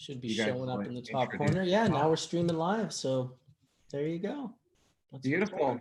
Should be showing up in the top corner. Yeah, now we're streaming live. So there you go. That's beautiful.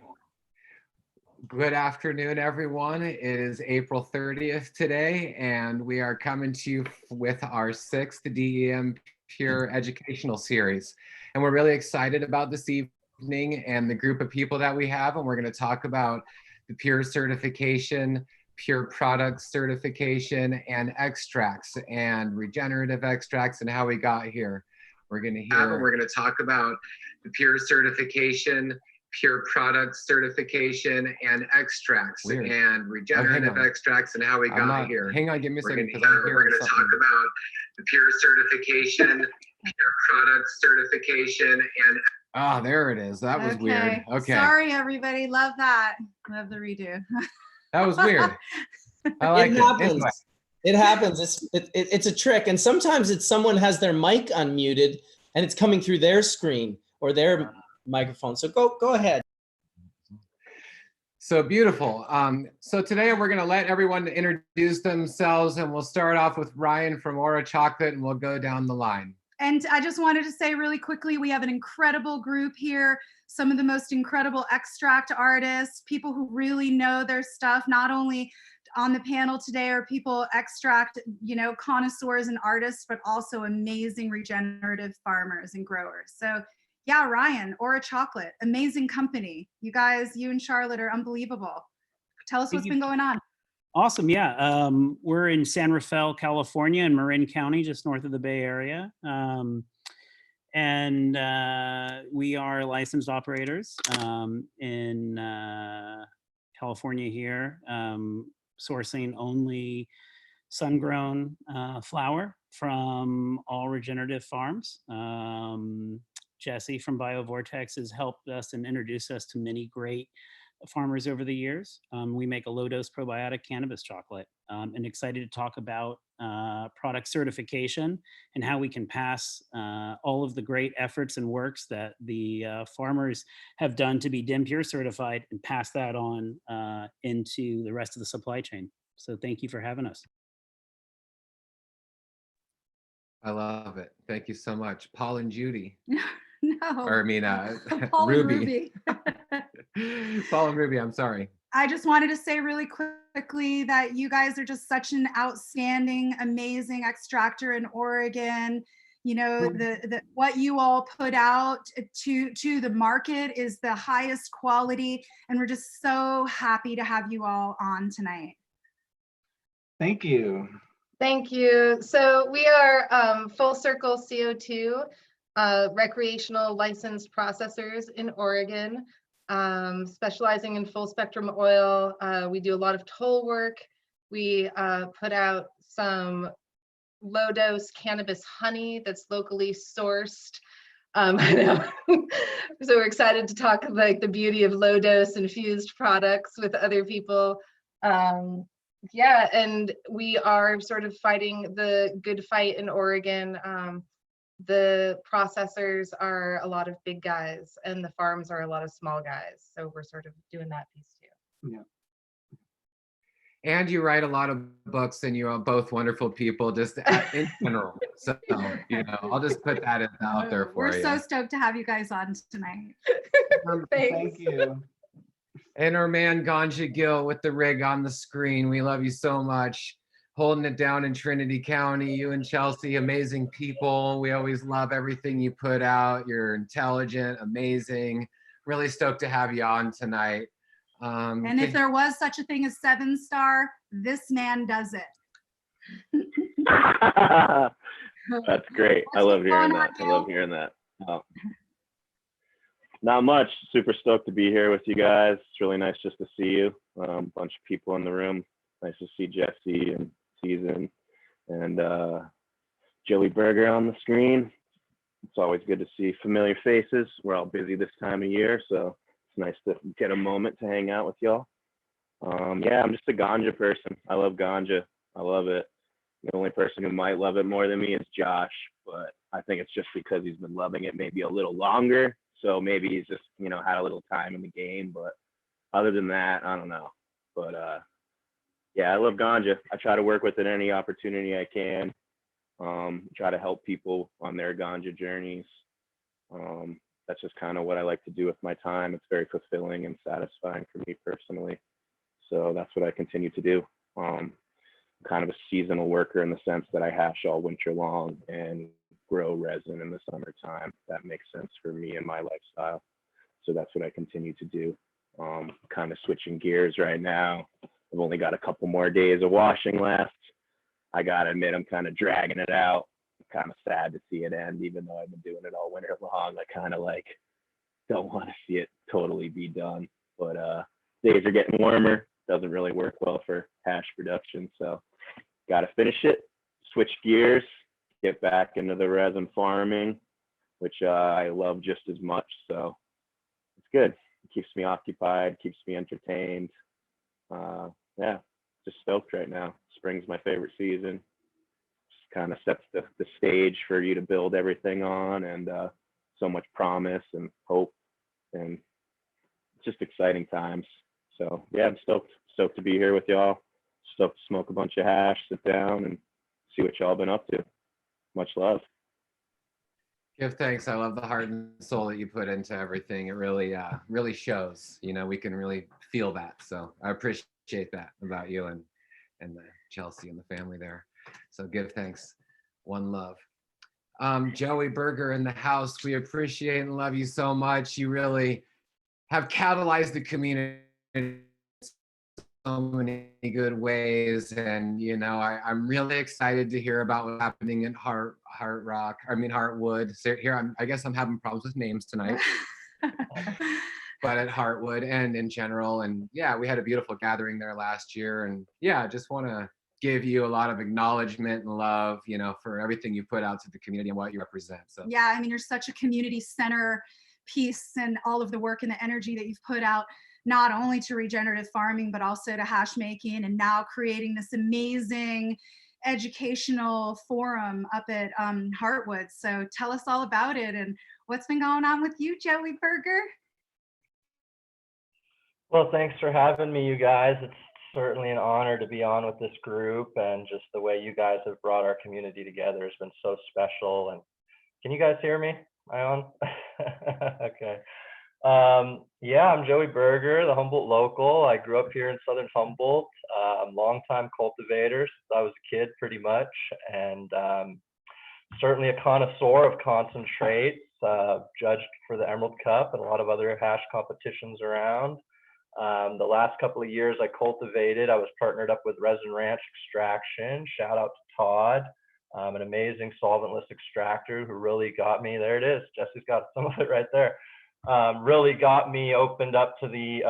Good afternoon, everyone. It is April 30th today, and we are coming to you with our 6th DEM Pure Educational Series. And we're really excited about this evening and the group of people that we have, and we're going to talk about the Pure certification, Pure Products certification, and extracts and regenerative extracts and how we got here. We're going to talk about the Pure certification, Pure Products certification, and extracts and regenerative extracts and how we got here. Hang on, give me a second. We're going to talk about the Pure certification, Pure Products certification, and there it is. That was weird. Okay. Sorry, everybody. Love that. Love the redo. That was weird. I like it. It happens. It's a trick, and sometimes it's someone has their mic unmuted and it's coming through their screen or their microphone. So go ahead. So beautiful. So today we're going to let everyone introduce themselves, and we'll start off with Ryan from Aura Chocolate, and we'll go down the line. And I just wanted to say really quickly, we have an incredible group here. Some of the most incredible extract artists, people who really know their stuff. Not only on the panel today are people extract, connoisseurs and artists, but also amazing regenerative farmers and growers. So yeah, Ryan, Aura Chocolate, amazing company. You guys, you and Charlotte are unbelievable. Tell us what's been going on. Awesome, yeah. We're in San Rafael, California, in Marin County, just north of the Bay Area. And we are licensed operators in California here, sourcing only sun-grown flower from all regenerative farms. Jesse from Biovortex has helped us and introduced us to many great farmers over the years. We make a low-dose probiotic cannabis chocolate, and excited to talk about product certification and how we can pass all of the great efforts and works that the farmers have done to be DEM Pure certified and pass that on into the rest of the supply chain. So thank you for having us. I love it. Thank you so much. Paul and Judy. No. Or I mean, Paul Ruby. And Ruby. Paul and Ruby, I'm sorry. I just wanted to say really quickly that you guys are just such an outstanding, amazing extractor in Oregon. What you all put out to the market is the highest quality, and we're just so happy to have you all on tonight. Thank you. Thank you. So we are Full Circle CO2, recreational licensed processors in Oregon, specializing in full spectrum oil. We do a lot of toll work. We put out some low dose cannabis honey that's locally sourced. I know. So we're excited to talk like the beauty of low dose infused products with other people. Yeah, and we are sort of fighting the good fight in Oregon. The processors are a lot of big guys and the farms are a lot of small guys. So we're sort of doing that piece too. Yeah. And you write a lot of books, and you are both wonderful people just in general. So, I'll just put that out there for you. We're so stoked to have you guys on tonight. Thank you. And our man Ganja Gill with the rig on the screen. We love you so much. Holding it down in Trinity County. You and Chelsea, amazing people. We always love everything you put out. You're intelligent, amazing. Really stoked to have you on tonight. And if there was such a thing as 7-star, this man does it. That's great. I love hearing that. I love hearing that. Not much. Super stoked to be here with you guys. It's really nice just to see you. Bunch of people in the room. Nice to see Jesse and Season and Joey Berger on the screen. It's always good to see familiar faces. We're all busy this time of year, so it's nice to get a moment to hang out with y'all. Yeah, I'm just a ganja person. I love ganja. I love it. The only person who might love it more than me is Josh, but I think it's just because he's been loving it maybe a little longer. So maybe he's just, had a little time in the game, but other than that, I don't know. But yeah, I love ganja. I try to work with it any opportunity I can. try to help people on their ganja journeys. That's just kind of what I like to do with my time. It's very fulfilling and satisfying for me personally. So that's what I continue to do. I'm kind of a seasonal worker in the sense that I hash all winter long and grow resin in the summertime. That makes sense for me and my lifestyle. So that's what I continue to do. Kind of switching gears right now. I've only got a couple more days of washing left. I gotta admit, I'm kind of dragging it out. I'm kind of sad to see it end, even though I've been doing it all winter long. I kind of like don't want to see it totally be done. But days are getting warmer. Doesn't really work well for hash production. So gotta finish it, switch gears, get back into the resin farming, which I love just as much. So it's good. It keeps me occupied, keeps me entertained. Yeah, just stoked right now. Spring's my favorite season. Just kind of sets the stage for you to build everything on, and so much promise and hope, and it's just exciting times. So yeah, I'm stoked to be here with y'all. Stoked to smoke a bunch of hash, sit down, and see what y'all been up to. Much love. Give thanks. I love the heart and soul that you put into everything. It really, really shows. You know, we can really feel that. So I appreciate that about you and the Chelsea and the family there. So give thanks. One love. Joey Berger in the house. We appreciate and love you so much. You really have catalyzed the community in so many good ways, and you know, I'm really excited to hear about what's happening in Heartwood. So here, I guess I'm having problems with names tonight. But at Heartwood and in general, and yeah, we had a beautiful gathering there last year, and yeah, I just want to give you a lot of acknowledgement and love, you know, for everything you put out to the community and what you represent. So yeah, I mean, you're such a community center piece, and all of the work and the energy that you've put out, not only to regenerative farming, but also to hash making, and now creating this amazing educational forum up at Heartwood. So tell us all about it and what's been going on with you, Joey Berger. Well, thanks for having me, you guys. It's certainly an honor to be on with this group, and just the way you guys have brought our community together has been so special. And can you guys hear me? Am I on? Okay. Yeah, I'm Joey Berger, the Humboldt local. I grew up here in Southern Humboldt. Longtime cultivator since I was a kid, pretty much, and certainly a connoisseur of concentrates. Judged for the Emerald Cup and a lot of other hash competitions around. The last couple of years I cultivated, I was partnered up with Regenerative Extraction. Shout out to Todd, an amazing solventless extractor who really got me. There it is. Jesse's got some of it right there. Really got me opened up to the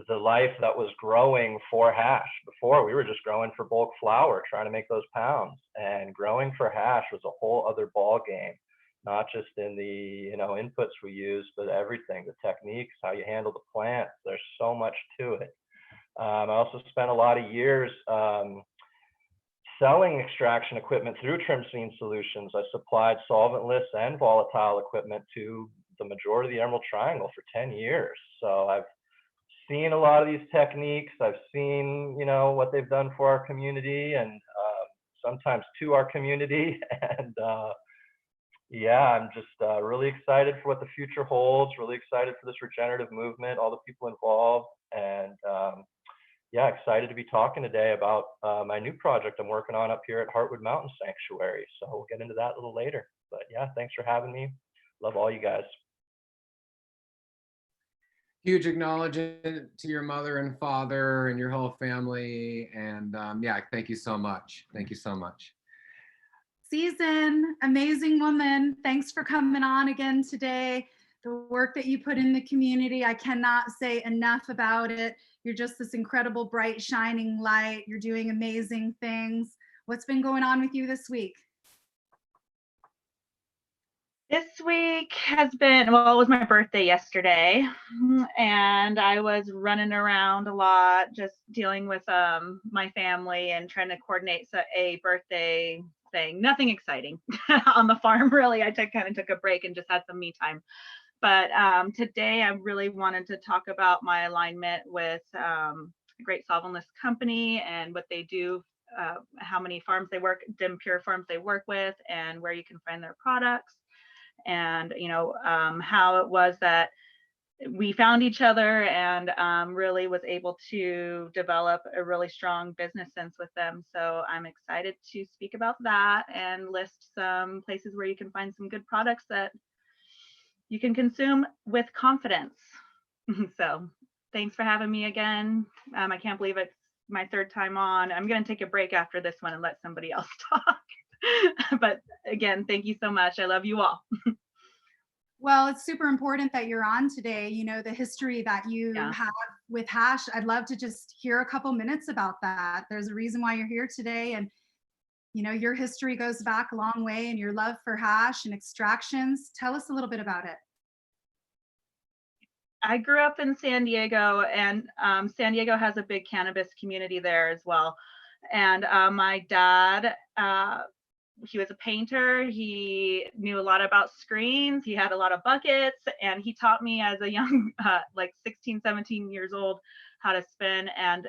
life that was growing for hash. Before, we were just growing for bulk flower, trying to make those pounds, and growing for hash was a whole other ball game. Not just in the inputs we use, but everything, the techniques, how you handle the plants. There's so much to it. I also spent a lot of years selling extraction equipment through Trimscene Solutions. I supplied solventless and volatile equipment to the majority of the Emerald Triangle for 10 years. So I've seen a lot of these techniques. I've seen, what they've done for our community, and sometimes to our community. And yeah, I'm just really excited for what the future holds, really excited for this regenerative movement, all the people involved, and yeah, excited to be talking today about my new project I'm working on up here at Heartwood Mountain Sanctuary. So we'll get into that a little later. But yeah, thanks for having me. Love all you guys. huge acknowledgement to your mother and father and your whole family. And yeah, thank you so much. Thank you so much. Season, amazing woman. Thanks for coming on again today. The work that you put in the community, I cannot say enough about it. You're just this incredible, bright, shining light. You're doing amazing things. What's been going on with you this week? This week has been, well, it was my birthday yesterday, and I was running around a lot, just dealing with my family and trying to coordinate a birthday thing. Nothing exciting on the farm, really. I kind of took a break and just had some me time. But today I really wanted to talk about my alignment with a great solventless company and what they do how many farms they work, DEM Pure farms they work with, and where you can find their products. And, you know, how it was that we found each other and really was able to develop a really strong business sense with them. So I'm excited to speak about that and list some places where you can find some good products that you can consume with confidence. So thanks for having me again. I can't believe it's my third time on. I'm going to take a break after this one and let somebody else talk. But again, thank you so much. I love you all. Well, it's super important that you're on today. You know, the history that you have with hash. I'd love to just hear a couple minutes about that. There's a reason why you're here today. And, you know, your history goes back a long way, and your love for hash and extractions. Tell us a little bit about it. I grew up in San Diego, and San Diego has a big cannabis community there as well. And my dad, he was a painter. He knew a lot about screens. He had a lot of buckets, and he taught me as a young, like 16, 17 years old, how to spin. And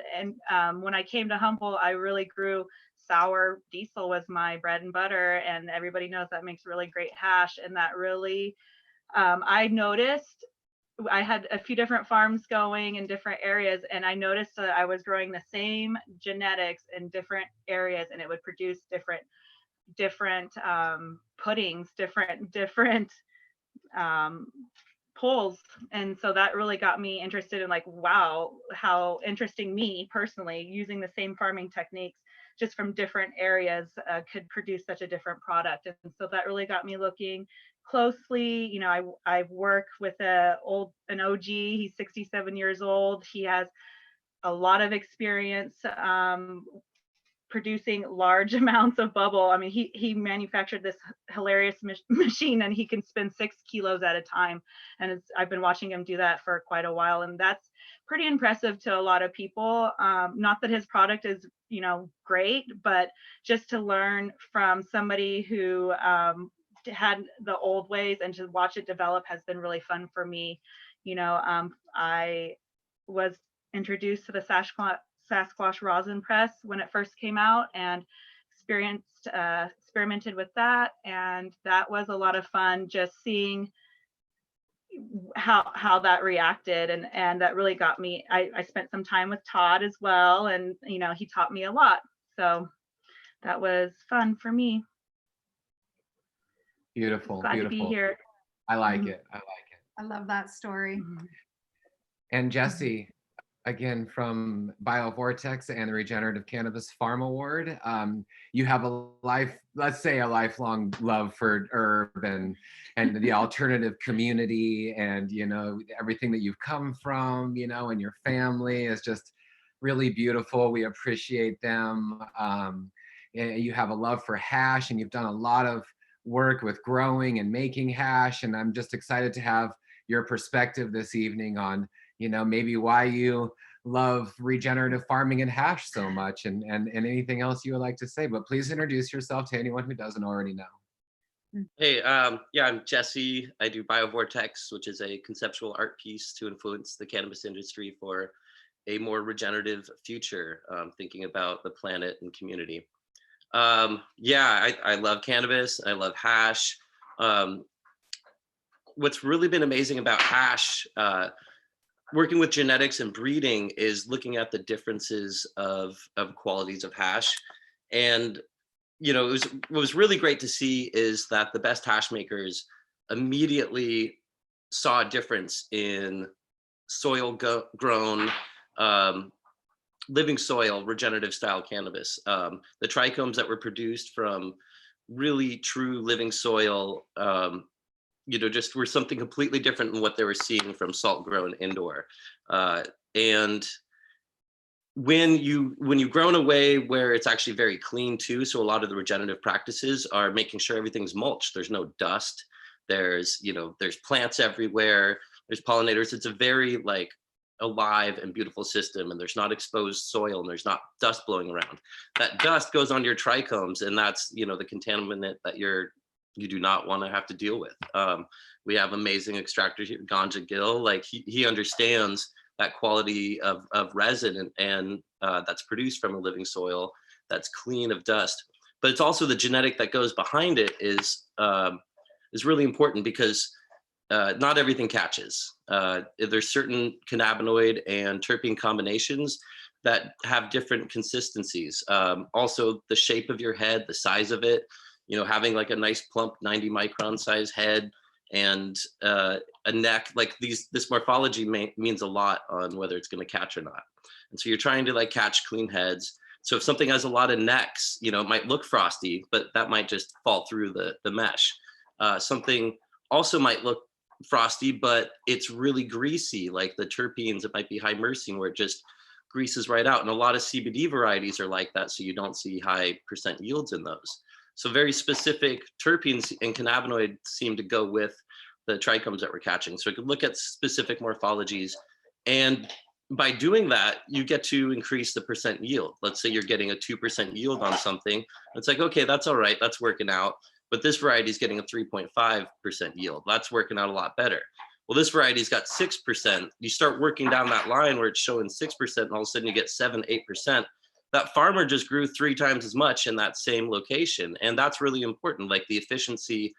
when I came to Humboldt, I really grew. Sour diesel was my bread and butter, and everybody knows that makes really great hash. And that really, I noticed, I had a few different farms going in different areas, and I noticed that I was growing the same genetics in different areas, and it would produce different puddings, different pulls. And so that really got me interested in, like, wow, how interesting, me personally, using the same farming techniques just from different areas could produce such a different product. And so that really got me looking closely. You know, I work with an OG. He's 67 years old. He has a lot of experience producing large amounts of bubble. I mean, he manufactured this hilarious machine, and he can spin 6 kilos at a time. And I've been watching him do that for quite a while, and that's pretty impressive to a lot of people. Not that his product is, you know, great, but just to learn from somebody who had the old ways and to watch it develop has been really fun for me. You know, I was introduced to the Sasquatch rosin press when it first came out, and experimented with that, and that was a lot of fun, just seeing how that reacted, and that really got me. I spent some time with Todd as well, and you know, he taught me a lot, so that was fun for me. Beautiful. Glad beautiful. to be here. I like it. I like it. I love that story. And Jesse, again, from Biovortex and the Regenerative Cannabis Farm Award, you have let's say a lifelong love for herb and the alternative community, and, you know, everything that you've come from, you know, and your family is just really beautiful. We appreciate them. You have a love for hash, and you've done a lot of work with growing and making hash, and I'm just excited to have your perspective this evening on, you know, maybe why you love regenerative farming and hash so much, and anything else you would like to say. But please introduce yourself to anyone who doesn't already know. Hey, yeah, I'm Jesse. I do Biovortex, which is a conceptual art piece to influence the cannabis industry for a more regenerative future, thinking about the planet and community. Yeah, I love cannabis. I love hash. What's really been amazing about hash, working with genetics and breeding, is looking at the differences of qualities of hash. And, you know, what was really great to see is that the best hash makers immediately saw a difference in soil grown, living soil, regenerative style cannabis. The trichomes that were produced from really true living soil, you know, just were something completely different than what they were seeing from salt grown indoor. And when you grow in a way where it's actually very clean too, so a lot of the regenerative practices are making sure everything's mulched. There's no dust. There's, you know, there's plants everywhere. There's pollinators. It's a very, like, alive and beautiful system, and there's not exposed soil, and there's not dust blowing around. That dust goes onto your trichomes, and that's, you know, the contaminant that you do not want to have to deal with. We have amazing extractors here, Ganja Gill, like he understands that quality of resin and that's produced from a living soil that's clean of dust. But it's also the genetic that goes behind it is really important, because not everything catches. There's certain cannabinoid and terpene combinations that have different consistencies. Also, the shape of your head, the size of it, having like a nice plump 90 micron size head and a neck, like this morphology means a lot on whether it's going to catch or not. And so you're trying to like catch clean heads. So if something has a lot of necks, it might look frosty, but that might just fall through the mesh. Something also might look frosty, but it's really greasy, like the terpenes. It might be high myrcene, where it just greases right out. And a lot of CBD varieties are like that, so you don't see high % yields in those. So very specific terpenes and cannabinoid seem to go with the trichomes that we're catching. So we could look at specific morphologies, and by doing that, you get to increase the % yield. Let's say you're getting a 2% yield on something. It's like, okay, that's all right, that's working out. But this variety is getting a 3.5% yield. That's working out a lot better. Well, this variety's got 6%. You start working down that line where it's showing 6%, and all of a sudden you get 7, 8%. That farmer just grew 3 times as much in that same location. And that's really important, like the efficiency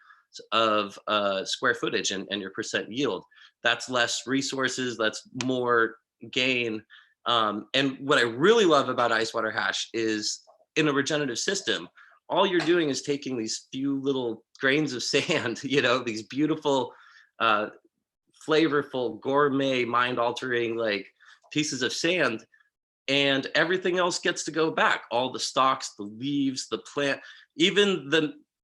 of square footage and your % yield. That's less resources, that's more gain. And what I really love about ice water hash is, in a regenerative system, all you're doing is taking these few little grains of sand, these beautiful, flavorful, gourmet, mind-altering like pieces of sand, and everything else gets to go back. All the stalks, the leaves, the plant, even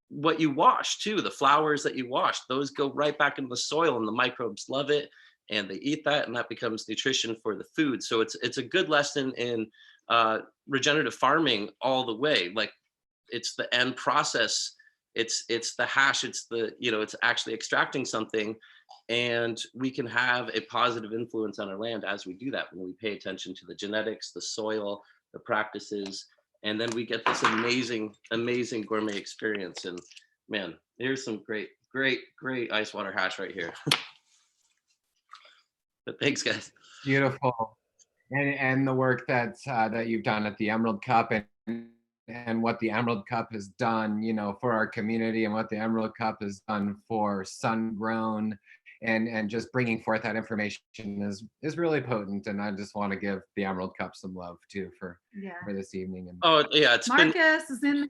what you wash too, the flowers that you wash, those go right back into the soil, and the microbes love it, and they eat that, and that becomes nutrition for the food. So it's a good lesson in regenerative farming all the way. Like, it's the end process, it's the hash, it's it's actually extracting something, and we can have a positive influence on our land as we do that, when we pay attention to the genetics, the soil, the practices, and then we get this amazing gourmet experience. And man, here's some great ice water hash right here. But thanks, guys. Beautiful. And the work that you've done at the Emerald Cup, and what the Emerald Cup has done, for our community, and what the Emerald Cup has done for Sun Grown, and just bringing forth that information is really potent. And I just want to give the Emerald Cup some love too for this evening. And oh yeah, Marcus is in the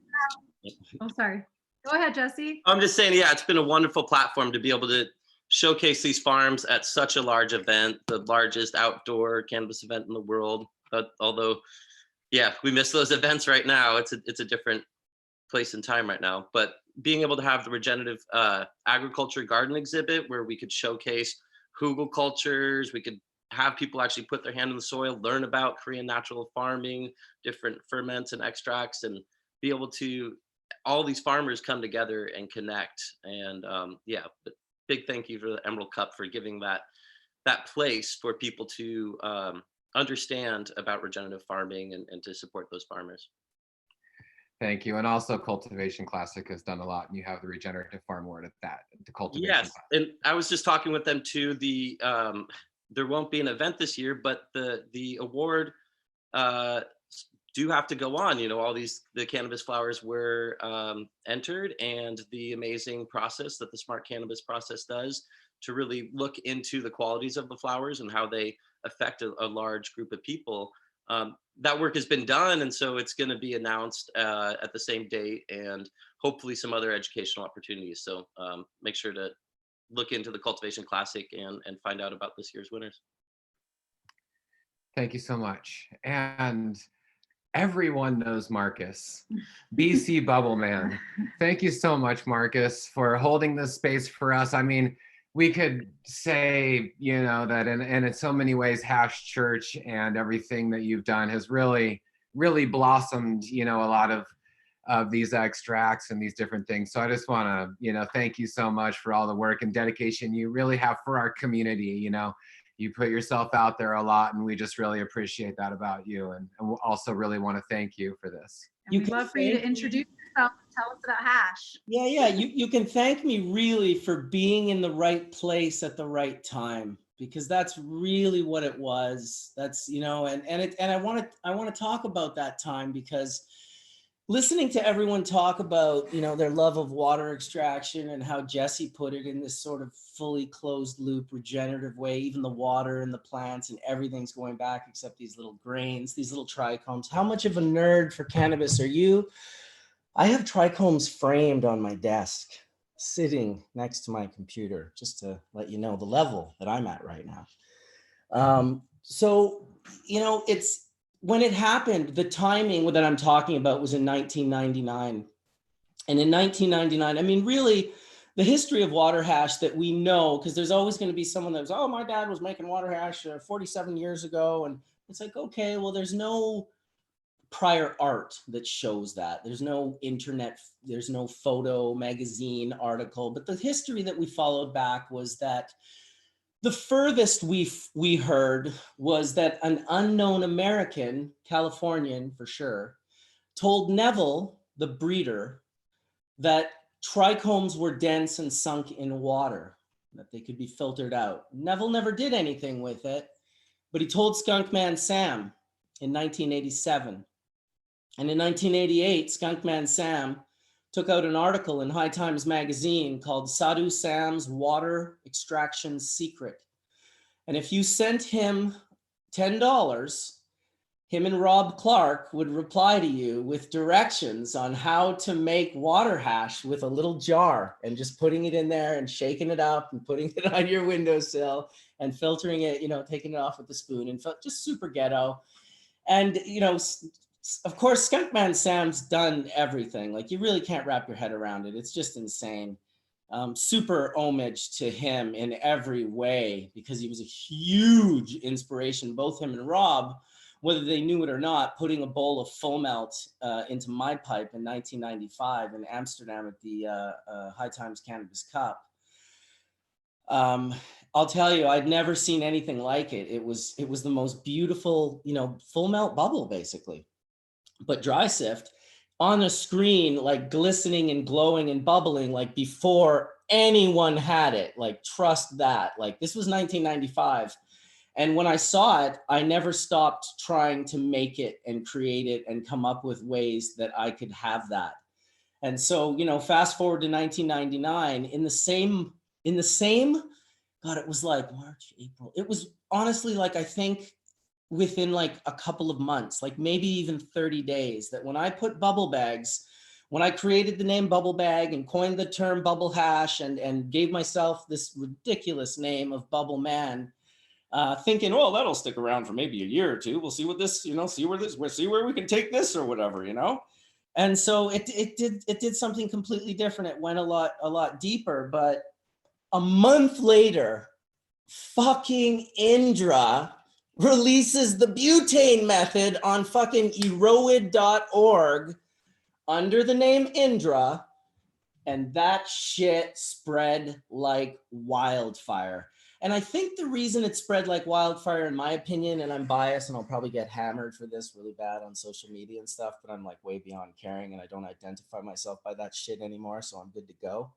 house. Oh, sorry. Go ahead, Jesse. I'm just saying, yeah, it's been a wonderful platform to be able to showcase these farms at such a large event, the largest outdoor cannabis event in the world. Although, yeah, we miss those events right now. It's a different place and time right now. But being able to have the regenerative agriculture garden exhibit, where we could showcase hugel cultures, we could have people actually put their hand in the soil, learn about Korean natural farming, different ferments and extracts, and be able to, all these farmers come together and connect. And yeah, but big thank you for the Emerald Cup for giving that place for people to understand about regenerative farming and to support those farmers. Thank you. And also Cultivation Classic has done a lot, and you have the Regenerative Farm Award at that, the Cultivation Yes, Classic. and I was just talking with them too. There won't be an event this year, but the award do have to go on. All the cannabis flowers were entered, and the amazing process that the Smart Cannabis process does to really look into the qualities of the flowers and how they affect a large group of people. That work has been done, and so it's going to be announced at the same date, and hopefully some other educational opportunities. So make sure to look into the Cultivation Classic and find out about this year's winners. Thank you so much. And everyone knows Marcus, BC Bubble Man. Thank you so much, Marcus, for holding this space for us. I mean, we could say, that in so many ways, Hash Church and everything that you've done has really, really blossomed, a lot of these extracts and these different things. So I just want to, thank you so much for all the work and dedication you really have for our community. You put yourself out there a lot, and we just really appreciate that about you. And we also really want to thank you for this. We'd love for you to introduce yourself and tell us about Hash. Yeah. You can thank me really for being in the right place at the right time, because that's really what it was. That's, and I want to talk about that time, because listening to everyone talk about, you know, their love of water extraction and how Jesse put it in this sort of fully closed loop regenerative way, even the water and the plants and everything's going back except these little grains, these little trichomes. How much of a nerd for cannabis are you? I have trichomes framed on my desk, sitting next to my computer, just to let you know the level that I'm at right now. So, you know, it's, when it happened, the timing that I'm talking about was in 1999. And in 1999, I mean, really, the history of water hash that we know, because there's always going to be someone that was, oh, my dad was making water hash 47 years ago. And it's like, okay, well, there's no prior art that shows that. There's no internet, there's no photo magazine article. But the history that we followed back was that the furthest we heard was that an unknown American, Californian for sure, told Neville, the breeder, that trichomes were dense and sunk in water, that they could be filtered out. Neville never did anything with it, but he told Skunkman Sam in 1987. And in 1988, Skunkman Sam took out an article in High Times magazine called Sadhu Sam's Water Extraction Secret. And if you sent him $10, him and Rob Clark would reply to you with directions on how to make water hash with a little jar and just putting it in there and shaking it up and putting it on your windowsill and filtering it, you know, taking it off with a spoon, and just super ghetto. And, you know, of course, Skunkman Sam's done everything. Like, you really can't wrap your head around it. It's just insane. Super homage to him in every way, because he was a huge inspiration, both him and Rob, whether they knew it or not, putting a bowl of Fomelt into my pipe in 1995 in Amsterdam at the High Times Cannabis Cup. I'll tell you, I'd never seen anything like it. It was the most beautiful, you know, Fomelt bubble, basically, but dry sift on a screen, like glistening and glowing and bubbling, like before anyone had it. Like, trust that. Like, this was 1995. And when I saw it, I never stopped trying to make it and create it and come up with ways that I could have that. And so, you know, fast forward to 1999, in the same, God, it was like March, April. It was honestly like, I think within like a couple of months, like maybe even 30 days, that when I put bubble bags, when I created the name Bubble Bag and coined the term bubble hash and gave myself this ridiculous name of Bubble Man, thinking, well, that'll stick around for maybe a year or two. We'll see what this, you know, see where we can take this or whatever, you know? And so it did something completely different. It went a lot deeper, but a month later, fucking Indra releases the butane method on fucking eroid.org under the name Indra, and that shit spread like wildfire. And I think the reason it spread like wildfire, in my opinion, and I'm biased and I'll probably get hammered for this really bad on social media and stuff, but I'm like way beyond caring and I don't identify myself by that shit anymore, so I'm good to go.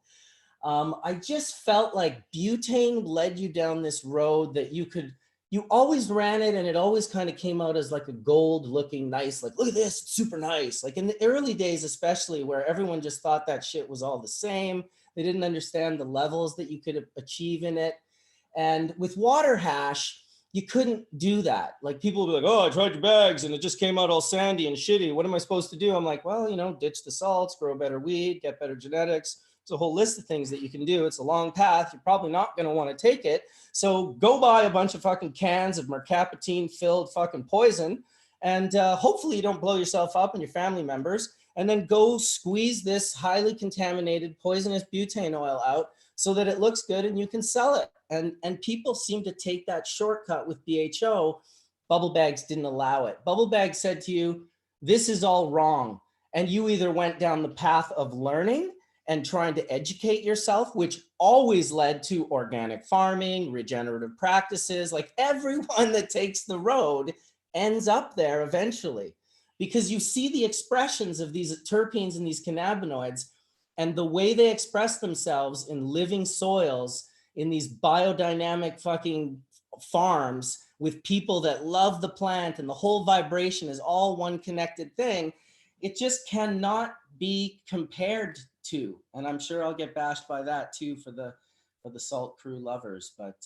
I just felt like butane led you down this road that you always ran it, and it always kind of came out as like a gold looking nice, like, look at this, it's super nice. Like in the early days, especially, where everyone just thought that shit was all the same. They didn't understand the levels that you could achieve in it. And with water hash, you couldn't do that. Like, people would be like, oh, I tried your bags and it just came out all sandy and shitty. What am I supposed to do? I'm like, well, you know, ditch the salts, grow better weed, get better genetics. It's a whole list of things that you can do. It's a long path. You're probably not going to want to take it. So go buy a bunch of fucking cans of mercaptine filled fucking poison. And hopefully you don't blow yourself up and your family members. And then go squeeze this highly contaminated poisonous butane oil out so that it looks good and you can sell it. And people seem to take that shortcut with BHO. Bubble Bags didn't allow it. Bubble Bags said to you, this is all wrong. And you either went down the path of learning and trying to educate yourself, which always led to organic farming, regenerative practices. Like, everyone that takes the road ends up there eventually, because you see the expressions of these terpenes and these cannabinoids and the way they express themselves in living soils, in these biodynamic fucking farms with people that love the plant, and the whole vibration is all one connected thing. it just cannot be compared to, and I'm sure I'll get bashed by that too for the salt crew lovers, but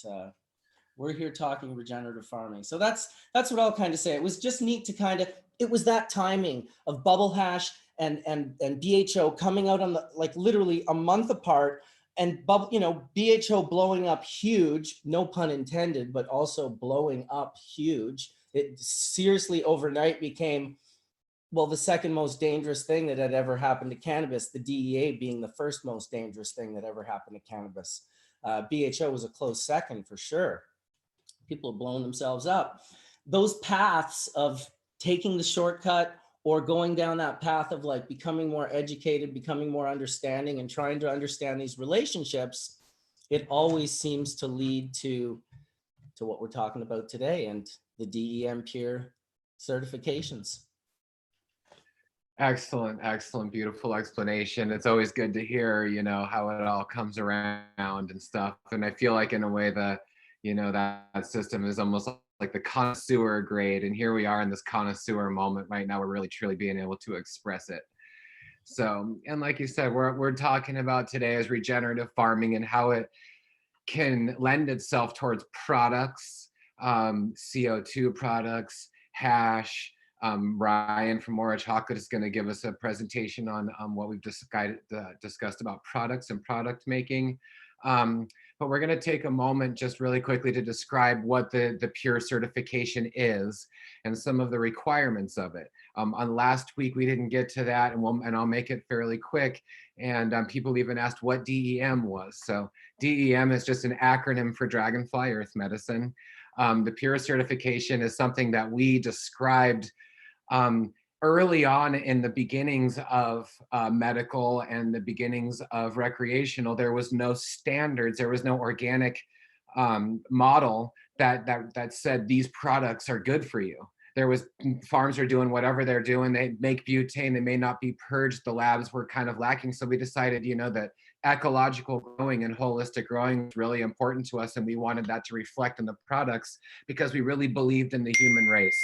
we're here talking regenerative farming. So that's what I'll kind of say. It was just neat to kind of, it was that timing of bubble hash and BHO coming out on the, like literally a month apart, and BHO blowing up huge, no pun intended, but also blowing up huge. It seriously overnight became, well, the second most dangerous thing that had ever happened to cannabis, the DEA being the first most dangerous thing that ever happened to cannabis. BHO was a close second for sure. People have blown themselves up. Those paths of taking the shortcut or going down that path of like becoming more educated, becoming more understanding, and trying to understand these relationships, it always seems to lead to what we're talking about today and the DEM Pure certifications. Excellent, excellent, beautiful explanation. It's always good to hear, how it all comes around and stuff. And I feel like in a way that, that system is almost like the connoisseur grade. And here we are in this connoisseur moment right now. We're really truly being able to express it. So, and like you said, we're talking about today is regenerative farming and how it can lend itself towards products, CO2 products, hash. Ryan from Mora Chocolate is going to give us a presentation on what we've discussed about products and product making. But we're going to take a moment just really quickly to describe what the Pure certification is and some of the requirements of it. On last week, we didn't get to that, and I'll make it fairly quick. And people even asked what DEM was. So DEM is just an acronym for Dragonfly Earth Medicine. The Pure certification is something that we described early on in the beginnings of medical and the beginnings of recreational. There was no standards, there was no organic model that said these products are good for you. There was, farms are doing whatever they're doing. They make butane, they may not be purged. The labs were kind of lacking. So we decided, that ecological growing and holistic growing was really important to us. And we wanted that to reflect in the products because we really believed in the human race.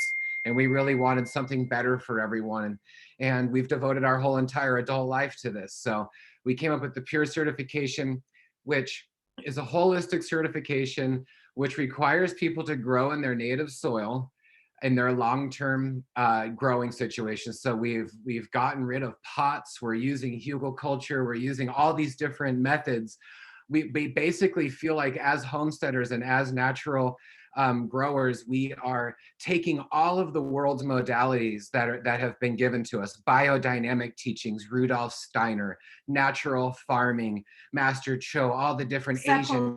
And we really wanted something better for everyone. And we've devoted our whole entire adult life to this. So we came up with the Pure certification, which is a holistic certification, which requires people to grow in their native soil in their long-term growing situations. So we've gotten rid of pots, we're using hugelkultur, we're using all these different methods. We basically feel like as homesteaders and as natural growers, we are taking all of the world's modalities that have been given to us: biodynamic teachings, Rudolf Steiner, natural farming, Master Cho, all the different Asian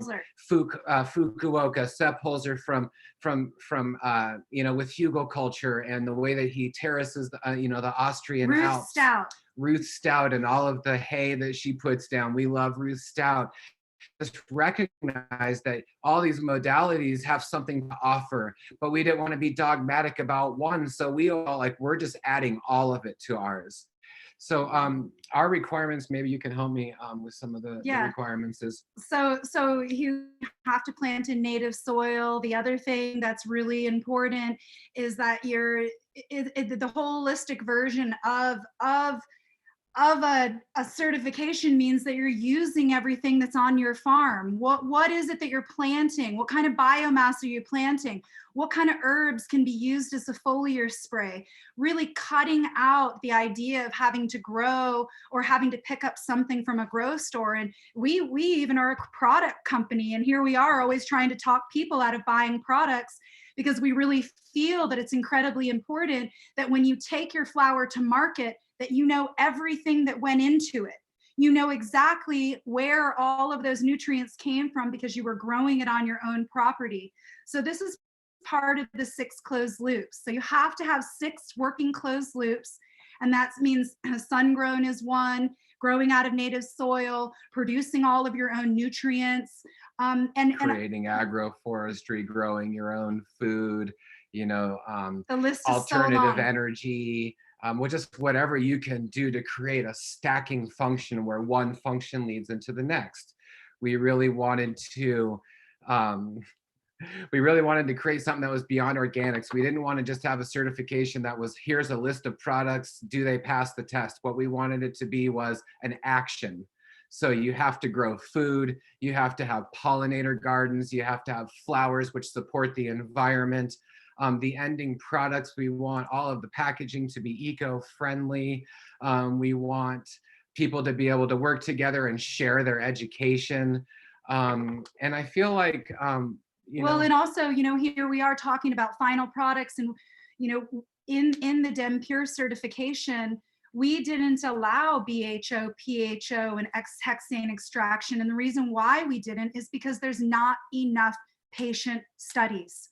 Fukuoka, Sepp Holzer from with hugelkultur and the way that he terraces the Austrian Alps. Ruth Stout and all of the hay that she puts down. We love Ruth Stout. Just recognize that all these modalities have something to offer, but we didn't want to be dogmatic about one. So we're just adding all of it to ours. So our requirements, maybe you can help me with some of the requirements is. So you have to plant in native soil. The other thing that's really important is that the holistic version of a certification means that you're using everything that's on your farm. What is it that you're planting? What kind of biomass are you planting? What kind of herbs can be used as a foliar spray? Really cutting out the idea of having to grow or having to pick up something from a grow store. And we even are a product company, and here we are always trying to talk people out of buying products, because we really feel that it's incredibly important that when you take your flower to market, that you know everything that went into it. You know exactly where all of those nutrients came from because you were growing it on your own property. So this is part of the 6 closed loops. So you have to have 6 working closed loops. And that means sun-grown is one, growing out of native soil, producing all of your own nutrients. And creating agroforestry, growing your own food, the list is alternative energy, just whatever you can do to create a stacking function where one function leads into the next. We really wanted to we really wanted to create something that was beyond organics. We didn't want to just have a certification that was, here's a list of products, do they pass the test? What we wanted it to be was an action. So you have to grow food, you have to have pollinator gardens, you have to have flowers which support the environment. The ending products, we want all of the packaging to be eco-friendly. We want people to be able to work together and share their education. And I feel like, and also, here we are talking about final products, and, in the DEM Pure certification, we didn't allow BHO, PHO, and hexane extraction. And the reason why we didn't is because there's not enough patient studies.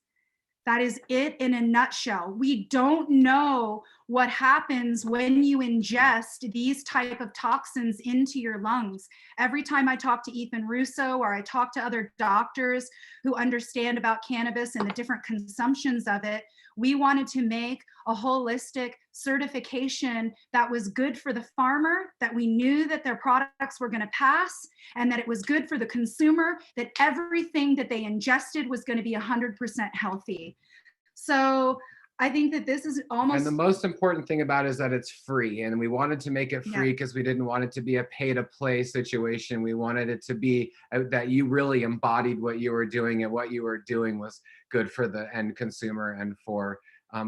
That is it in a nutshell. We don't know what happens when you ingest these type of toxins into your lungs. Every time I talk to Ethan Russo, or I talk to other doctors who understand about cannabis and the different consumptions of it, we wanted to make a holistic certification that was good for the farmer, that we knew that their products were going to pass, and that it was good for the consumer, that everything that they ingested was going to be 100% healthy. So I think that this is almost— And the most important thing about it is that it's free, and we wanted to make it free because we didn't want it to be a pay-to-play situation. We wanted it to be that you really embodied what you were doing, and what you were doing was good for the end consumer and for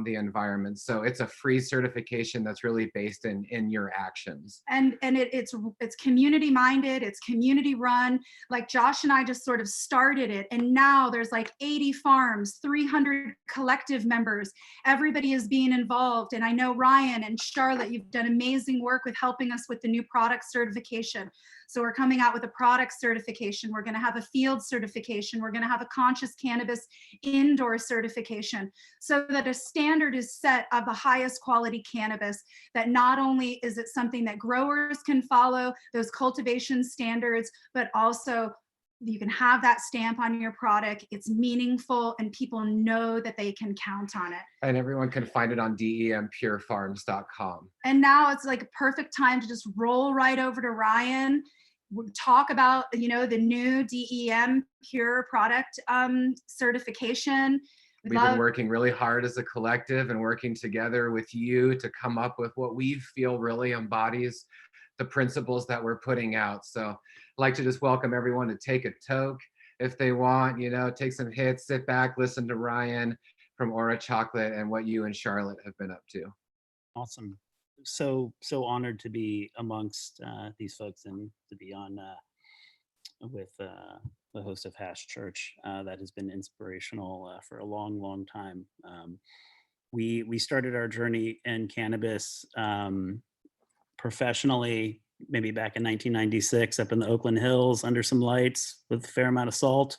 the environment. So it's a free certification that's really based in your actions. And it's community minded, it's community run. Like Josh and I just sort of started it, and now there's like 80 farms, 300 collective members. Everybody is being involved. And I know Ryan and Charlotte, you've done amazing work with helping us with the new product certification. So we're coming out with a product certification. We're going to have a field certification. We're going to have a conscious cannabis indoor certification, so that a standard is set of the highest quality cannabis, that not only is it something that growers can follow, those cultivation standards, but also you can have that stamp on your product. It's meaningful, and people know that they can count on it. And everyone can find it on DEMpurefarms.com. And now it's like a perfect time to just roll right over to Ryan. We'll talk about, the new DEM Pure product certification. We've been working really hard as a collective and working together with you to come up with what we feel really embodies the principles that we're putting out. So I'd like to just welcome everyone to take a toke if they want, take some hits, sit back, listen to Ryan from Aura Chocolate and what you and Charlotte have been up to. Awesome. So honored to be amongst these folks, and to be on with the host of Hash Church. That has been inspirational for a long, long time. We started our journey in cannabis professionally maybe back in 1996 up in the Oakland Hills under some lights with a fair amount of salt,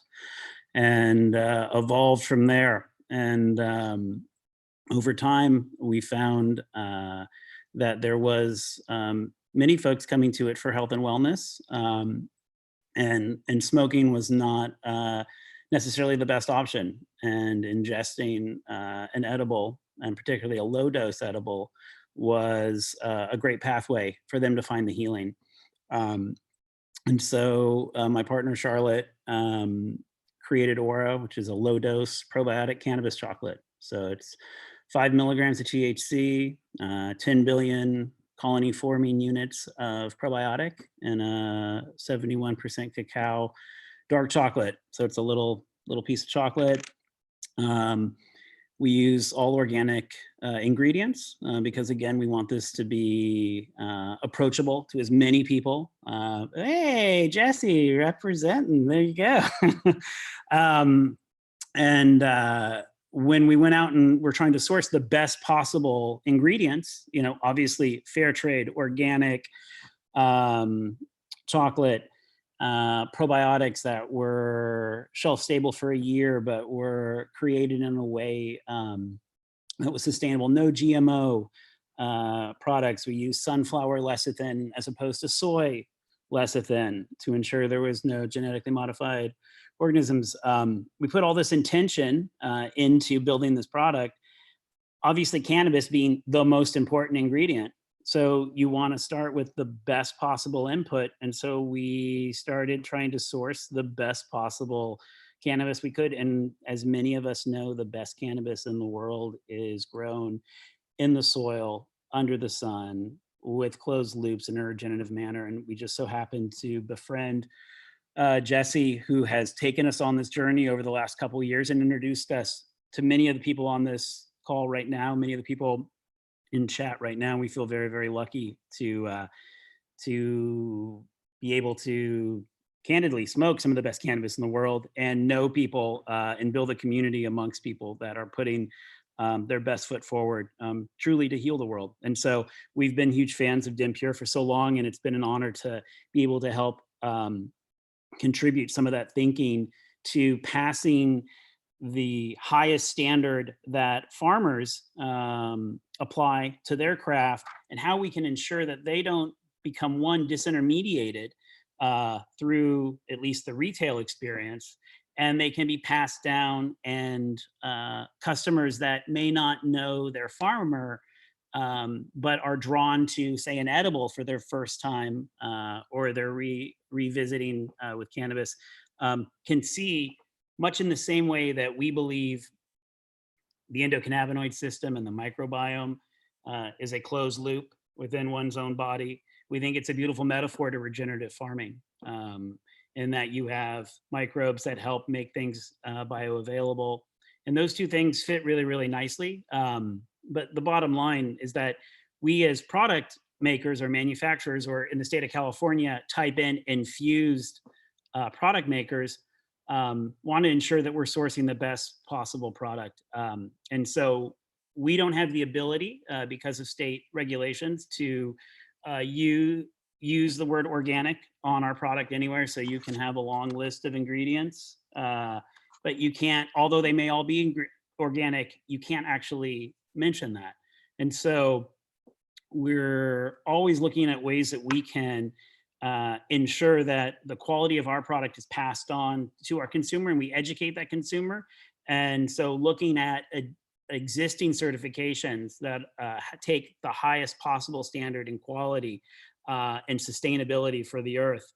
and evolved from there. And over time, we found that there was many folks coming to it for health and wellness, and smoking was not necessarily the best option. And ingesting an edible, and particularly a low dose edible, was a great pathway for them to find the healing. And so my partner Charlotte created Aura, which is a low dose probiotic cannabis chocolate. So it's 5 milligrams of THC, 10 billion colony forming units of probiotic, and a 71% cacao dark chocolate. So it's a little piece of chocolate. We use all organic ingredients because, again, we want this to be approachable to as many people. Hey, Jesse, representing. There you go. When we went out and we're trying to source the best possible ingredients, obviously fair trade, organic chocolate, probiotics that were shelf stable for a year, but were created in a way that was sustainable. No GMO products. We use sunflower lecithin as opposed to soy lecithin to ensure there was no genetically modified organisms. We put all this intention into building this product, obviously cannabis being the most important ingredient. So you want to start with the best possible input. And so we started trying to source the best possible cannabis we could. And as many of us know, the best cannabis in the world is grown in the soil, under the sun, with closed loops in a regenerative manner. And we just so happen to befriend Jesse, who has taken us on this journey over the last couple of years and introduced us to many of the people on this call right now, many of the people in chat right now. We feel very, very lucky to be able to candidly smoke some of the best cannabis in the world and know people and build a community amongst people that are putting their best foot forward, truly to heal the world. And so we've been huge fans of DEM Pure for so long, and it's been an honor to be able to help contribute some of that thinking to passing the highest standard that farmers apply to their craft, and how we can ensure that they don't become disintermediated through at least the retail experience, and they can be passed down, and customers that may not know their farmer but are drawn to, say, an edible for their first time, or they're revisiting with cannabis, can see, much in the same way that we believe the endocannabinoid system and the microbiome is a closed loop within one's own body. We think it's a beautiful metaphor to regenerative farming, in that you have microbes that help make things bioavailable. And those two things fit really, really nicely. But the bottom line is that we as product makers or manufacturers, or in the state of California, type in infused product makers, want to ensure that we're sourcing the best possible product. And so we don't have the ability, because of state regulations, to use the word organic on our product anywhere. So you can have a long list of ingredients, but you can't, although they may all be organic, you can't actually mention that. And so we're always looking at ways that we can ensure that the quality of our product is passed on to our consumer, and we educate that consumer. And so looking at existing certifications that take the highest possible standard in quality and sustainability for the earth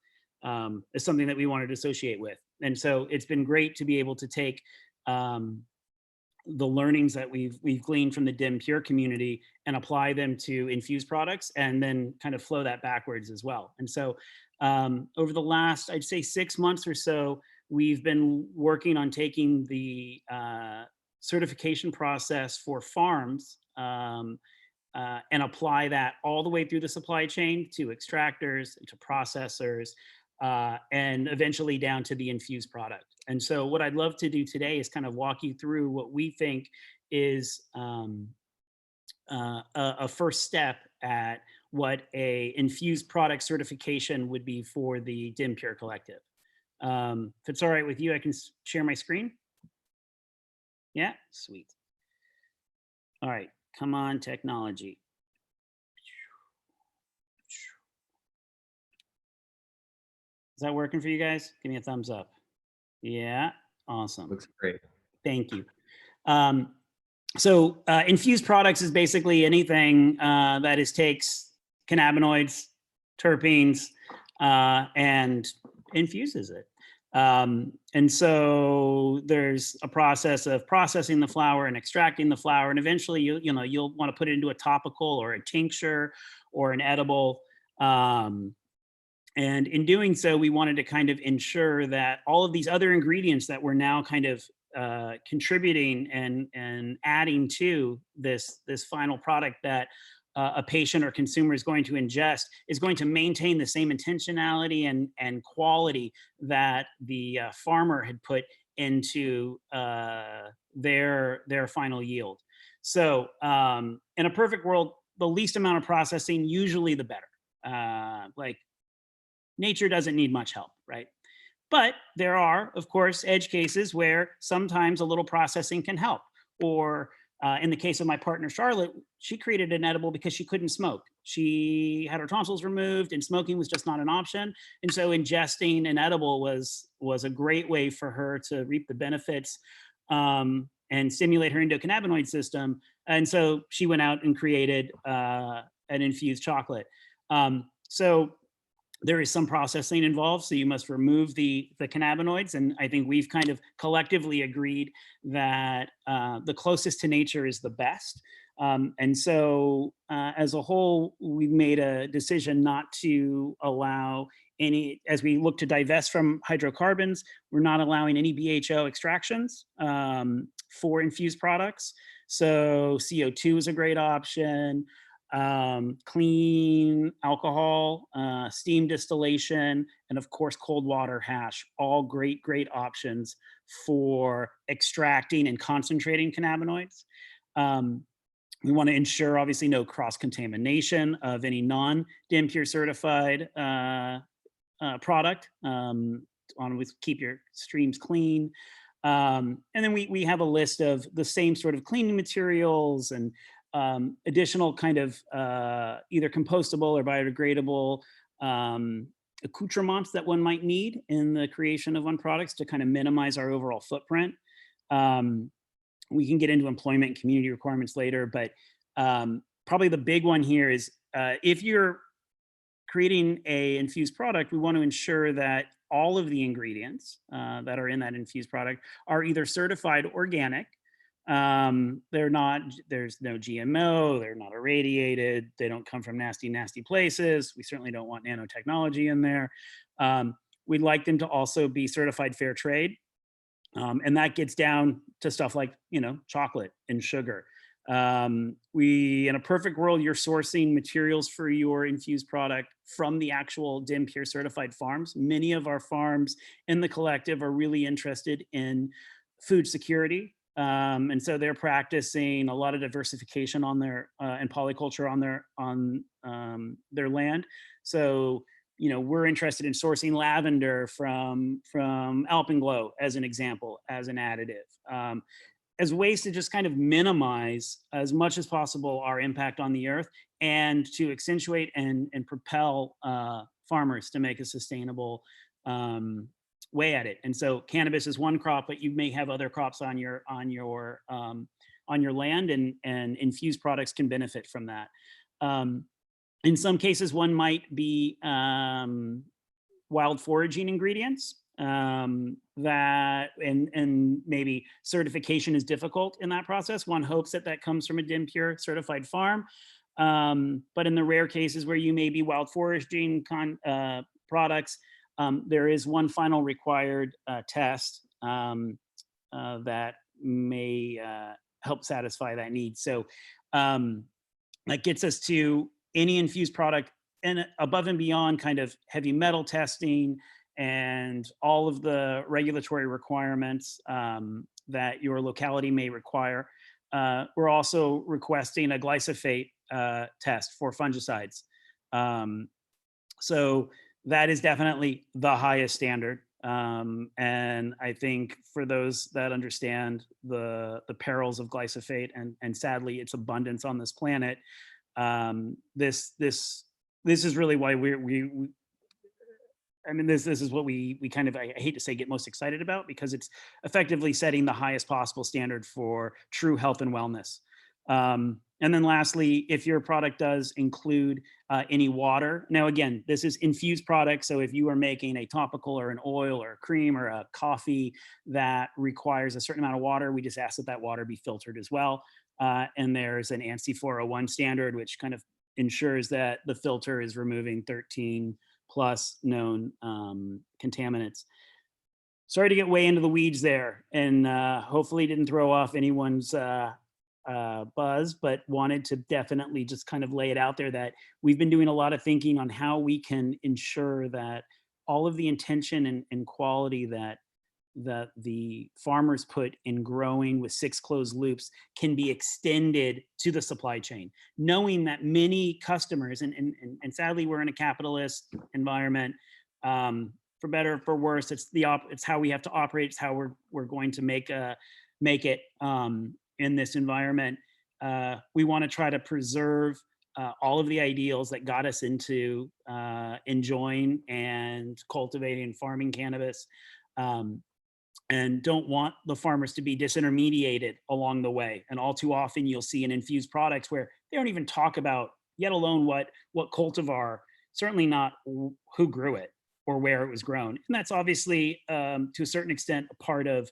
is something that we wanted to associate with. And so it's been great to be able to take the learnings that we've gleaned from the DEM Pure community and apply them to Infused Products, and then kind of flow that backwards as well. And so over the last, I'd say 6 months or so, we've been working on taking the certification process for farms and apply that all the way through the supply chain to extractors, to processors, and eventually down to the infused product. And so what I'd love to do today is kind of walk you through what we think is a first step at what a infused product certification would be for the DEM Pure Collective. If it's all right with you, I can share my screen. Yeah, sweet. All right, come on, technology. Is that working for you guys? Give me a thumbs up. Yeah, awesome. Looks great. Thank you. So infused products is basically anything that takes cannabinoids, terpenes, and infuses it. And so there's a process of processing the flower and extracting the flower, and eventually you'll want to put it into a topical or a tincture or an edible. And in doing so, we wanted to kind of ensure that all of these other ingredients that we're now kind of contributing and adding to this final product that a patient or consumer is going to ingest is going to maintain the same intentionality and quality that the farmer had put into their final yield. So in a perfect world, the least amount of processing, usually the better. Like nature doesn't need much help, right? But there are, of course, edge cases where sometimes a little processing can help. Or in the case of my partner, Charlotte, she created an edible because she couldn't smoke. She had her tonsils removed and smoking was just not an option. And so ingesting an edible was a great way for her to reap the benefits and stimulate her endocannabinoid system. And so she went out and created an infused chocolate. So there is some processing involved, so you must remove the cannabinoids. And I think we've kind of collectively agreed that the closest to nature is the best. And so as a whole, we've made a decision not to allow any, as we look to divest from hydrocarbons, we're not allowing any BHO extractions for infused products. So CO2 is a great option. Clean alcohol, steam distillation, and of course, cold water hash, all great options for extracting and concentrating cannabinoids. We want to ensure, obviously, no cross-contamination of any non-DEM Pure certified product. Keep your streams clean. And then we have a list of the same sort of cleaning materials and additional kind of either compostable or biodegradable accoutrements that one might need in the creation of one products to kind of minimize our overall footprint. We can get into employment and community requirements later, but probably the big one here is if you're creating a infused product, we want to ensure that all of the ingredients that are in that infused product are either certified organic. They're not, there's no GMO, they're not irradiated, they don't come from nasty places. We certainly don't want nanotechnology in there. We'd like them to also be certified fair trade. And that gets down to stuff like, chocolate and sugar. In a perfect world, you're sourcing materials for your infused product from the actual DEM Pure certified farms. Many of our farms in the collective are really interested in food security. And so they're practicing a lot of diversification on their and polyculture on their land. So, we're interested in sourcing lavender from Alpenglow as an example, as an additive, as ways to just kind of minimize as much as possible our impact on the earth and to accentuate and propel farmers to make a sustainable way at it. And so cannabis is one crop, but you may have other crops on your land, and infused products can benefit from that. In some cases, one might be wild foraging ingredients that and maybe certification is difficult in that process. One hopes that comes from a DEM Pure certified farm. But in the rare cases where you may be wild foraging products, there is one final required test that may help satisfy that need. So that gets us to any infused product and above and beyond kind of heavy metal testing and all of the regulatory requirements that your locality may require. We're also requesting a glyphosate test for fungicides. So that is definitely the highest standard. And I think for those that understand the perils of glyphosate and sadly its abundance on this planet, this is really why this is what we kind of, I hate to say, get most excited about, because it's effectively setting the highest possible standard for true health and wellness. And then lastly, if your product does include any water, now again, this is infused product. So if you are making a topical or an oil or a cream or a coffee that requires a certain amount of water, we just ask that water be filtered as well. And there's an ANSI 401 standard, which kind of ensures that the filter is removing 13 plus known contaminants. Sorry to get way into the weeds there, and hopefully didn't throw off anyone's buzz, but wanted to definitely just kind of lay it out there that we've been doing a lot of thinking on how we can ensure that all of the intention and quality that the farmers put in growing with 6 closed loops can be extended to the supply chain, knowing that many customers, and sadly we're in a capitalist environment, for better or for worse, it's how we have to operate, it's how we're going to make it in this environment. We want to try to preserve all of the ideals that got us into enjoying and cultivating and farming cannabis, and don't want the farmers to be disintermediated along the way. And all too often you'll see in infused products where they don't even talk about, yet alone what cultivar certainly not who grew it or where it was grown. And that's obviously, to a certain extent, a part of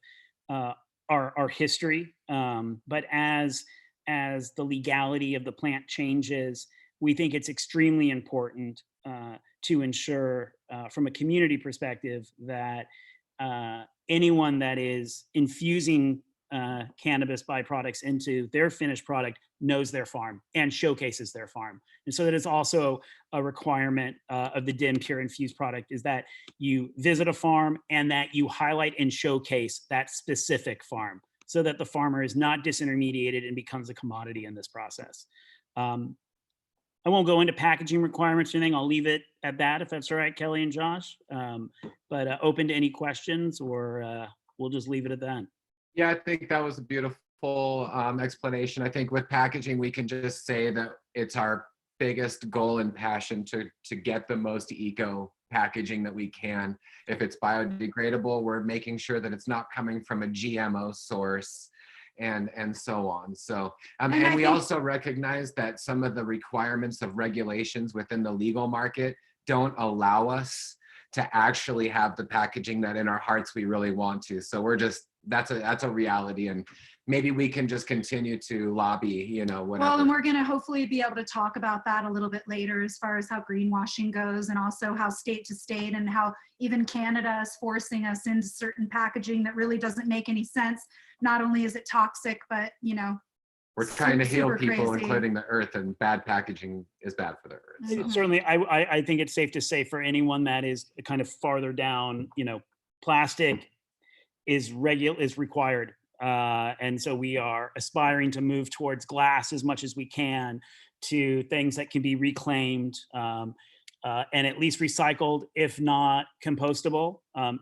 our history. But as the legality of the plant changes, we think it's extremely important to ensure, from a community perspective, that anyone that is infusing cannabis byproducts into their finished product knows their farm and showcases their farm. And so that is also a requirement of the DEM Pure Infused product, is that you visit a farm and that you highlight and showcase that specific farm, so that the farmer is not disintermediated and becomes a commodity in this process. I won't go into packaging requirements or anything. I'll leave it at that, if that's all right, Kelly and Josh. But open to any questions, or we'll just leave it at that. Yeah, I think that was a beautiful explanation. I think with packaging, we can just say that it's our biggest goal and passion to get the most eco packaging that we can. If it's biodegradable, we're making sure that it's not coming from a GMO source, and so on. So, and we also recognize that some of the requirements of regulations within the legal market don't allow us to actually have the packaging that in our hearts we really want to. So we're just, that's a reality, and maybe we can just continue to lobby, you know, whatever. Well, and we're going to hopefully be able to talk about that a little bit later, as far as how greenwashing goes, and also how state to state, and how even Canada is forcing us into certain packaging that really doesn't make any sense. Not only is it toxic, but, you know, we're trying to heal people, crazy, including the earth, and bad packaging is bad for the earth. So. Certainly, I think it's safe to say, for anyone that is kind of farther down, you know, plastic is required. And so we are aspiring to move towards glass as much as we can, to things that can be reclaimed and at least recycled, if not compostable.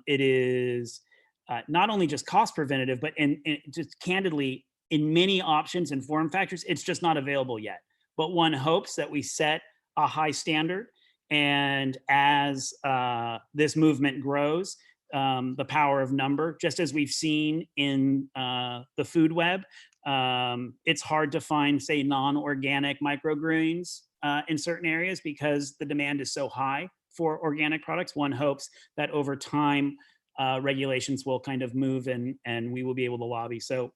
It is not only just cost preventative, but in just candidly, in many options and form factors, it's just not available yet. But one hopes that we set a high standard, and as this movement grows, the power of number, just as we've seen in the food web, it's hard to find, say, non-organic microgreens in certain areas because the demand is so high for organic products. One hopes that over time, regulations will kind of move, and we will be able to lobby. So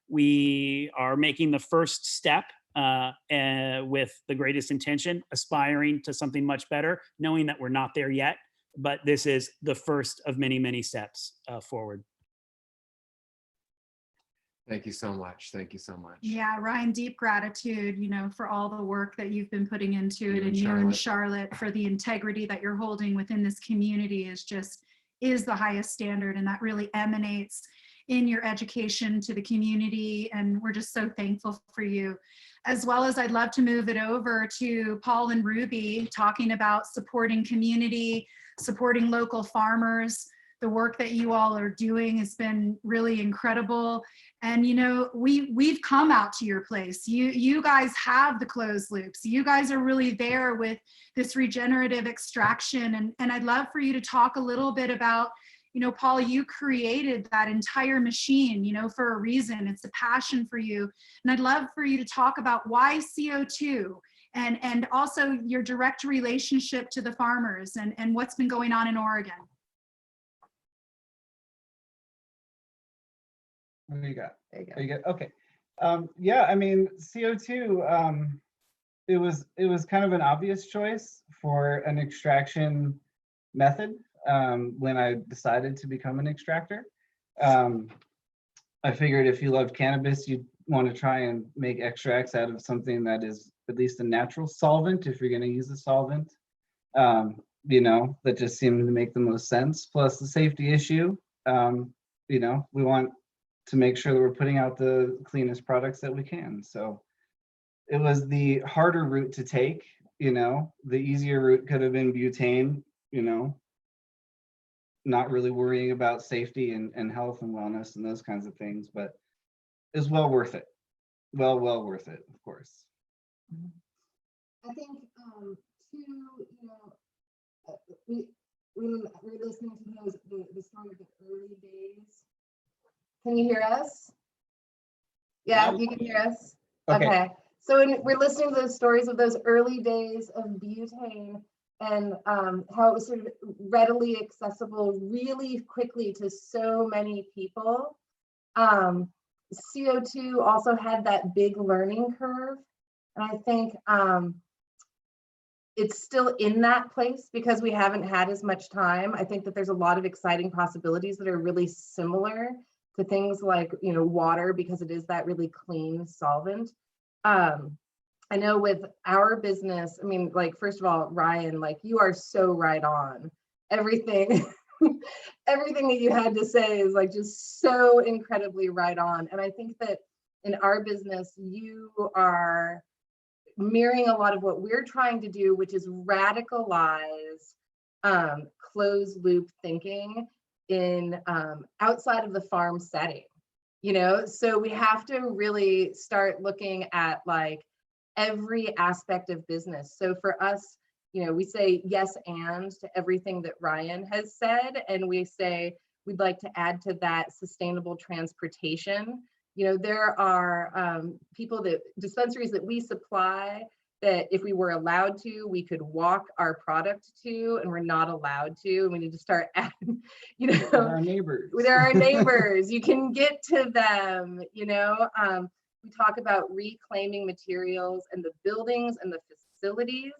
we are making the first step with the greatest intention, aspiring to something much better, knowing that we're not there yet. But this is the first of many, many steps forward. Thank you so much. Thank you so much. Yeah, Ryan, deep gratitude, you know, for all the work that you've been putting into it, and you and Charlotte for the integrity that you're holding within this community is the highest standard, and that really emanates in your education to the community, and we're just so thankful for you. As well as, I'd love to move it over to Paul and Ruby, talking about supporting community, supporting local farmers. The work that you all are doing has been really incredible. And, you know, we've come out to your place. You guys have the closed loops. You guys are really there with this regenerative extraction. And I'd love for you to talk a little bit about, you know, Paul, you created that entire machine, you know, for a reason. It's a passion for you. And I'd love for you to talk about why CO2, and also your direct relationship to the farmers, and what's been going on in Oregon. What do you got? There you go. Okay. Yeah, I mean, CO2, it was kind of an obvious choice for an extraction method when I decided to become an extractor. I figured if you loved cannabis, you'd want to try and make extracts out of something that is at least a natural solvent, if you're going to use a solvent. You know, that just seemed to make the most sense. Plus the safety issue, you know, we want to make sure that we're putting out the cleanest products that we can. So it was the harder route to take, you know. The easier route could have been butane, you know, not really worrying about safety and health and wellness and those kinds of things, but it's well worth it. Well worth it, of course. I think too, you know, we're listening to the story of the early days. Can you hear us? Yeah, you can hear us. Okay. So we're listening to those stories of those early days of butane and how it was sort of readily accessible really quickly to so many people. CO2 also had that big learning curve. And I think it's still in that place because we haven't had as much time. I think that there's a lot of exciting possibilities that are really similar to things like, you know, water, because it is that really clean solvent. I know with our business, I mean, like, first of all, Ryan, like, you are so right on. Everything, everything that you had to say is like just so incredibly right on. And I think that in our business, you are mirroring a lot of what we're trying to do, which is radicalize closed loop thinking in outside of the farm setting, you know? So we have to really start looking at like every aspect of business. So for us, you know, we say yes and to everything that Ryan has said, and we say we'd like to add to that sustainable transportation. You know, there are dispensaries that we supply that if we were allowed to, we could walk our product to, and we're not allowed to. And we need to start adding, you know, our neighbors. There are neighbors, you can get to them, you know. We talk about reclaiming materials and the buildings and the facilities.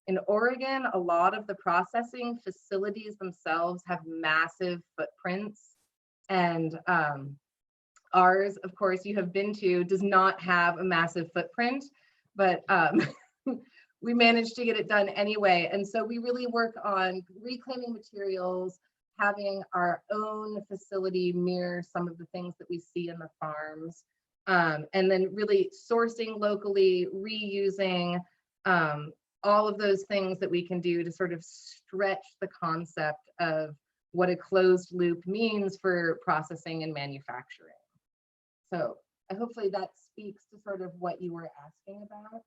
In Oregon, a lot of the processing facilities themselves have massive footprints. And ours, of course, you have been to, does not have a massive footprint, but we managed to get it done anyway. And so we really work on reclaiming materials, having our own facility mirror some of the things that we see in the farms. And then really sourcing locally, reusing, all of those things that we can do to sort of stretch the concept of what a closed loop means for processing and manufacturing. So hopefully that speaks to sort of what you were asking about.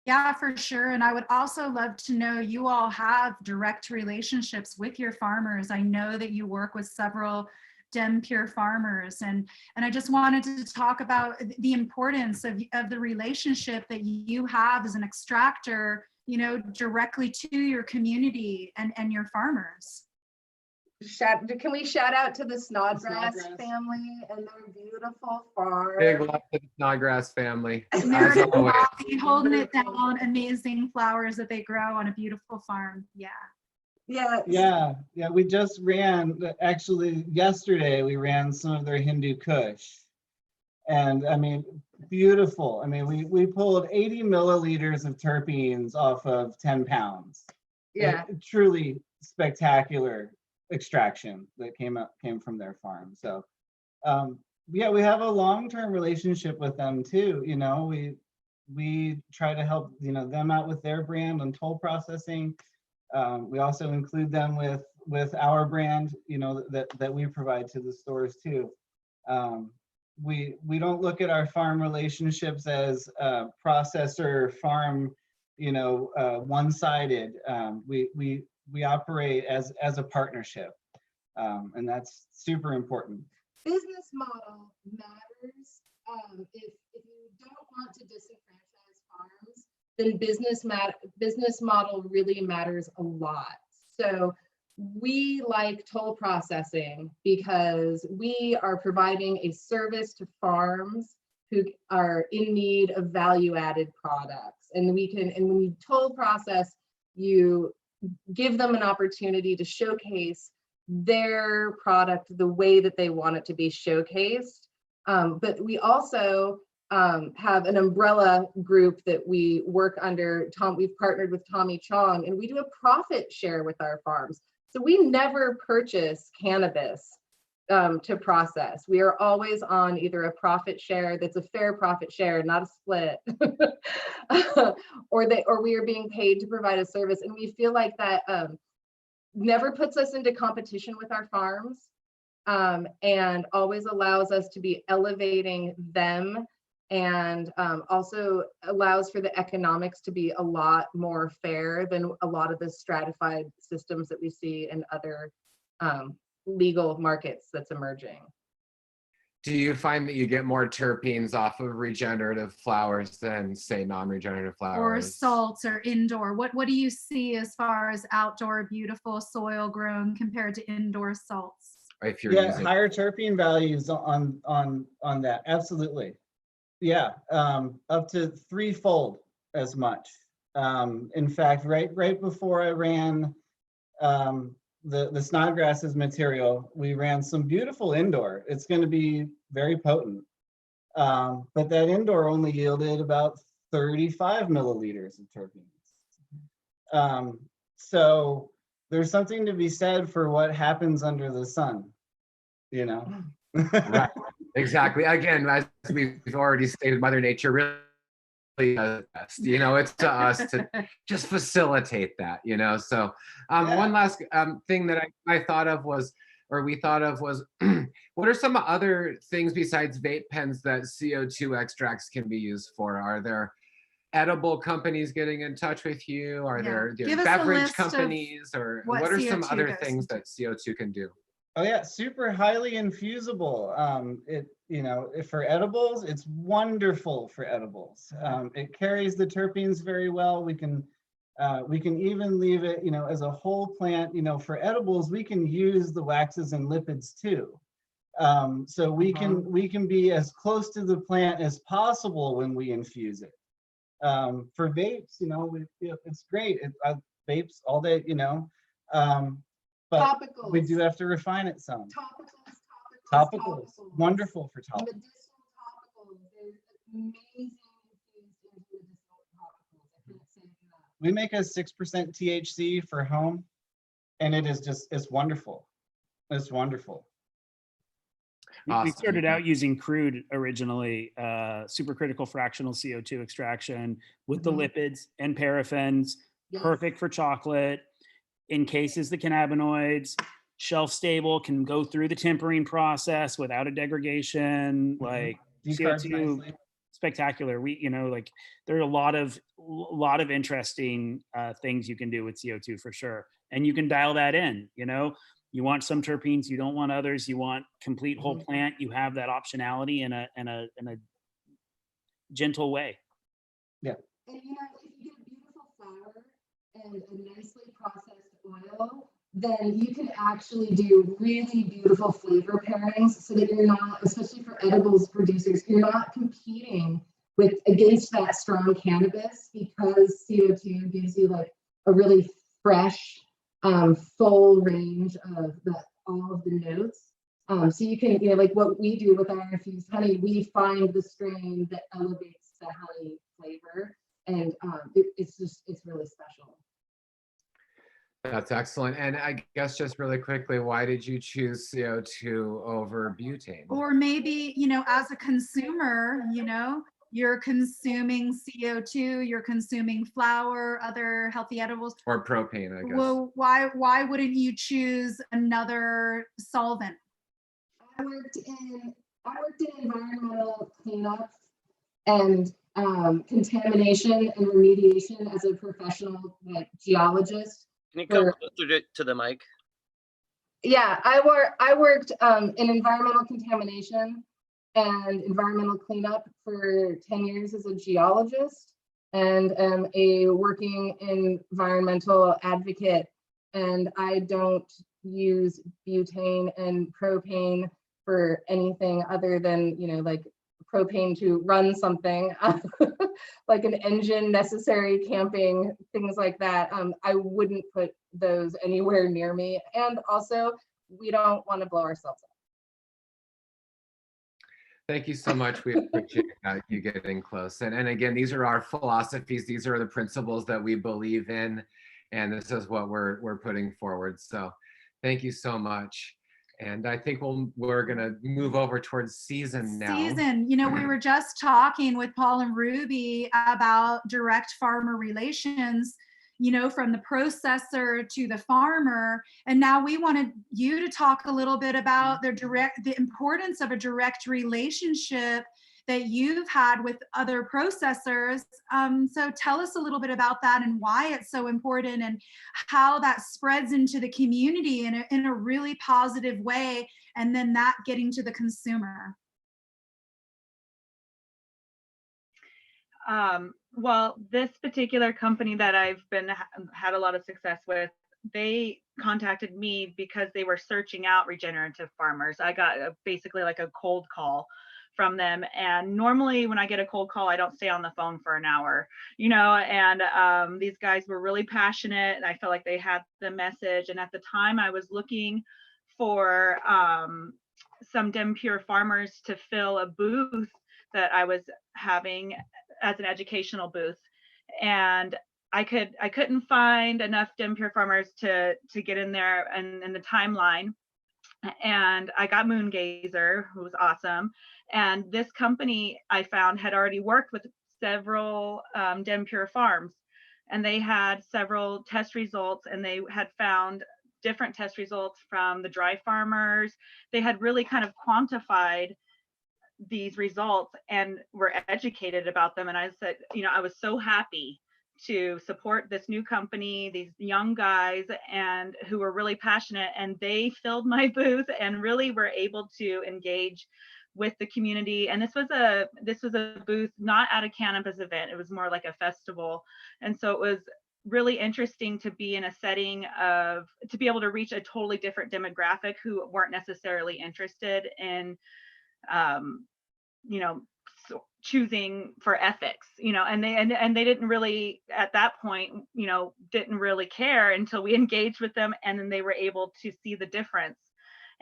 Yeah, for sure. And I would also love to know, you all have direct relationships with your farmers. I know that you work with several DEM pure farmers, and I just wanted to talk about the importance of the relationship that you have as an extractor, you know, directly to your community and your farmers. Can we shout out to the Snodgrass family and their beautiful farm? Big love to the Snodgrass family. Meredith and Bobby holding it down, amazing flowers that they grow on a beautiful farm. Yeah. We just ran, actually yesterday we ran some of their Hindu Kush, and I mean, beautiful. I mean, we pulled 80 milliliters of terpenes off of 10 pounds. Yeah, truly spectacular extraction that came from their farm. So yeah, we have a long-term relationship with them too. You know, we try to help, you know, them out with their brand on toll processing. We also include them with our brand, you know, that we provide to the stores too. We don't look at our farm relationships as processor farm, you know, one-sided. We operate as a partnership, and that's super important. Business model matters. If you don't want to disenfranchise farms, then business model really matters a lot. So we like toll processing because we are providing a service to farms who are in need of value-added products. And when you toll process, you give them an opportunity to showcase their product the way that they want it to be showcased. But we also have an umbrella group that we work under. We've partnered with Tommy Chong, and we do a profit share with our farms. So we never purchase cannabis to process. We are always on either a profit share that's a fair profit share, not a split, or we are being paid to provide a service. And we feel like that never puts us into competition with our farms, and always allows us to be elevating them, and also allows for the economics to be a lot more fair than a lot of the stratified systems that we see in other legal markets that's emerging. Do you find that you get more terpenes off of regenerative flowers than, say, non-regenerative flowers? Or salts or indoor? What do you see as far as outdoor beautiful soil grown compared to indoor salts? If you're Yeah, using higher terpene values on that, absolutely. Yeah, up to threefold as much. In fact, right before I ran the Snodgrass's material, we ran some beautiful indoor. It's going to be very potent, but that indoor only yielded about 35 milliliters of terpenes. So there's something to be said for what happens under the sun, you know. Right, exactly. Again, as we've already stated, Mother Nature really does best. You know, it's to us to just facilitate that, you know. So one last thing that I thought of was, or we thought of was, what are some other things besides vape pens that CO2 extracts can be used for? Are there edible companies getting in touch with you? Are there beverage companies, or what are some other things that CO2 can do? Oh yeah, super highly infusible. You know, for edibles, it's wonderful for edibles. It carries the terpenes very well. We can even leave it, you know, as a whole plant. You know, for edibles, we can use the waxes and lipids too. So we can be as close to the plant as possible when we infuse it. For vapes, you know, it's great. Vapes all day, you know. But topicals. We do have to refine it some. Topicals. Wonderful for topicals. Medicinal topicals. There's amazing infused into medicinal topicals. I can't say that. We make a 6% THC for home, and it is just, it's wonderful. It's wonderful. Awesome. We started out using crude originally, supercritical fractional CO2 extraction with the lipids and paraffins, perfect for chocolate. Encases the cannabinoids, shelf stable, can go through the tempering process without a degradation, like CO2, nicely. Spectacular. We, you know, like there are a lot of interesting things you can do with CO2 for sure. And you can dial that in, you know, you want some terpenes, you don't want others, you want complete whole plant, you have that optionality in a gentle way. Yeah. And you know, if you get a beautiful flower and a nicely processed oil, then you can actually do really beautiful flavor pairings so that you're not, especially for edibles producers, you're not competing against that strong cannabis, because CO2 gives you like a really fresh, full range of all of the notes. So you can, you know, like what we do with our infused honey, we find the strain that elevates the honey flavor, and it's really special. That's excellent. And I guess just really quickly, why did you choose CO2 over butane? Or maybe, you know, as a consumer, you know, you're consuming CO2, you're consuming flour, other healthy edibles. Or propane, I guess. Well, why wouldn't you choose another solvent? I worked in environmental cleanup and contamination and remediation as a professional, like, geologist. Can you come closer to the mic? Yeah, I worked in environmental contamination and environmental cleanup for 10 years as a geologist, and am a working environmental advocate. And I don't use butane and propane for anything other than, you know, like propane to run something like an engine, necessary camping, things like that. I wouldn't put those anywhere near me. And also, we don't want to blow ourselves up. Thank you so much. We appreciate you getting close. And again, these are our philosophies. These are the principles that we believe in. And this is what we're putting forward. So thank you so much. And I think we're gonna move over towards season now. Season, you know, we were just talking with Paul and Ruby about direct farmer relations, you know, from the processor to the farmer. And now we wanted you to talk a little bit about the importance of a direct relationship that you've had with other processors. So tell us a little bit about that and why it's so important and how that spreads into the community in a really positive way, and then that getting to the consumer. Well, this particular company that I've had a lot of success with, they contacted me because they were searching out regenerative farmers. I got basically like a cold call from them. And normally when I get a cold call, I don't stay on the phone for an hour, and these guys were really passionate and I felt like they had the message. And at the time I was looking for some DEM Pure farmers to fill a booth that I was having as an educational booth. And I couldn't find enough DEM Pure farmers to get in there and in the timeline. And I got Moongazer, who was awesome. And this company I found had already worked with several DEM Pure farms, and they had several test results, and they had found different test results from the dry farmers. They had really kind of quantified these results and were educated about them. And I said, I was so happy to support this new company, these young guys, and who were really passionate, and they filled my booth and really were able to engage with the community. And this was a booth not at a cannabis event, it was more like a festival. And so it was really interesting to be in a setting to be able to reach a totally different demographic who weren't necessarily interested in choosing for ethics, and they didn't really at that point, didn't really care until we engaged with them, and then they were able to see the difference.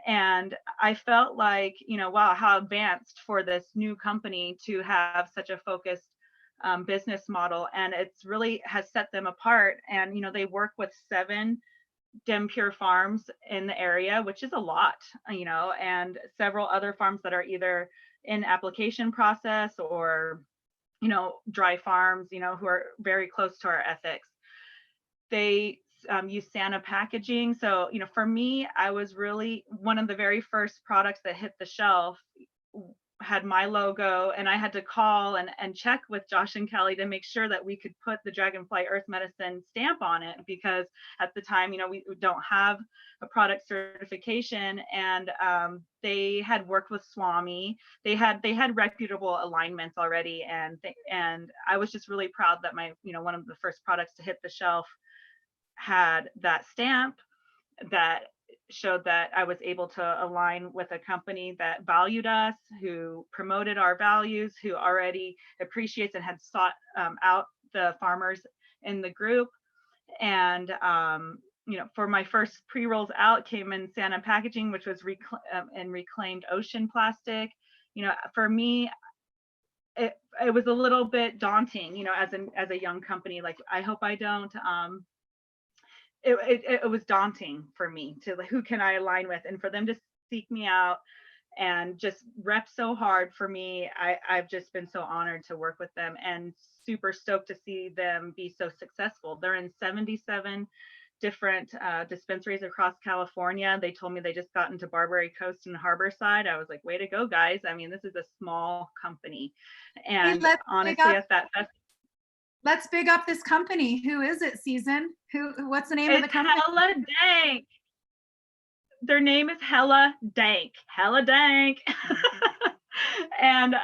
And I felt like, wow, how advanced for this new company to have such a focused business model. And it's really has set them apart. And, they work with 7 DEM Pure farms in the area, which is a lot, and several other farms that are either in application process or, dry farms, who are very close to our ethics. They use Santa packaging. So, for me, I was really one of the very first products that hit the shelf had my logo, and I had to call and check with Josh and Kelly to make sure that we could put the Dragonfly Earth Medicine stamp on it, because at the time, we don't have a product certification, and they had worked with Swami. They had reputable alignments already, and I was just really proud that my one of the first products to hit the shelf had that stamp that showed that I was able to align with a company that valued us, who promoted our values, who already appreciates and had sought out the farmers in the group. And for my first pre-rolls out came in Santa packaging, which was in reclaimed ocean plastic. For me, it was a little bit daunting, as a young company. Like, I hope I don't it was daunting for me to, like, who can I align with, and for them to seek me out and just rep so hard for me. I've just been so honored to work with them, and super stoked to see them be so successful. They're in 77 different dispensaries across California. They told me they just got into Barbary Coast and Harborside. I was like, way to go, guys. I mean, this is a small company. And honestly, at that festival, let's big up this company. Who is it, Season? What's the name of the company? Hella Dank. Their name is Hella Dank. Hella Dank. And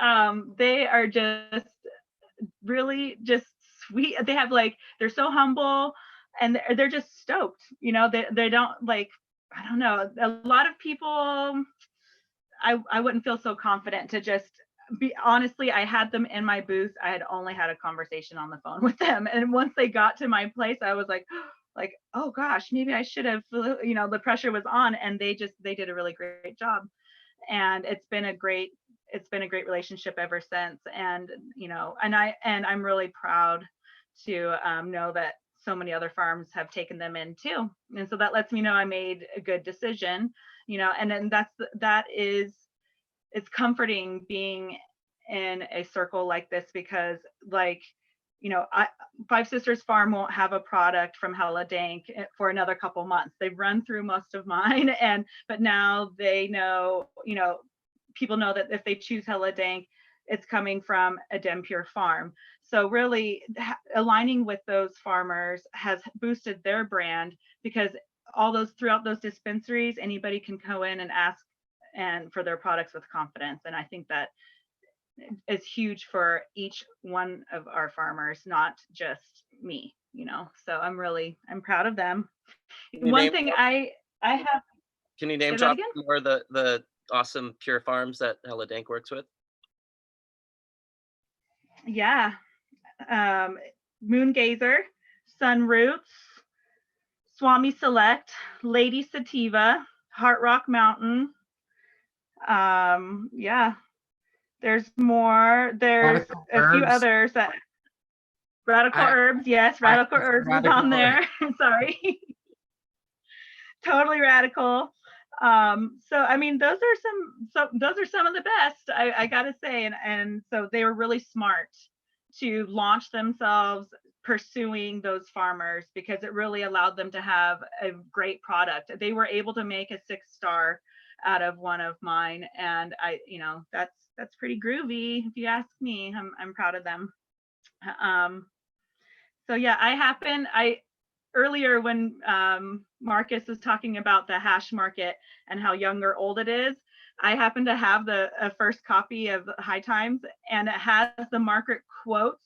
they are just really just sweet. They have they're so humble, and they're just stoked. They don't I don't know. A lot of people, I wouldn't feel so confident to just honestly, I had them in my booth. I had only had a conversation on the phone with them. And once they got to my place, I was like, oh gosh, maybe I should have, the pressure was on, and they did a really great job. And it's been a great relationship ever since. And, and I'm really proud to know that so many other farms have taken them in too. And so that lets me know I made a good decision, and then it's comforting being in a circle like this, because Five Sisters Farm won't have a product from Hella Dank for another couple months. They've run through most of mine, but now they know, people know that if they choose Hella Dank, it's coming from a DEM Pure farm. So really aligning with those farmers has boosted their brand, because throughout those dispensaries, anybody can go in and ask and for their products with confidence. And I think that is huge for each one of our farmers, not just me, you know. So I'm proud of them. One thing I have. Can you name Say that drop again? more of the awesome pure farms that Hella Dank works with? Yeah. Moon Gazer, Sun Roots, Swami Select, Lady Sativa, Heart Rock Mountain. Yeah, there's more. There's Radical a few Herbs. others that Radical Herbs. Yes, Radical Herbs is on there. Sorry. Totally radical. So I mean, those are some of the best, I gotta say, and so they were really smart to launch themselves pursuing those farmers, because it really allowed them to have a great product. They were able to make a 6-star out of one of mine, and that's pretty groovy if you ask me. I'm proud of them. So yeah, earlier when Marcus was talking about the hash market and how young or old it is, I happen to have a first copy of High Times, and it has the market quotes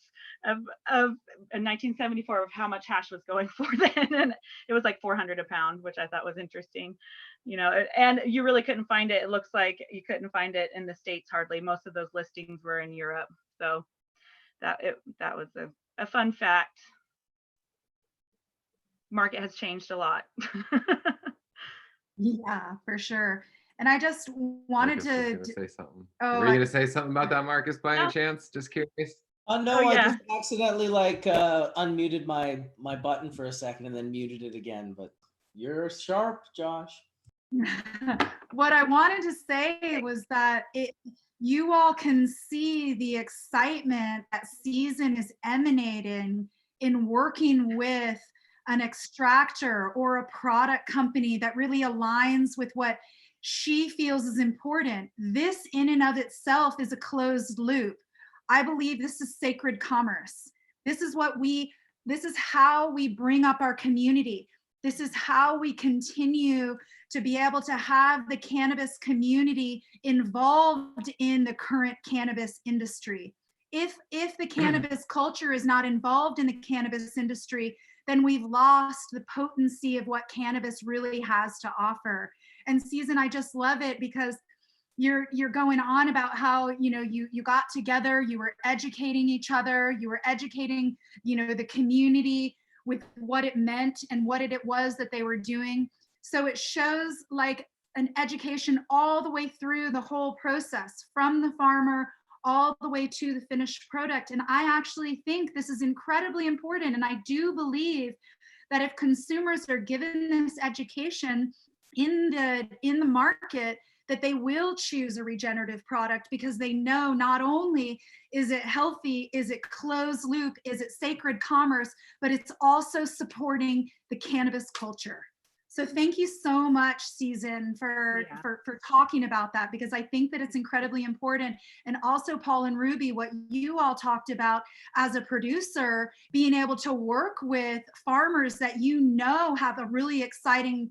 of 1974 of how much hash was going for then, and it was like $400 a pound, which I thought was interesting, and you really couldn't find it. It looks like you couldn't find it in the States hardly. Most of those listings were in Europe. So that was a fun fact. Market has changed a lot. Yeah, for sure. And I just wanted Marcus to was gonna say something. Oh, Were you gonna say something about that, Marcus, by any chance? Just curious. No, Oh, I yeah. just accidentally unmuted my button for a second and then muted it again. But you're sharp, Josh. what I wanted to say was that you all can see the excitement that Season is emanating in working with an extractor or a product company that really aligns with what she feels is important. This in and of itself is a closed loop. I believe this is sacred commerce. This is how we bring up our community. This is how we continue to be able to have the cannabis community involved in the current cannabis industry. If the cannabis culture is not involved in the cannabis industry, then we've lost the potency of what cannabis really has to offer. And Season, I just love it because you're going on about how you got together, you were educating each other, you were educating the community with what it meant and what it was that they were doing. So it shows like an education all the way through the whole process, from the farmer all the way to the finished product. And I actually think this is incredibly important. And I do believe that if consumers are given this education in the market, that they will choose a regenerative product, because they know not only is it healthy, is it closed loop, is it sacred commerce, but it's also supporting the cannabis culture. So thank you so much, Season, for talking about that, because I think that it's incredibly important. And also, Paul and Ruby, what you all talked about as a producer, being able to work with farmers that have a really exciting,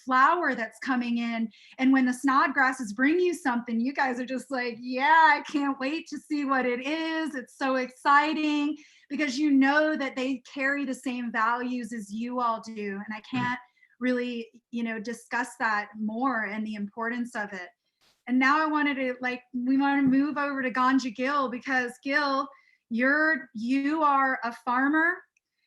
flower that's coming in. And when the Snodgrasses bring you something, you guys are just like, yeah, I can't wait to see what it is. It's so exciting, because that they carry the same values as you all do. And I can't really discuss that more and the importance of it. And now we want to move over to Ganja Gill, because Gill, you are a farmer.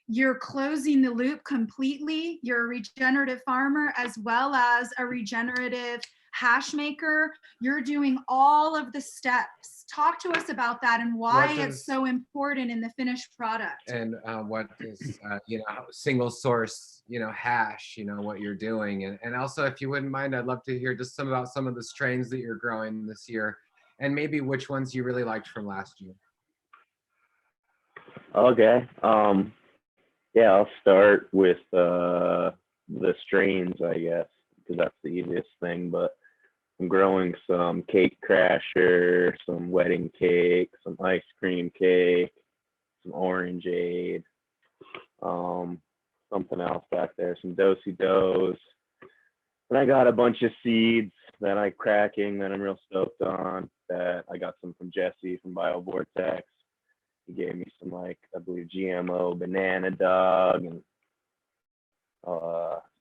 You're closing the loop completely. You're a regenerative farmer as well as a regenerative hash maker. You're doing all of the steps. Talk to us about that and why it's so important in the finished product. And what is single source hash, what you're doing, and also, if you wouldn't mind, I'd love to hear just about some of the strains that you're growing this year, and maybe which ones you really liked from last year. Okay. Yeah, I'll start with the strains, I guess, because that's the easiest thing. But I'm growing some cake crasher, some wedding cake, some ice cream cake, some orangeade, something else back there, some do-si-dos. And I got a bunch of seeds that I'm cracking that I'm real stoked on. that. I got some from Jesse from Biovortex. He gave me some, like, I believe GMO banana dog, and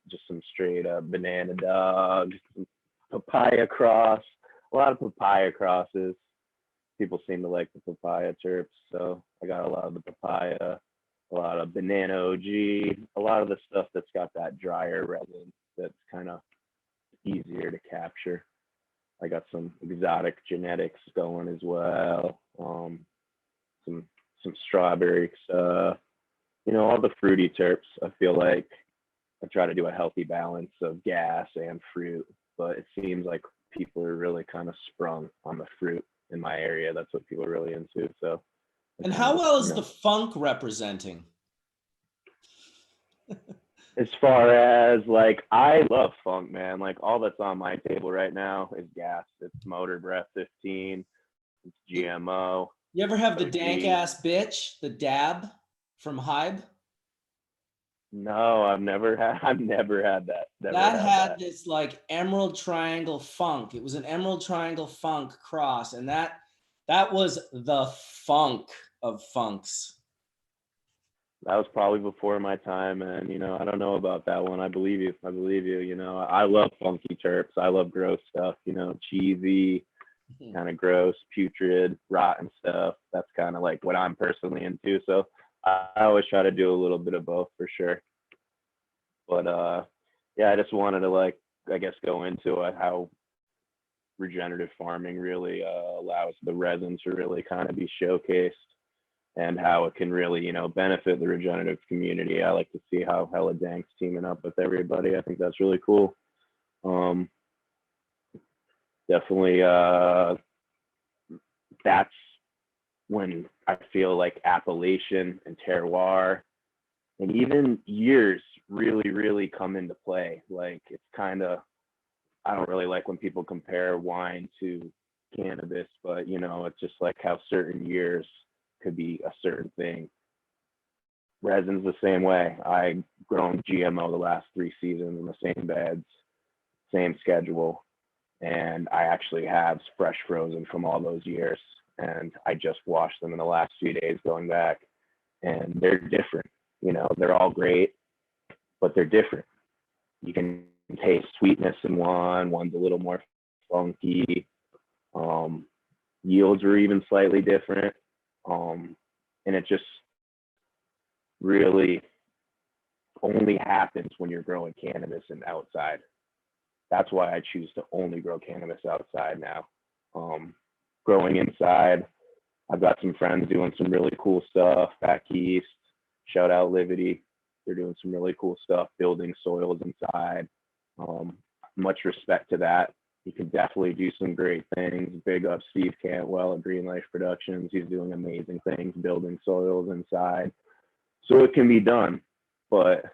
just some straight up banana dog, some papaya cross, a lot of papaya crosses. People seem to like the papaya terps, so I got a lot of the papaya, a lot of banana OG, a lot of the stuff that's got that drier resin that's kind of easier to capture. I got some exotic genetics going as well. Some strawberry stuff, you know, all the fruity terps. I feel like I try to do a healthy balance of gas and fruit, but it seems like people are really kind of sprung on the fruit in my area. That's what people are really into. So, And how well is the funk representing? As far as, like, I love funk, man. Like, all that's on my table right now is gas. It's motor breath 15. It's GMO. You ever have the dank ass bitch, the dab from Hybe? No, I've never had that. That had this like emerald triangle funk. It was an emerald triangle funk cross, and that was the funk of funks. That was probably before my time, and you know, I don't know about that one. I believe you. You know, I love funky terps. I love gross stuff. You know, cheesy, kind of gross, putrid, rotten stuff. That's kind of like what I'm personally into. So I always try to do a little bit of both for sure. But yeah, I just wanted to, like, I guess, go into how regenerative farming really allows the resin to really kind of be showcased, and how it can really, you know, benefit the regenerative community. I like to see how Hella Dank's teaming up with everybody. I think that's really cool. Definitely, that's when I feel like appellation and terroir and even years really come into play. Like, it's kind of, I don't really like when people compare wine to cannabis, but you know, it's just like how certain years could be a certain thing. Resin's the same way. I grown GMO the last 3 seasons in the same beds, same schedule, and I actually have fresh frozen from all those years, and I just washed them in the last few days going back, and they're different. You know, they're all great, but they're different. You can taste sweetness in one's a little more funky. Yields are even slightly different. And it just really only happens when you're growing cannabis and outside. That's why I choose to only grow cannabis outside now. Growing inside, I've got some friends doing some really cool stuff back east. Shout out Livity. They're doing some really cool stuff, building soils inside. Much respect to that. He can definitely do some great things. Big up Steve Cantwell at Green Life Productions. He's doing amazing things, building soils inside. So it can be done, but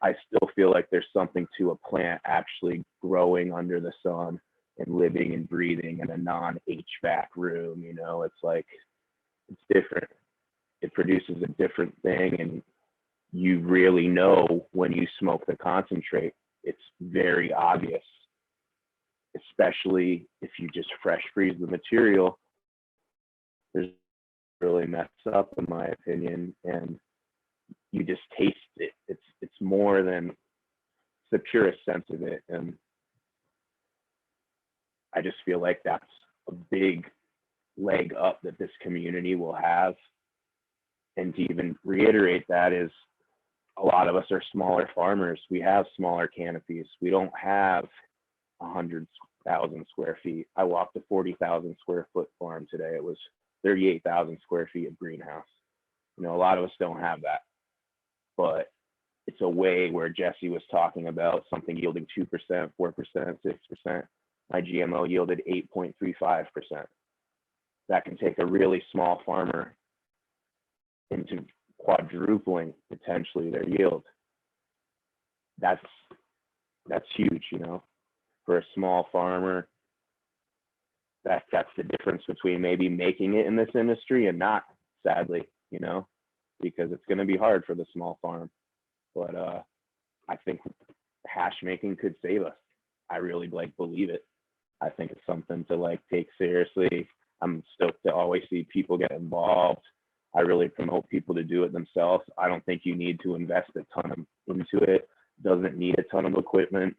I still feel like there's something to a plant actually growing under the sun and living and breathing in a non-HVAC room. You know, it's like, it's different. It produces a different thing, and you really know when you smoke the concentrate. It's very obvious, especially if you just fresh freeze the material. There's really messed up, in my opinion, and you just taste it. It's more than the purest sense of it, and I just feel like that's a big leg up that this community will have. And to even reiterate that is, a lot of us are smaller farmers. We have smaller canopies. We don't have 100,000 square feet. I walked a 40,000 square foot farm today. It was 38,000 square feet of greenhouse. You know, a lot of us don't have that, but it's a way where Jesse was talking about something yielding 2%, 4%, 6%. My GMO yielded 8.35%. That can take a really small farmer into quadrupling potentially their yield. That's huge, you know, for a small farmer. That's the difference between maybe making it in this industry and not, sadly, you know, because it's going to be hard for the small farm. But I think hash making could save us. I really believe it. I think it's something to like take seriously. I'm stoked to always see people get involved. I really promote people to do it themselves. I don't think you need to invest a ton into it. Doesn't need a ton of equipment.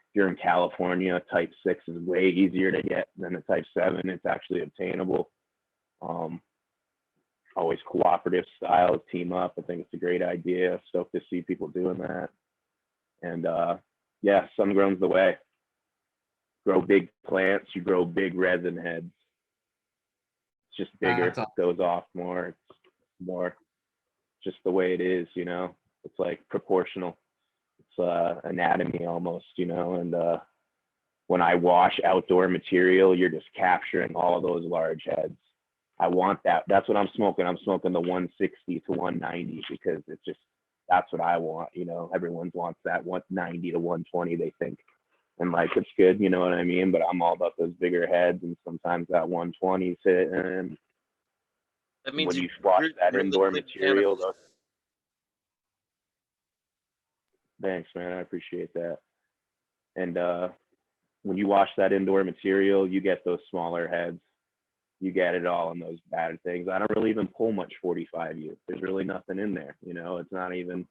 If you're in California, type 6 is way easier to get than a type 7. It's actually obtainable. Always cooperative styles, team up. I think it's a great idea. Stoked to see people doing that. And yeah, sun grown's the way. Grow big plants, you grow big resin heads. It's just bigger, it goes off more. It's more just the way it is, you know. It's like proportional. It's anatomy almost, you know. And when I wash outdoor material, you're just capturing all of those large heads. I want that. That's what I'm smoking. I'm smoking the 160 to 190 because it's just, that's what I want, you know. Everyone wants that 190 to 120, they think. And like, it's good, you know what I mean? But I'm all about those bigger heads, and sometimes that 120's hit. And that means when you wash that indoor material, thanks, man. I appreciate that. And when you wash that indoor material, you get those smaller heads. You get it all in those bad things. I don't really even pull much 45U. There's really nothing in there, you know. It's not even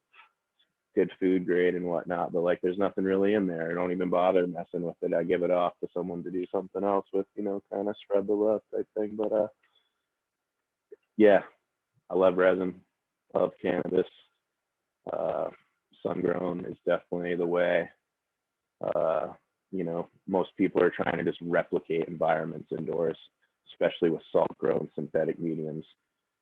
good food grade and whatnot, but like there's nothing really in there. I don't even bother messing with it. I give it off to someone to do something else with, you know, kind of spread the love type thing. But yeah, I love resin, love cannabis. Sun grown is definitely the way. You know, most people are trying to just replicate environments indoors, especially with salt grown synthetic mediums.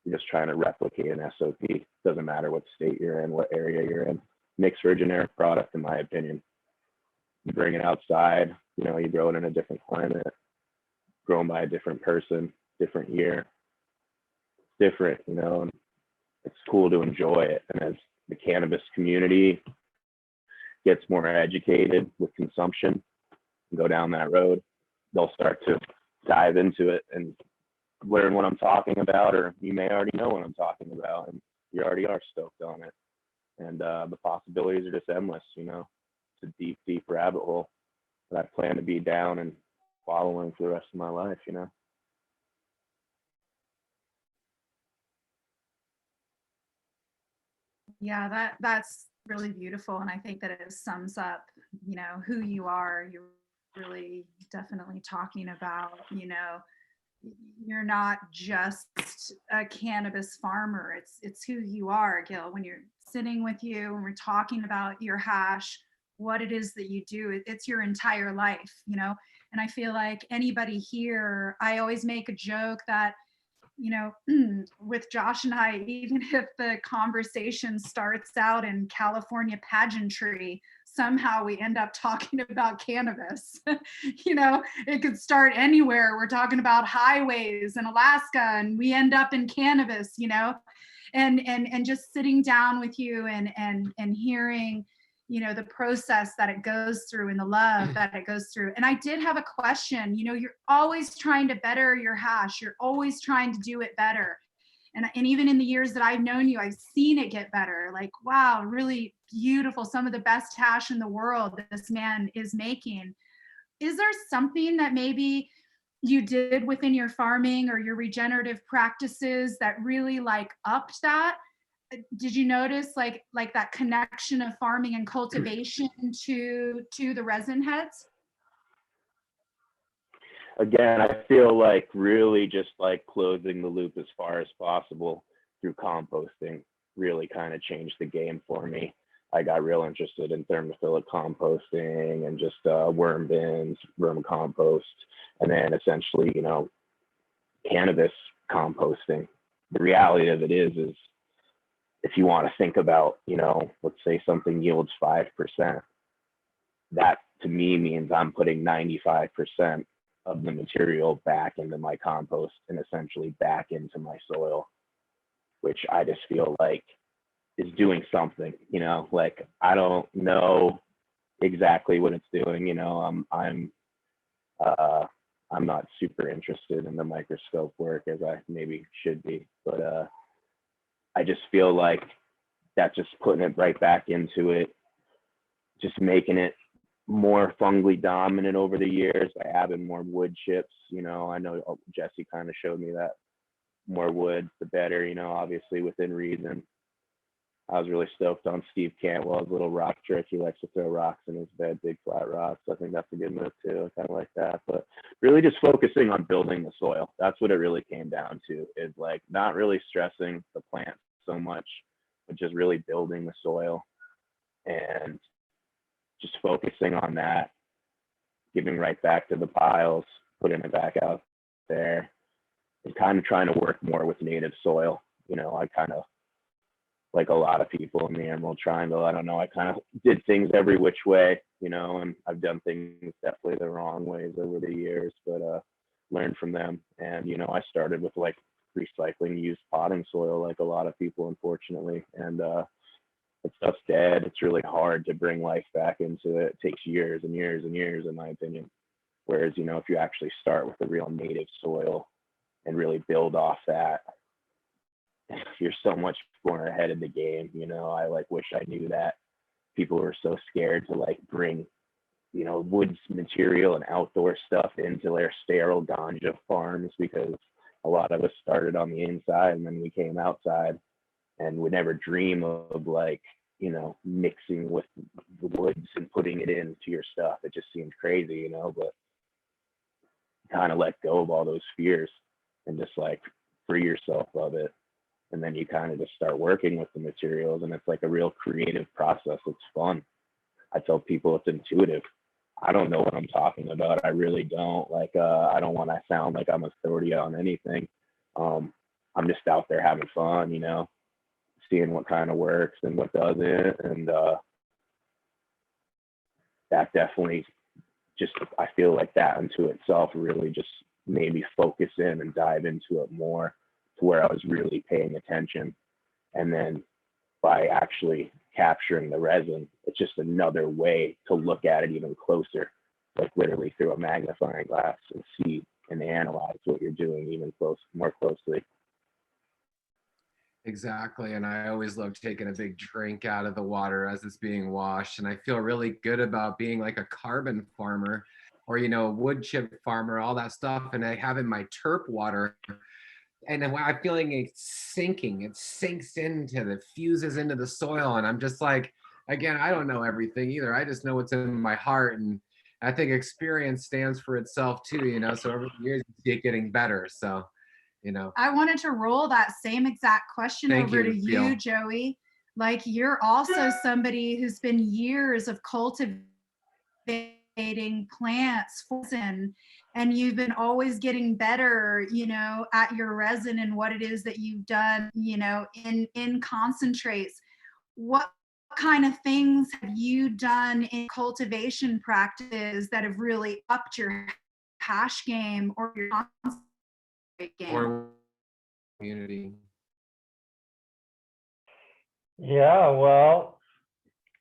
You're just trying to replicate an SOP. Doesn't matter what state you're in, what area you're in. Makes for a generic product, in my opinion. You bring it outside, you know, you grow it in a different climate, grown by a different person, different year. It's different, you know, and it's cool to enjoy it. And as the cannabis community gets more educated with consumption and go down that road, they'll start to dive into it and learn what I'm talking about, or you may already know what I'm talking about and you already are stoked on it. And the possibilities are just endless, you know. It's a deep, deep rabbit hole that I plan to be down and following for the rest of my life, you know. Yeah, that's really beautiful. And I think that it sums up, you know, who you are. You're really definitely talking about, you know, you're not just a cannabis farmer. It's who you are, Gil. When you're sitting with you, when we're talking about your hash, what it is that you do, it's your entire life, you know. And I feel like anybody here, I always make a joke that, you know, with Josh and I, even if the conversation starts out in California pageantry, somehow we end up talking about cannabis. You know, it could start anywhere. We're talking about highways in Alaska and we end up in cannabis, you know, and just sitting down with you and hearing, you know, the process that it goes through and the love that it goes through. And I did have a question. You know, you're always trying to better your hash. You're always trying to do it better. And even in the years that I've known you, I've seen it get better. Like, wow, really beautiful. Some of the best hash in the world that this man is making. Is there something that maybe you did within your farming or your regenerative practices that really like upped that? Did you notice like that connection of farming and cultivation to the resin heads? Again, I feel like really just like closing the loop as far as possible through composting really kind of changed the game for me. I got real interested in thermophilic composting and just worm bins, worm compost, and then essentially, you know, cannabis composting. The reality of it is if you want to think about, you know, let's say something yields 5%, that to me means I'm putting 95% of the material back into my compost and essentially back into my soil, which I just feel like is doing something, you know. Like, I don't know exactly what it's doing, you know. I'm not super interested in the microscope work as I maybe should be, but I just feel like that's just putting it right back into it, just making it more fungally dominant over the years by having more wood chips. You know, I know Jesse kind of showed me that more wood, the better, you know, obviously within reason. I was really stoked on Steve Cantwell's little rock trick. He likes to throw rocks in his bed, big flat rocks. I think that's a good move too. I kind of like that. But really just focusing on building the soil. That's what it really came down to, is like not really stressing the plant so much, but just really building the soil and just focusing on that, giving right back to the piles, putting it back out there, and kind of trying to work more with native soil. You know, I kind of, like a lot of people in the Emerald Triangle, I don't know, I kind of did things every which way, you know, and I've done things definitely the wrong ways over the years, but learned from them. And, you know, I started with like recycling used potting soil, like a lot of people, unfortunately. And it's stuff's dead. It's really hard to bring life back into it. It takes years and years and years, in my opinion. Whereas, you know, if you actually start with a real native soil and really build off that, you're so much more ahead of the game. You know, I like wish I knew that. People were so scared to like bring, you know, woods material and outdoor stuff into their sterile ganja farms, because a lot of us started on the inside and then we came outside and would never dream of like, you know, mixing with the woods and putting it into your stuff. It just seemed crazy, you know, but kind of let go of all those fears and just like free yourself of it. And then you kind of just start working with the materials, and it's like a real creative process. It's fun. I tell people it's intuitive. I don't know what I'm talking about. I really don't. Like, I don't want to sound like I'm authority on anything. I'm just out there having fun, you know, seeing what kind of works and what doesn't. And that definitely just, I feel like that into itself really just made me focus in and dive into it more, to where I was really paying attention. And then by actually capturing the resin, it's just another way to look at it even closer, like literally through a magnifying glass, and see and analyze what you're doing even more closely. Exactly. And I always love taking a big drink out of the water as it's being washed. And I feel really good about being like a carbon farmer, or, you know, a wood chip farmer, all that stuff. And I have in my terp water, and then I'm feeling it sinking, it sinks into the fuses into the soil. And I'm just like, again, I don't know everything either. I just know what's in my heart. And I think experience stands for itself too, you know, so over the years you see it getting better. So, you know, I wanted to roll that same exact question over to you, Joey. Like, you're also somebody who's been years of cultivating plants and you've been always getting better, you know, at your resin and what it is that you've done, you know, in concentrates. What kind of things have you done in cultivation practices that have really upped your hash game or your concentrate game? or community? Yeah, well,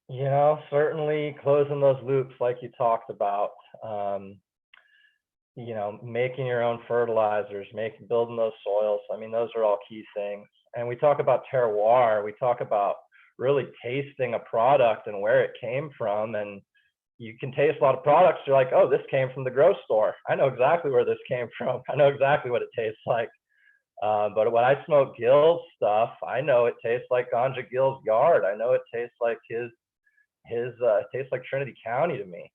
you know, certainly closing those loops like you talked about. You know, making your own fertilizers, building those soils. I mean, those are all key things. And we talk about terroir. We talk about really tasting a product and where it came from. And you can taste a lot of products. You're like, oh, this came from the grocery store. I know exactly where this came from. I know exactly what it tastes like. But when I smoke Gil's stuff, I know it tastes like Ganja Gil's yard. I know it tastes like his tastes like Trinity County to me.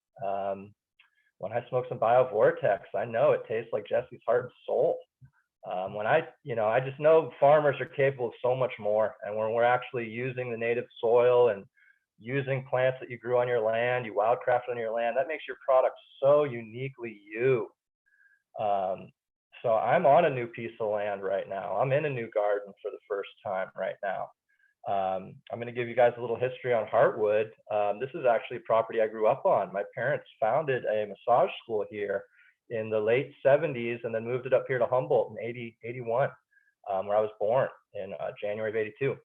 When I smoke some Biovortex, I know it tastes like Jesse's heart and soul. When I just know farmers are capable of so much more. And when we're actually using the native soil and using plants that you grew on your land, you wildcrafted on your land, that makes your product so uniquely you. So I'm on a new piece of land right now. I'm in a new garden for the first time right now. I'm going to give you guys a little history on Heartwood. This is actually a property I grew up on. My parents founded a massage school here in the late 70s and then moved it up here to Humboldt in 81, where I was born in January of 82.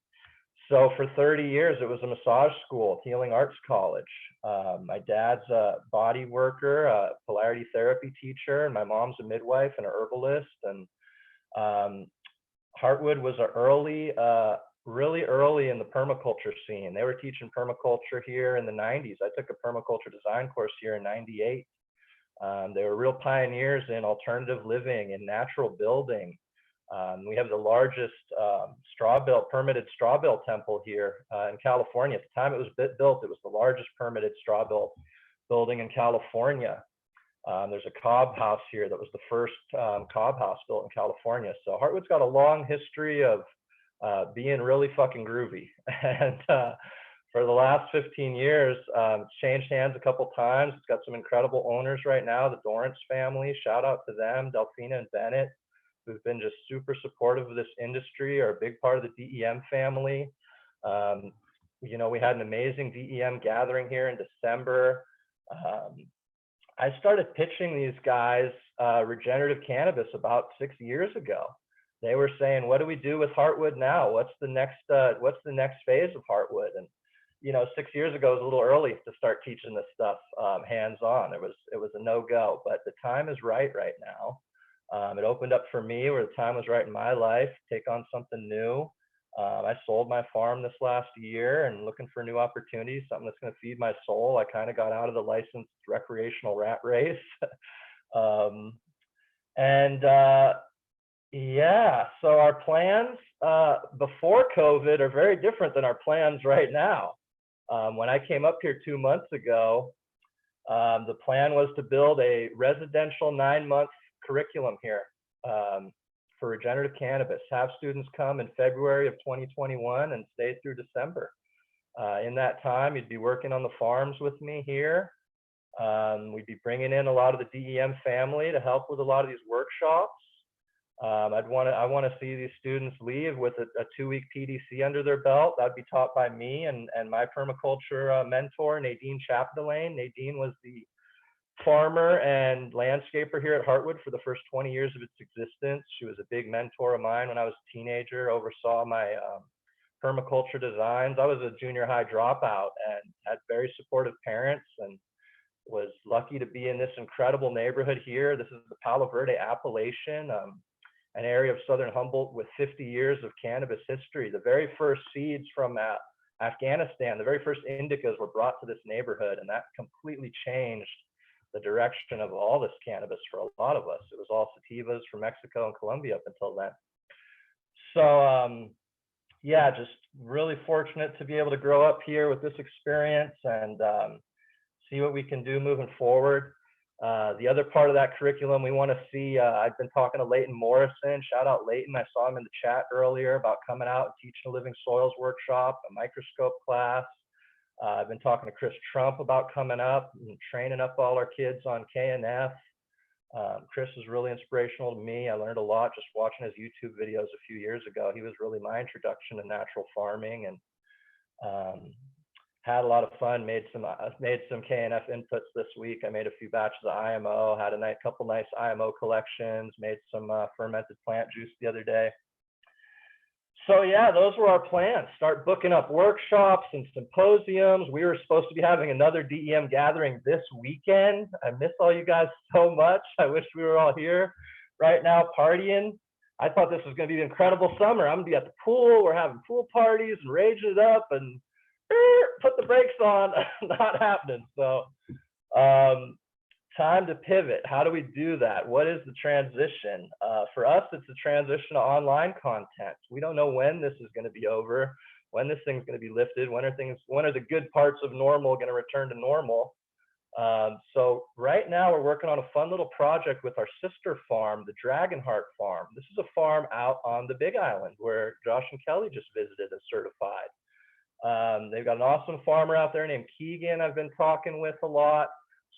So for 30 years, it was a massage school, Healing Arts College. My dad's a body worker, a polarity therapy teacher, and my mom's a midwife and a herbalist. And Heartwood was an early really early in the permaculture scene. They were teaching permaculture here in the 90s. I took a permaculture design course here in 98. They were real pioneers in alternative living and natural building. We have the largest permitted straw bale temple here in California. At the time it was built, it was the largest permitted straw bale building in California. There's a cob house here that was the first cob house built in California. So Heartwood's got a long history of being really fucking groovy. And for the last 15 years, it's changed hands a couple times. It's got some incredible owners right now, the Dorrance family. Shout out to them, Delphina and Bennett, who've been just super supportive of this industry, are a big part of the DEM family. You know, we had an amazing DEM gathering here in December. I started pitching these guys regenerative cannabis about 6 years ago. They were saying, what do we do with Heartwood now? What's the next phase of Heartwood? And you know, 6 years ago was a little early to start teaching this stuff hands-on. It was a no-go, but the time is right now. It opened up for me where the time was right in my life, take on something new. I sold my farm this last year and looking for new opportunities, something that's going to feed my soul. I kind of got out of the licensed recreational rat race. Yeah, so our plans before COVID are very different than our plans right now. When I came up here 2 months ago, the plan was to build a residential 9-month curriculum here for regenerative cannabis, have students come in February of 2021 and stay through December. In that time, you'd be working on the farms with me here. We'd be bringing in a lot of the DEM family to help with a lot of these workshops. I want to see these students leave with a 2-week PDC under their belt. That'd be taught by me and my permaculture mentor, Nadine Chapdelaine. Nadine was the farmer and landscaper here at Heartwood for the first 20 years of its existence. She was a big mentor of mine when I was a teenager, oversaw my permaculture designs. I was a junior high dropout and had very supportive parents and was lucky to be in this incredible neighborhood here. This is the Palo Verde Appellation, an area of southern Humboldt with 50 years of cannabis history. The very first seeds from Afghanistan, the very first indicas were brought to this neighborhood, and that completely changed the direction of all this cannabis for a lot of us. It was all sativas from Mexico and Colombia up until then. So yeah, just really fortunate to be able to grow up here with this experience and see what we can do moving forward. The other part of that curriculum we want to see, I've been talking to Leighton Morrison. Shout out Leighton. I saw him in the chat earlier about coming out and teaching a living soils workshop, a microscope class. I've been talking to Chris Trump about coming up and training up all our kids on KNF. Chris is really inspirational to me. I learned a lot just watching his YouTube videos a few years ago. He was really my introduction to natural farming, and had a lot of fun. Made some KNF inputs this week. I made a few batches of IMO, had a couple nice IMO collections, made some fermented plant juice the other day. So yeah, those were our plans. Start booking up workshops and symposiums. We were supposed to be having another DEM gathering this weekend. I miss all you guys so much. I wish we were all here right now partying. I thought this was going to be an incredible summer. I'm going to be at the pool. We're having pool parties and raging it up and put the brakes on. Not happening. So time to pivot. How do we do that? What is the transition? For us, it's a transition to online content. We don't know when this is going to be over, when this thing's going to be lifted, when are the good parts of normal going to return to normal. So right now we're working on a fun little project with our sister farm, the Dragonheart Farm. This is a farm out on the Big Island where Josh and Kelly just visited and certified. They've got an awesome farmer out there named Keegan I've been talking with a lot.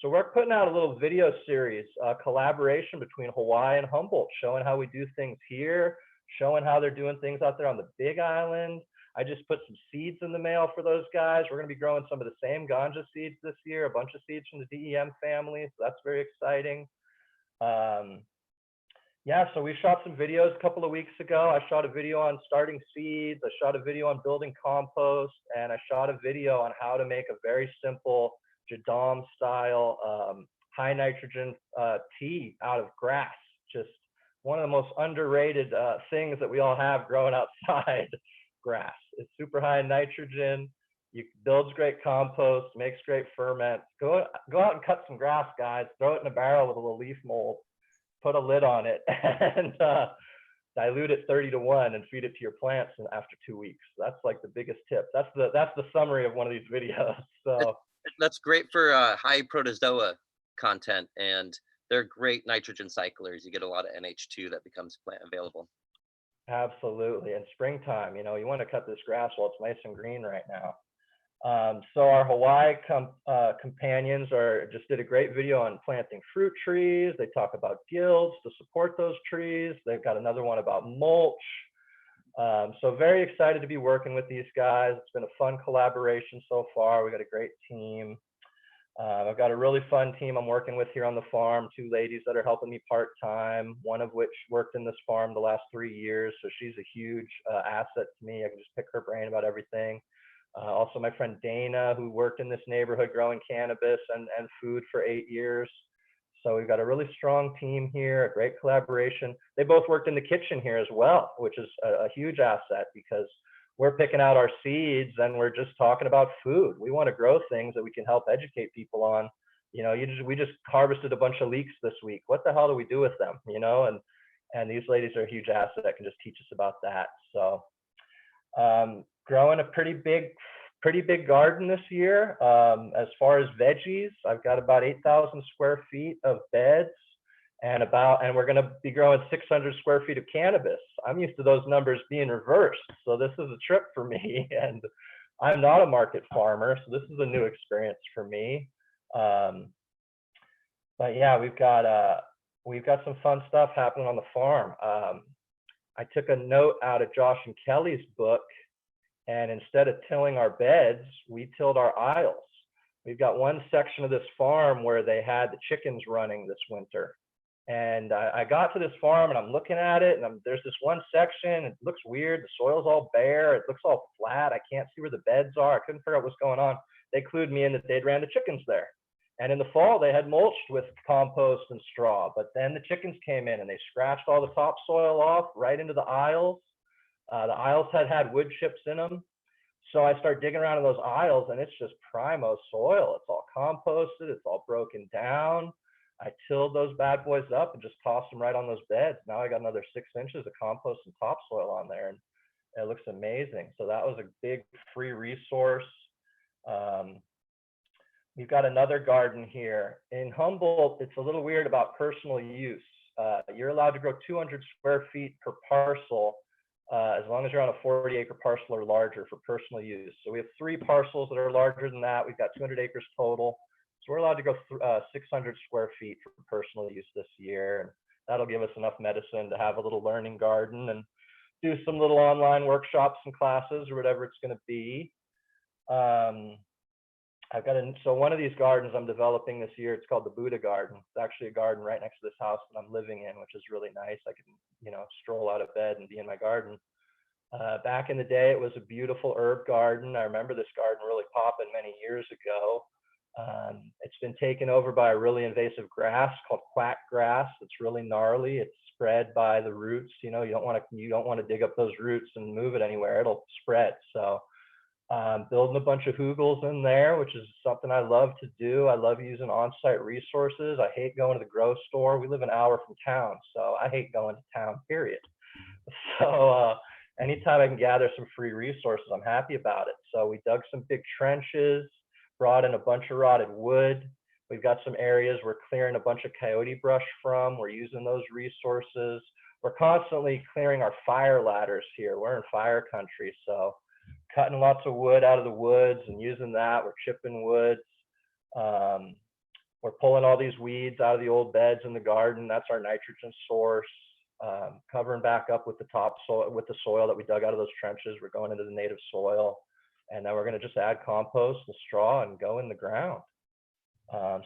So we're putting out a little video series, collaboration between Hawaii and Humboldt, showing how we do things here, showing how they're doing things out there on the Big Island. I just put some seeds in the mail for those guys. We're going to be growing some of the same ganja seeds this year, a bunch of seeds from the DEM family. So that's very exciting. Yeah, so we shot some videos a couple of weeks ago. I shot a video on starting seeds. I shot a video on building compost, and I shot a video on how to make a very simple Jadam style high nitrogen tea out of grass. Just one of the most underrated things that we all have growing outside. grass. It's super high in nitrogen. You builds great compost, makes great ferment. Go out and cut some grass, guys. Throw it in a barrel with a little leaf mold, put a lid on it, and dilute it 30-to-1 and feed it to your plants after 2 weeks. That's like the biggest tip. That's the summary of one of these videos. So that's great for high protozoa content, and they're great nitrogen cyclers. You get a lot of NH2 that becomes plant available. Absolutely. And springtime, you want to cut this grass while it's nice and green right now. So our Hawaii companions just did a great video on planting fruit trees. They talk about guilds to support those trees. They've got another one about mulch. So very excited to be working with these guys. It's been a fun collaboration so far. We got a great team. I've got a really fun team I'm working with here on the farm, 2 ladies that are helping me part-time, one of which worked in this farm the last 3 years. So she's a huge asset to me. I can just pick her brain about everything. Also my friend Dana, who worked in this neighborhood growing cannabis and food for 8 years. So we've got a really strong team here, a great collaboration. They both worked in the kitchen here as well, which is a huge asset because we're picking out our seeds and we're just talking about food. We want to grow things that we can help educate people on. We just harvested a bunch of leeks this week. What the hell do we do with them? And these ladies are a huge asset that can just teach us about that. So growing a pretty big garden this year. As far as veggies, I've got about 8,000 square feet of beds and we're going to be growing 600 square feet of cannabis. I'm used to those numbers being reversed. So this is a trip for me, and I'm not a market farmer. So this is a new experience for me. But yeah, we've got some fun stuff happening on the farm. I took a note out of Josh and Kelly's book, and instead of tilling our beds, we tilled our aisles. We've got one section of this farm where they had the chickens running this winter. And I got to this farm and I'm looking at it, and there's this one section, it looks weird. The soil's all bare, it looks all flat. I can't see where the beds are. I couldn't figure out what's going on. They clued me in that they'd ran the chickens there. And in the fall, they had mulched with compost and straw, but then the chickens came in and they scratched all the topsoil off right into the aisles. The aisles had wood chips in them. So I start digging around in those aisles and it's just primo soil. It's all composted, it's all broken down. I tilled those bad boys up and just tossed them right on those beds. Now I got another 6 inches of compost and topsoil on there, and it looks amazing. So that was a big free resource. We've got another garden here. In Humboldt, it's a little weird about personal use. You're allowed to grow 200 square feet per parcel as long as you're on a 40-acre parcel or larger for personal use. So we have 3 parcels that are larger than that. We've got 200 acres total. So we're allowed to go 600 square feet for personal use this year. And that'll give us enough medicine to have a little learning garden and do some little online workshops and classes or whatever it's going to be. So one of these gardens I'm developing this year, it's called the Buddha Garden. It's actually a garden right next to this house that I'm living in, which is really nice. I can, stroll out of bed and be in my garden. Back in the day, it was a beautiful herb garden. I remember this garden really popping many years ago. It's been taken over by a really invasive grass called quack grass. It's really gnarly. It's spread by the roots. You don't want to dig up those roots and move it anywhere. It'll spread. So building a bunch of hugels in there, which is something I love to do. I love using on-site resources. I hate going to the grocery store. We live an hour from town, so I hate going to town, period. So anytime I can gather some free resources, I'm happy about it. So we dug some big trenches, brought in a bunch of rotted wood. We've got some areas we're clearing a bunch of coyote brush from. We're using those resources. We're constantly clearing our fire ladders here. We're in fire country, so cutting lots of wood out of the woods and using that. We're chipping woods. We're pulling all these weeds out of the old beds in the garden. That's our nitrogen source. Covering back up with the topsoil, with the soil that we dug out of those trenches. We're going into the native soil. And then we're going to just add compost and straw and go in the ground.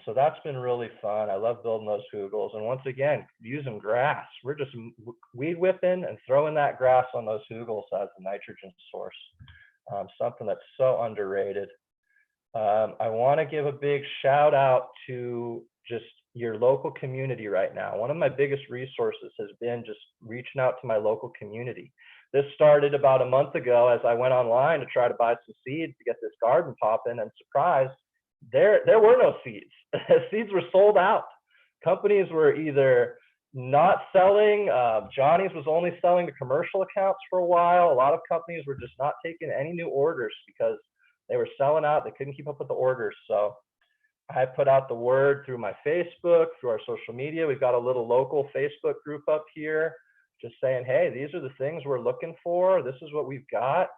So that's been really fun. I love building those hugels. And once again, using grass. We're just weed whipping and throwing that grass on those hugels as a nitrogen source. Something that's so underrated. I want to give a big shout out to just your local community right now. One of my biggest resources has been just reaching out to my local community. this started about a month ago as I went online to try to buy some seeds to get this garden popping, and surprise, there were no seeds. Seeds were sold out. Companies were either not selling. Johnny's was only selling to commercial accounts for a while. A lot of companies were just not taking any new orders because they were selling out. They couldn't keep up with the orders. So I put out the word through my Facebook, through our social media. We've got a little local Facebook group up here just saying, hey, these are the things we're looking for. This is what we've got.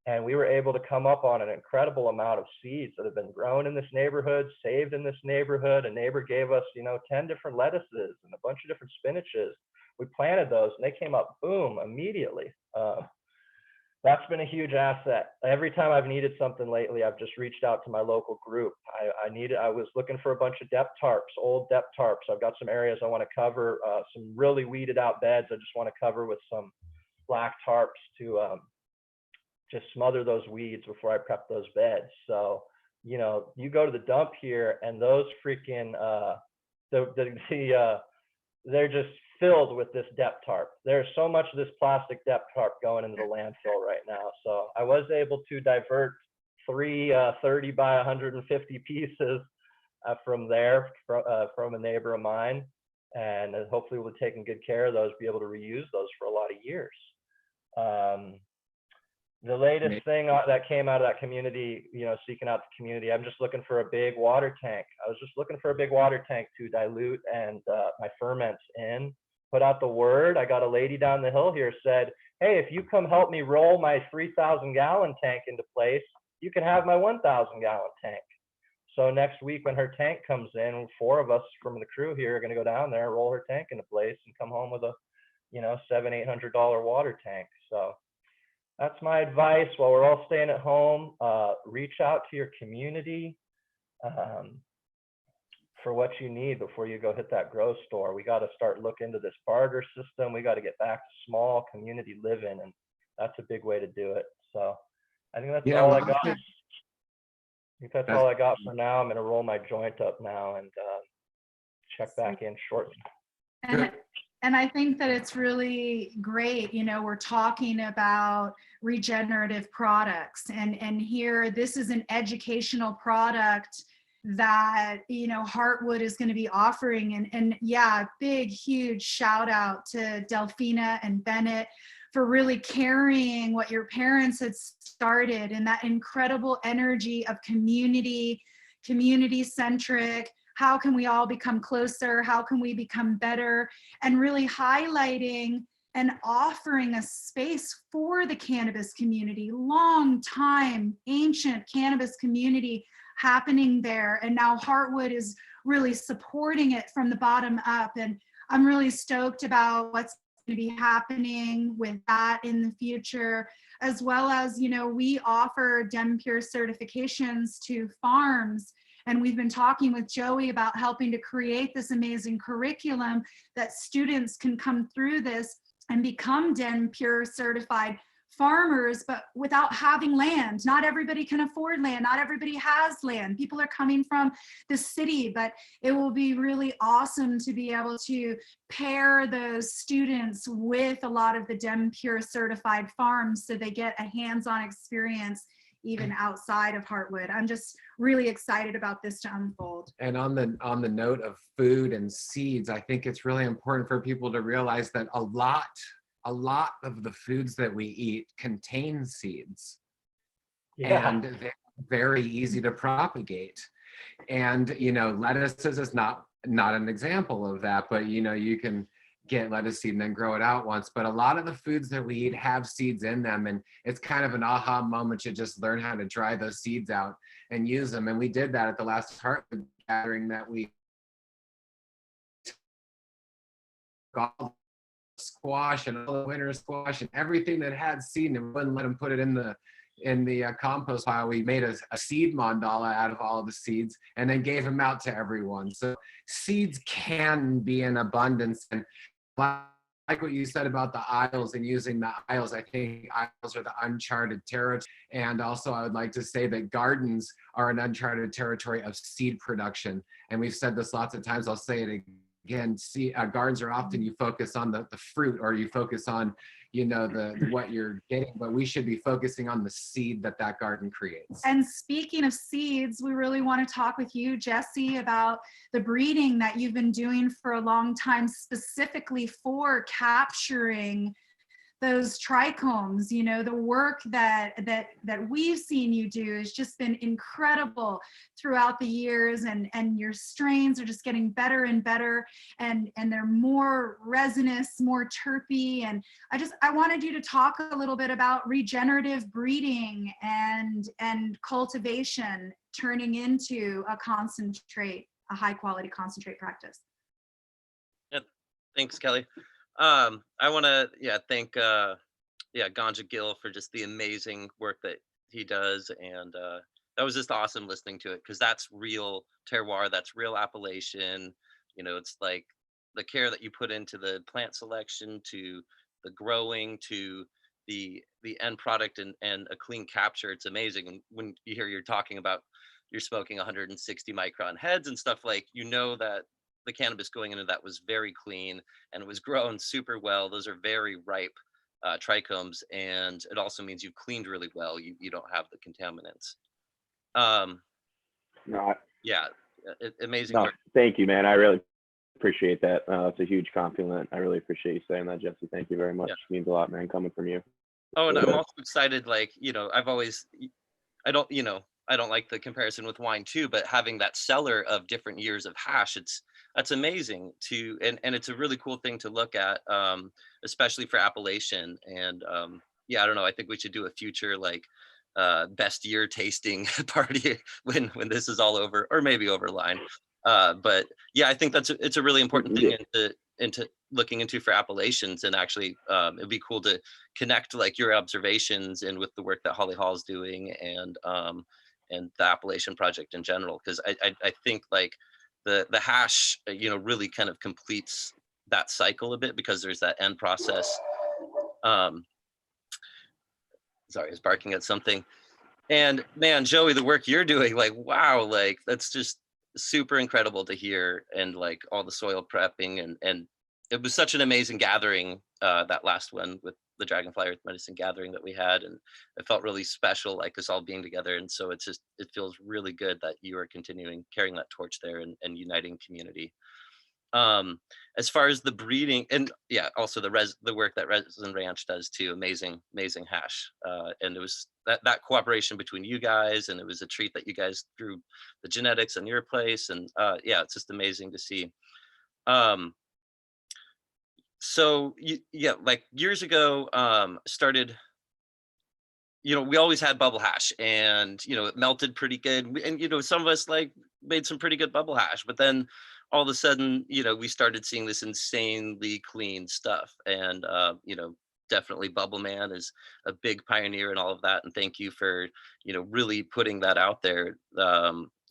And we were able to come up on an incredible amount of seeds that have been grown in this neighborhood, saved in this neighborhood. A neighbor gave us, 10 different lettuces and a bunch of different spinaches. We planted those and they came up, boom, immediately. That's been a huge asset. Every time I've needed something lately, I've just reached out to my local group. I was looking for a bunch of depth tarps, old depth tarps. I've got some areas I want to cover, some really weeded out beds. I just want to cover with some black tarps to just smother those weeds before I prep those beds. So, you go to the dump here and those freaking, they're just filled with this depth tarp. There's so much of this plastic depth tarp going into the landfill right now. So I was able to divert 3 30 by 150 pieces from there, from a neighbor of mine. And hopefully we'll be taking good care of those, be able to reuse those for a lot of years. The latest thing that came out of that community, seeking out the community, I'm just looking for a big water tank. I was just looking for a big water tank to dilute and my ferments in. Put out the word. I got a lady down the hill here said, hey, if you come help me roll my 3,000 gallon tank into place, you can have my 1,000 gallon tank. So next week when her tank comes in, 4 of us from the crew here are going to go down there, roll her tank into place and come home with a, $700-800 water tank. So that's my advice while we're all staying at home. Reach out to your community for what you need before you go hit that grow store. We got to start looking into this barter system. We got to get back to small community living, and that's a big way to do it. So I think that's all I got. I think that's all I got for now. I'm going to roll my joint up now and check back in shortly. And I think that it's really great, we're talking about regenerative products and here, this is an educational product that, Heartwood is going to be offering. And yeah, big, huge shout out to Delphina and Bennett for really carrying what your parents had started and that incredible energy of community-centric. How can we all become closer? How can we become better? And really highlighting and offering a space for the cannabis community, long time, ancient cannabis community happening there. And now Heartwood is really supporting it from the bottom up. And I'm really stoked about what's going to be happening with that in the future, as well as, we offer DEM Pure certifications to farms. And we've been talking with Joey about helping to create this amazing curriculum that students can come through this and become DEM Pure certified farmers, but without having land. Not everybody can afford land. Not everybody has land. People are coming from the city, but it will be really awesome to be able to pair those students with a lot of the DEM Pure certified farms so they get a hands-on experience even outside of Heartwood. I'm just really excited about this to unfold. And on the note of food and seeds, I think it's really important for people to realize that a lot of the foods that we eat contain seeds. Yeah. And they're very easy to propagate. And lettuces is not an example of that, but you can get lettuce seed and then grow it out once. But a lot of the foods that we eat have seeds in them, and it's kind of an aha moment to just learn how to dry those seeds out and use them. And we did that at the last Heartwood gathering that we got squash and all the winter squash and everything that had seed, and we wouldn't let them put it in the compost pile. We made a seed mandala out of all of the seeds and then gave them out to everyone. So seeds can be in abundance. And like what you said about the aisles and using the aisles, I think aisles are the uncharted territory. And also I would like to say that gardens are an uncharted territory of seed production. And we've said this lots of times, I'll say it again. Gardens are often, you focus on the fruit, or you focus on you know, what you're getting, but we should be focusing on the seed that garden creates. And speaking of seeds, we really want to talk with you, Jesse, about the breeding that you've been doing for a long time, specifically for capturing those trichomes. You know, the work that we've seen you do has just been incredible throughout the years, and your strains are just getting better and better, and they're more resinous, more terpy. And I wanted you to talk a little bit about regenerative breeding and cultivation turning into a concentrate, a high quality concentrate practice. Yeah, thanks, Kelly. I want to thank Ganja Gill for just the amazing work that he does, and that was just awesome listening to it, because that's real terroir, that's real appellation. You know, it's like the care that you put into the plant selection, to the growing, to the end product, and a clean capture. It's amazing. And when you hear you're talking about you're smoking 160 micron heads and stuff, like, you know that the cannabis going into that was very clean and it was grown super well. Those are very ripe trichomes, and it also means you've cleaned really well. You don't have the contaminants. Amazing. No, thank you, man. I really appreciate that. It's a huge compliment. I really appreciate you saying that, Jesse. Thank you very much. It means a lot, man, coming from you. Oh, and I'm also excited, like, you know, I don't like the comparison with wine too, but having that cellar of different years of hash, that's amazing to, and it's a really cool thing to look at, especially for appellation. And I don't know, I think we should do a future like best year tasting party when this is all over, or maybe over line. But yeah, I think it's a really important thing into looking into for appellations. And actually it'd be cool to connect like your observations and with the work that Holly Hall's doing, and the appellation project in general, because I think like the hash, you know, really kind of completes that cycle a bit, because there's that end process. Sorry, I was barking at something. And man, Joey, the work you're doing, like, wow, like that's just super incredible to hear. And like all the soil prepping, and it was such an amazing gathering, that last one with the Dragonfly Earth Medicine gathering that we had, and it felt really special, like us all being together. And so it feels really good that you are continuing carrying that torch there, and uniting community. As far as the breeding, and also the work that Resin Ranch does too, amazing hash. And it was that cooperation between you guys, and it was a treat that you guys grew the genetics in your place, and it's just amazing to see. So like years ago, started, you know, we always had bubble hash, and, you know, it melted pretty good. And, you know, some of us like made some pretty good bubble hash, but then all of a sudden, you know, we started seeing this insanely clean stuff. And, you know, definitely Bubble Man is a big pioneer in all of that. And thank you for, you know, really putting that out there.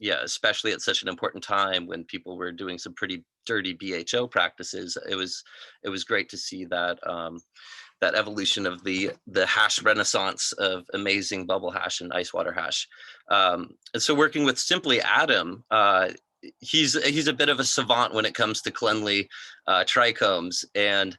Especially at such an important time when people were doing some pretty dirty BHO practices. It was great to see that that evolution of the hash renaissance of amazing bubble hash and ice water hash. And so working with Simply Adam, he's a bit of a savant when it comes to cleanly trichomes, and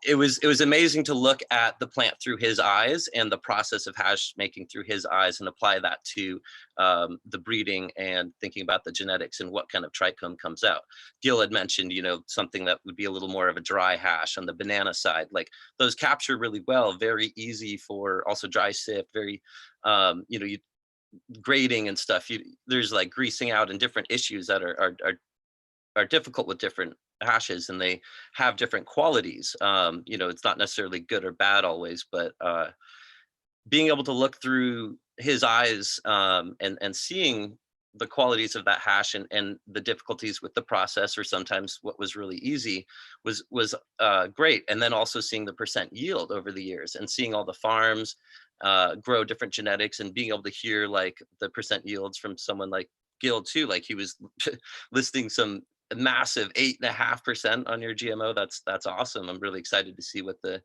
it was amazing to look at the plant through his eyes and the process of hash making through his eyes, and apply that to the breeding and thinking about the genetics and what kind of trichome comes out. Gil had mentioned, you know, something that would be a little more of a dry hash on the banana side. Like those capture really well, very easy for also dry sip, very, you know, grading and stuff. There's like greasing out and different issues that are difficult with different hashes, and they have different qualities. You know, it's not necessarily good or bad always, but being able to look through his eyes and seeing the qualities of that hash and the difficulties with the process, or sometimes what was really easy, was great. And then also seeing the percent yield over the years, and seeing all the farms grow different genetics, and being able to hear like the percent yields from someone like Gil too. Like he was listing some massive 8.5% on your GMO. That's awesome. I'm really excited to see what the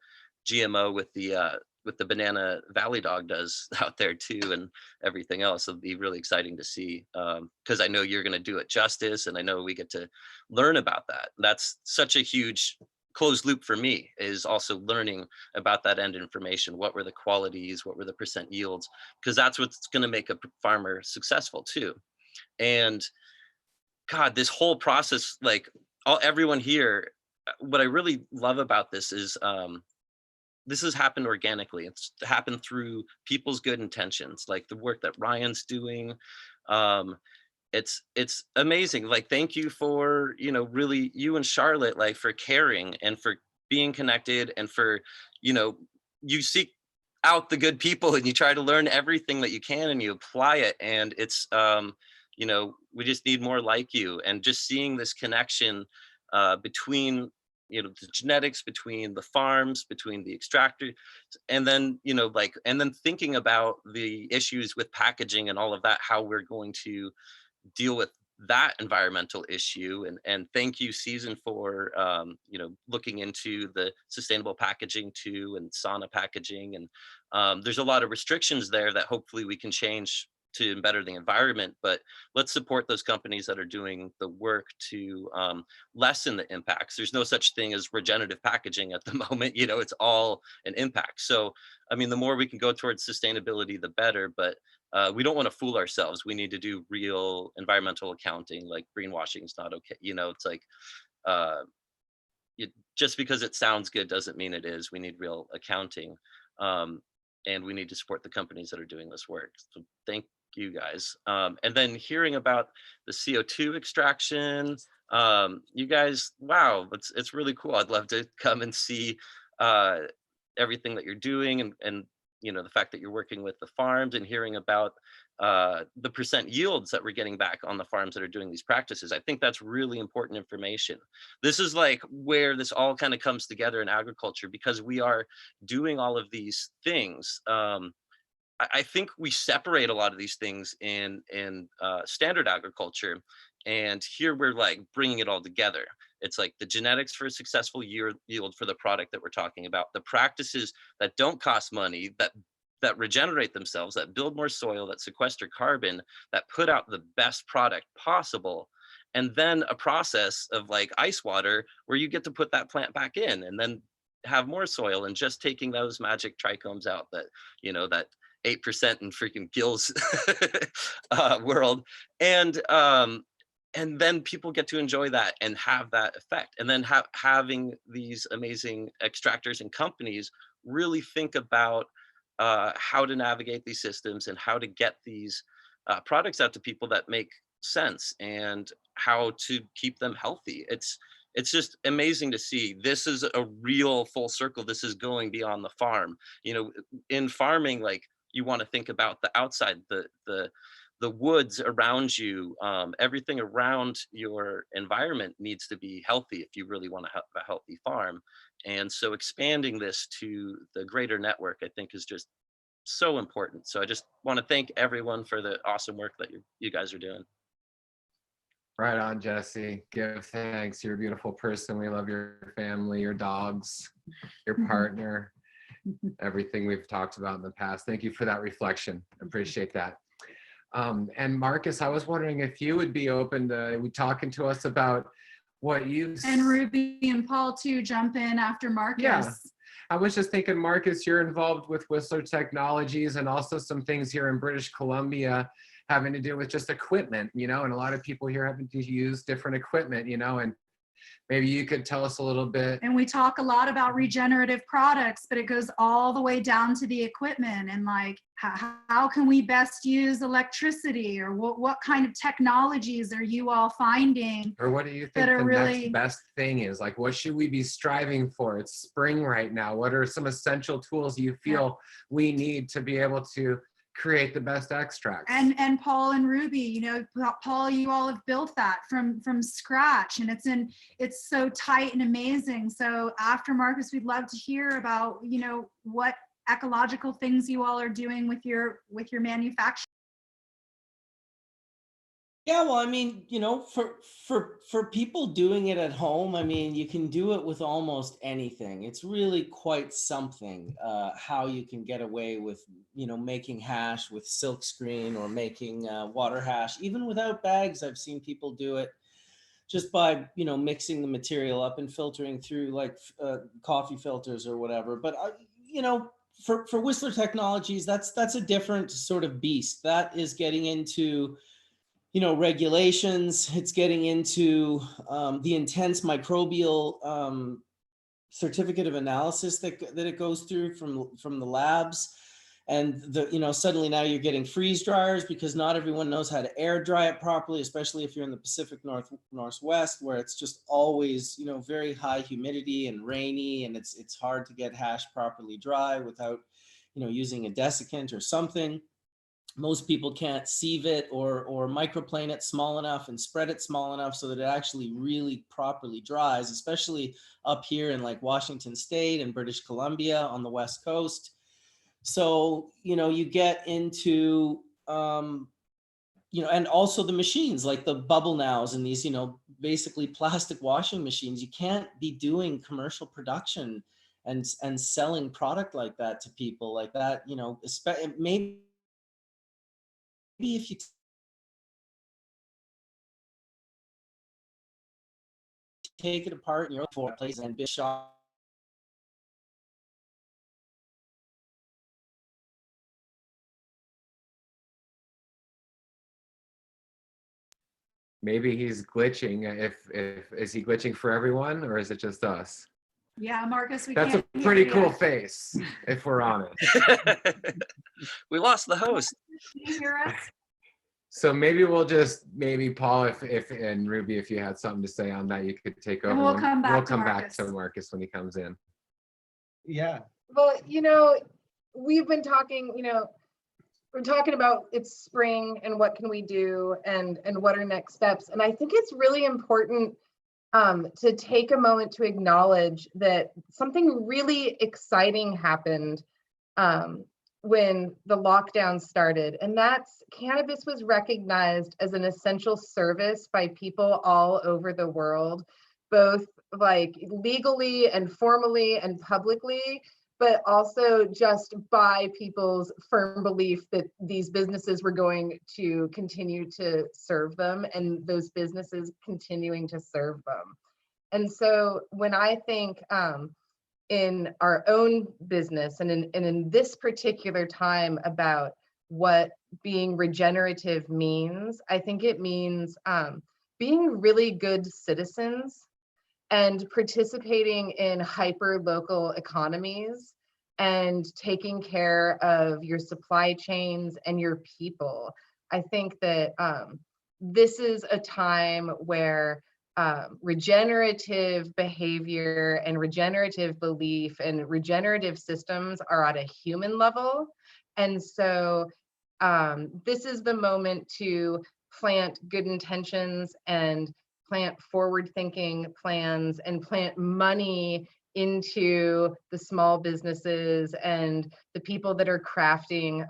GMO with the Banana Valley Dog does out there too, and everything else. It'll be really exciting to see, because I know you're going to do it justice, and I know we get to learn about that. That's such a huge closed loop for me, is also learning about that end information. What were the qualities? What were the percent yields? Because that's what's going to make a farmer successful too. And God, this whole process, like everyone here, what I really love about this is this has happened organically. It's happened through people's good intentions, like the work that Ryan's doing. It's amazing. Like, thank you for, really you and Charlotte, like, for caring and for being connected, and for, you seek out the good people and you try to learn everything that you can and you apply it. And it's, we just need more like you. And just seeing this connection between, the genetics, between the farms, between the extractor, and then, and then thinking about the issues with packaging and all of that, how we're going to deal with that environmental issue. And thank you, Season, for looking into the sustainable packaging too, and sauna packaging. And there's a lot of restrictions there that hopefully we can change to better the environment, but let's support those companies that are doing the work to lessen the impacts. There's no such thing as regenerative packaging at the moment. It's all an impact. So I mean, the more we can go towards sustainability, the better. But we don't want to fool ourselves. We need to do real environmental accounting. Like, greenwashing is not okay. It's like, just because it sounds good doesn't mean it is. We need real accounting, and we need to support the companies that are doing this work. So thank you guys. And then hearing about the CO2 extraction, you guys, wow, it's really cool. I'd love to come and see everything that you're doing, and the fact that you're working with the farms, and hearing about the percent yields that we're getting back on the farms that are doing these practices. I think that's really important information. This is like where this all kind of comes together in agriculture, because we are doing all of these things. I think we separate a lot of these things in standard agriculture, and here we're like bringing it all together. It's like the genetics for a successful yield for the product that we're talking about, the practices that don't cost money, that regenerate themselves, that build more soil, that sequester carbon, that put out the best product possible, and then a process of like ice water where you get to put that plant back in and then have more soil, and just taking those magic trichomes out that, that 8% in freaking Gil's world. And then people get to enjoy that and have that effect. And then having these amazing extractors and companies really think about how to navigate these systems and how to get these products out to people that make sense, and how to keep them healthy. It's just amazing to see. This is a real full circle. This is going beyond the farm. In farming, like, you want to think about the outside, the woods around you, everything around your environment needs to be healthy if you really want to have a healthy farm. And so expanding this to the greater network, I think, is just so important. So I just want to thank everyone for the awesome work that you guys are doing. Right on, Jesse. Give thanks. You're a beautiful person. We love your family, your dogs, your partner, everything we've talked about in the past. Thank you for that reflection. Appreciate that. And Marcus, I was wondering if you would be open to talking to us about what you— And Ruby and Paul too, jump in after Marcus. Yeah. I was just thinking, Marcus, you're involved with Whistler Technologies and also some things here in British Columbia having to do with just equipment, and a lot of people here having to use different equipment, and maybe you could tell us a little bit. And we talk a lot about regenerative products, but it goes all the way down to the equipment, and like, how can we best use electricity, or what kind of technologies are you all finding? Or what do you think the next best thing is? Like, what should we be striving for? It's spring right now. What are some essential tools you feel we need to be able to create the best extracts? And Paul and Ruby, Paul, you all have built that from scratch, and it's so tight and amazing. So after Marcus, we'd love to hear about what ecological things you all are doing with your manufacturing. Yeah, well, I mean, for people doing it at home, I mean, you can do it with almost anything. It's really quite something how you can get away with, making hash with silk screen, or making water hash, even without bags. I've seen people do it. just by, you know, mixing the material up and filtering through like coffee filters or whatever. But you know, for Whistler Technologies, that's a different sort of beast. That is getting into, you know, regulations. It's getting into the intense microbial certificate of analysis that it goes through from the labs. And you know, suddenly now you're getting freeze dryers because not everyone knows how to air dry it properly, especially if you're in the Pacific Northwest, where it's just always, you know, very high humidity and rainy, and it's hard to get hash properly dry without, you know, using a desiccant or something. Most people can't sieve it or microplane it small enough and spread it small enough so that it actually really properly dries, especially up here in like Washington State and British Columbia on the West Coast. So, you know, you get into, you know, and also the machines like the bubble nows and these, you know, basically plastic washing machines. You can't be doing commercial production and selling product like that to people like that, you know, maybe if you take it apart in your own place and be shot. Maybe he's glitching. Is he glitching for everyone, or is it just us? Yeah, Marcus, That's a pretty cool face, if we're honest. We lost the host. Can you hear us? So maybe we'll just, Paul, if and Ruby, if you had something to say on that, you could take over. And we'll come back to Marcus when he comes in. Yeah. Well, you know, we've been talking, you know, we're talking about it's spring and what can we do and what are next steps. And I think it's really important to take a moment to acknowledge that something really exciting happened when the lockdown started, and that's cannabis was recognized as an essential service by people all over the world, both like legally and formally and publicly, but also just by people's firm belief that these businesses were going to continue to serve them and those businesses continuing to serve them. And so when I think in our own business and in this particular time about what being regenerative means, I think it means being really good citizens and participating in hyper local economies and taking care of your supply chains and your people. I think that this is a time where regenerative behavior and regenerative belief and regenerative systems are at a human level. And so this is the moment to plant good intentions and plant forward-thinking plans and plant money into the small businesses and the people that are crafting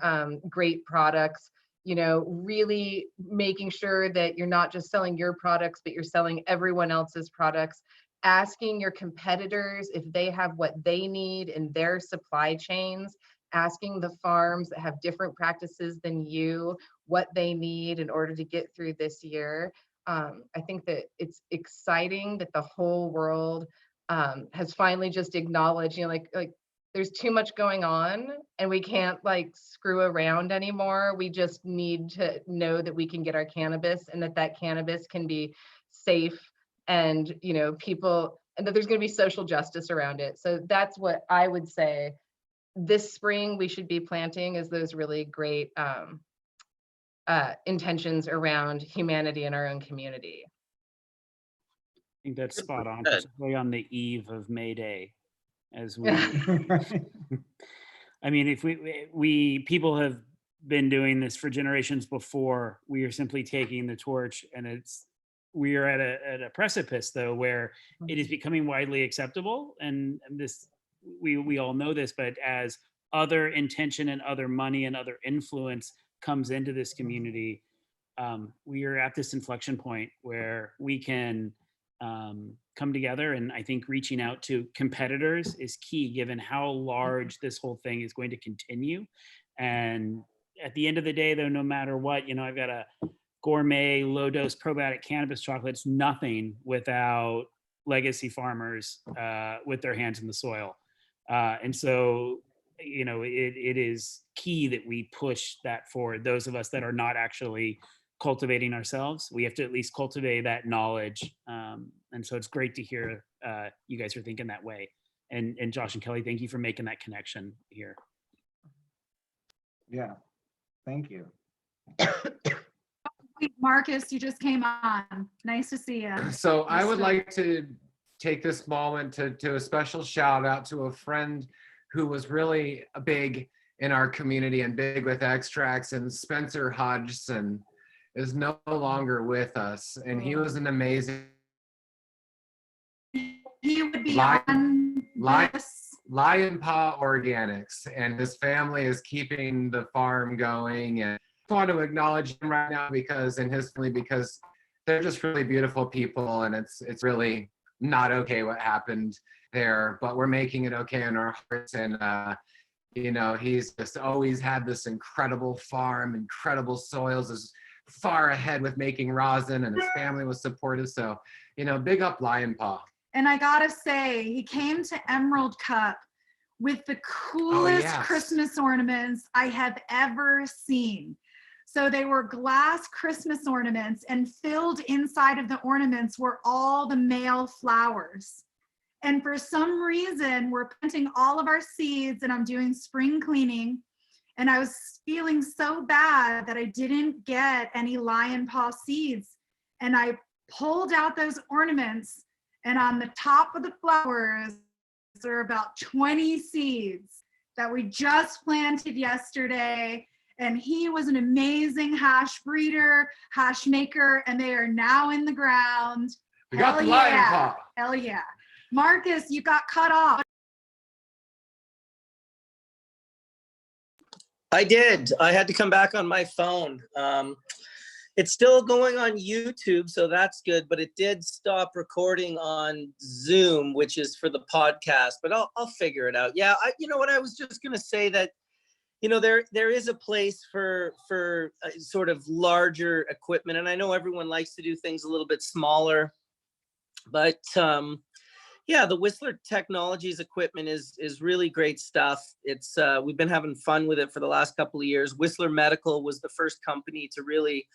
great products, you know, really making sure that you're not just selling your products, but you're selling everyone else's products, asking your competitors if they have what they need in their supply chains, asking the farms that have different practices than you what they need in order to get through this year. I think that it's exciting that the whole world has finally just acknowledged, you know, like there's too much going on and we can't like screw around anymore. We just need to know that we can get our cannabis and that cannabis can be safe and, you know, people, and that there's going to be social justice around it. So that's what I would say this spring we should be planting is those really great intentions around humanity in our own community. I think that's spot on, particularly on the eve of May Day, as we. I mean, if we people have been doing this for generations before. We are simply taking the torch, and we are at a precipice though where it is becoming widely acceptable, and this we all know this, but as other intention and other money and other influence comes into this community, we are at this inflection point where we can come together. And I think reaching out to competitors is key, given how large this whole thing is going to continue. And at the end of the day, though, no matter what, you know, I've got a gourmet low dose probiotic cannabis chocolate. It's nothing without legacy farmers with their hands in the soil. And so, you know, it is key that we push that forward. Those of us that are not actually cultivating ourselves, we have to at least cultivate that knowledge. And so it's great to hear you guys are thinking that way. And Josh and Kelly, thank you for making that connection here. Yeah, thank you. Marcus, you just came on. Nice to see you. So I would like to take this moment to do a special shout out to a friend who was really big in our community and big with extracts, and Spencer Hodgson is no longer with us. And he was an amazing He would be on this. Lion Paw Organics, and his family is keeping the farm going. And I want to acknowledge him right now because, and his family, because they're just really beautiful people, and it's really not okay what happened there, but we're making it okay in our hearts. And you know, he's just always had this incredible farm, incredible soils, is far ahead with making rosin, and his family was supportive. So, you know, big up Lion Paw. And I gotta say, he came to Emerald Cup with the coolest Christmas ornaments I have ever seen. So they were glass Christmas ornaments, and filled inside of the ornaments were all the male flowers. And for some reason, we're planting all of our seeds, and I'm doing spring cleaning. And I was feeling so bad that I didn't get any Lion Paw seeds. And I pulled out those ornaments, and on the top of the flowers, there are about 20 seeds that we just planted yesterday. And he was an amazing hash breeder, hash maker, and they are now in the ground. We got the Lion Paw. Hell yeah. Marcus, you got cut off. I did. I had to come back on my phone. It's still going on YouTube, so that's good, but it did stop recording on Zoom, which is for the podcast, but I'll figure it out. Yeah, you know what, I was just going to say that, you know, there is a place for sort of larger equipment, and I know everyone likes to do things a little bit smaller, but yeah, the Whistler Technologies equipment is really great stuff. It's we've been having fun with it for the last couple of years. Whistler Medical was the first company to really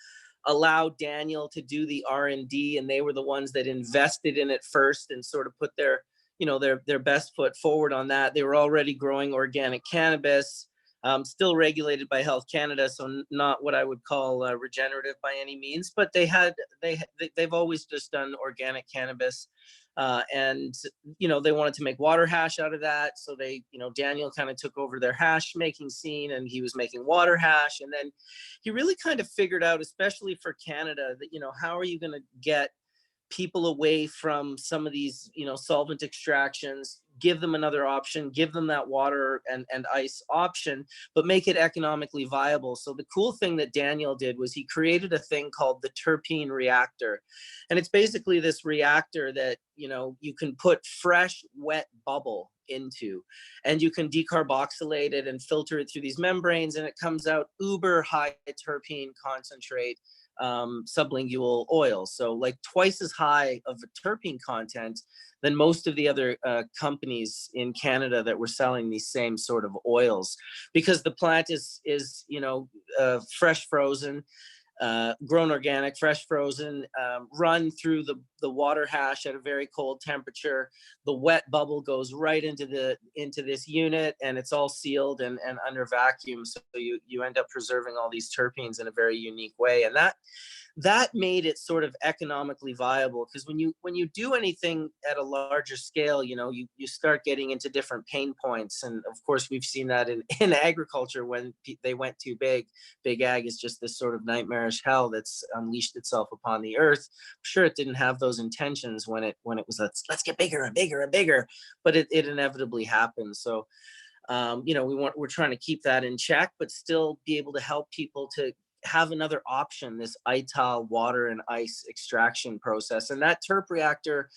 allow Daniel to do the R&D, and they were the ones that invested in it first and sort of put their, you know, their best foot forward on that. They were already growing organic cannabis, still regulated by Health Canada, so not what I would call regenerative by any means, but they've always just done organic cannabis. And, you know, they wanted to make water hash out of that. So they, you know, Daniel kind of took over their hash making scene, and he was making water hash. And then he really kind of figured out, especially for Canada, that, you know, how are you going to get people away from some of these, you know, solvent extractions, give them another option, give them that water and ice option, but make it economically viable. So the cool thing that Daniel did was he created a thing called the terpene reactor. And it's basically this reactor that, you know, you can put fresh, wet bubble into, and you can decarboxylate it and filter it through these membranes, and it comes out uber high terpene concentrate sublingual oil, so like twice as high of a terpene content than most of the other companies in Canada that were selling these same sort of oils, because the plant is you know, fresh frozen, grown organic, fresh frozen, run through the water hash at a very cold temperature. The wet bubble goes right into this unit, and it's all sealed and under vacuum. So you end up preserving all these terpenes in a very unique way. And that made it sort of economically viable, because when you do anything at a larger scale, you know, you start getting into different pain points. And of course, we've seen that in agriculture when they went too big. Big ag is just this sort of nightmarish hell that's unleashed itself upon the earth. I'm sure it didn't have those intentions when it was let's get bigger and bigger and bigger, but it inevitably happened. So you know, we're trying to keep that in check, but still be able to help people to have another option, this ITAL water and ice extraction process. And that terp reactor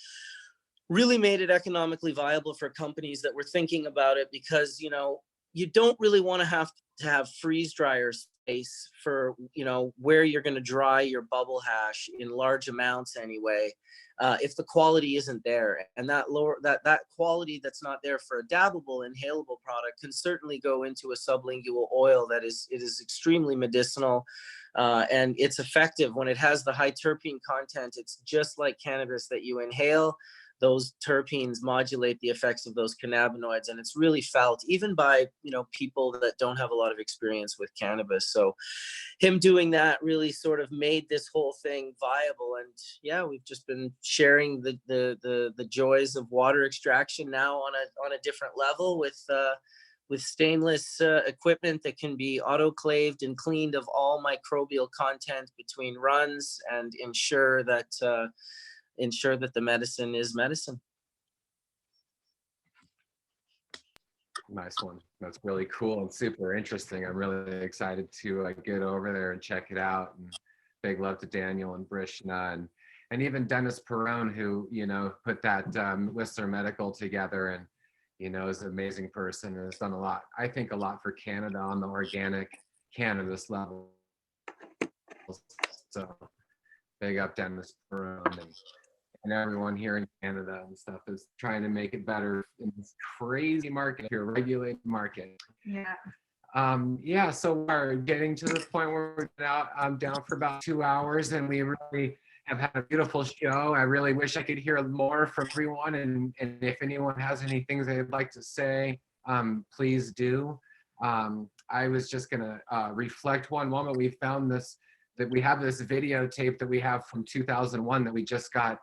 really made it economically viable for companies that were thinking about it, because, you know, you don't really want to have freeze dryers for, where you're going to dry your bubble hash in large amounts anyway, if the quality isn't there. And that quality that's not there for a dabbable inhalable product can certainly go into a sublingual oil it is extremely medicinal, and it's effective when it has the high terpene content. It's just like cannabis that you inhale. Those terpenes modulate the effects of those cannabinoids, and it's really felt even by people that don't have a lot of experience with cannabis. So him doing that really sort of made this whole thing viable. And yeah, we've just been sharing the joys of water extraction now on a different level with stainless equipment that can be autoclaved and cleaned of all microbial content between runs, and ensure that the medicine is medicine. Nice one. That's really cool and super interesting. I'm really excited to get over there and check it out. And big love to Daniel and Brishna and even Dennis Perrone, who put that Whistler Medical together, and is an amazing person and has done a lot for Canada on the organic cannabis level. So big up Dennis Perrone and everyone here in Canada and stuff is trying to make it better in this crazy market here, regulated market. Yeah. So we're getting to the point where I'm down for about 2 hours, and we really have had a beautiful show. I really wish I could hear more from everyone, and if anyone has any things they'd like to say, please do. I was just gonna reflect one moment. We found that we have this videotape that we have from 2001 that we just got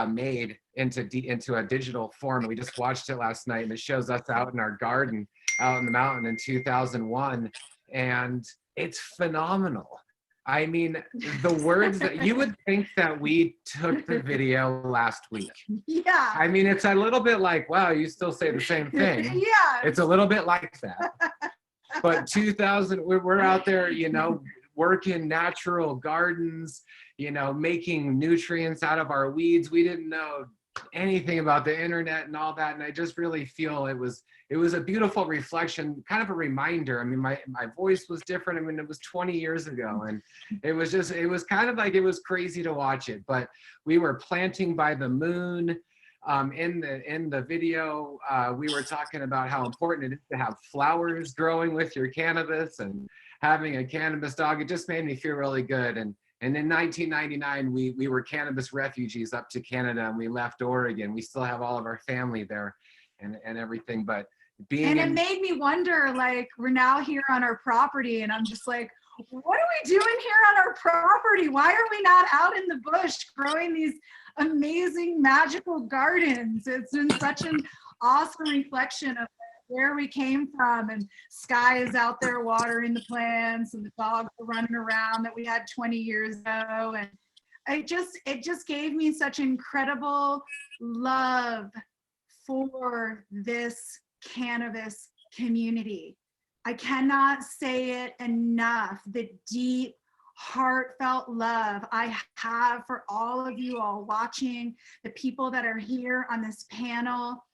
made into a digital form. We just watched it last night, and it shows us out in our garden out in the mountain in 2001, and it's phenomenal. I mean, the words that you would think that we took the video last week. Yeah. I mean, it's a little bit like, wow, you still say the same thing. Yeah. It's a little bit like that. But 2000, we're out there, working natural gardens, making nutrients out of our weeds. We didn't know anything about the internet and all that. And I just really feel it was a beautiful reflection, kind of a reminder. I mean, my voice was different. I mean, it was 20 years ago, and it was kind of like, it was crazy to watch it, but we were planting by the moon. In the video, we were talking about how important it is to have flowers growing with your cannabis and having a cannabis dog. It just made me feel really good. And in 1999, we were cannabis refugees up to Canada, and we left Oregon. We still have all of our family there and everything, but it made me wonder, like, we're now here on our property, and I'm just like, what are we doing here on our property? Why are we not out in the bush growing these amazing magical gardens? It's been such an awesome reflection of where we came from, and Sky is out there watering the plants, and the dogs are running around that we had 20 years ago. And it just gave me such incredible love for this cannabis community. I cannot say it enough, the deep, heartfelt love I have for all of you all watching, the people that are here on this panel,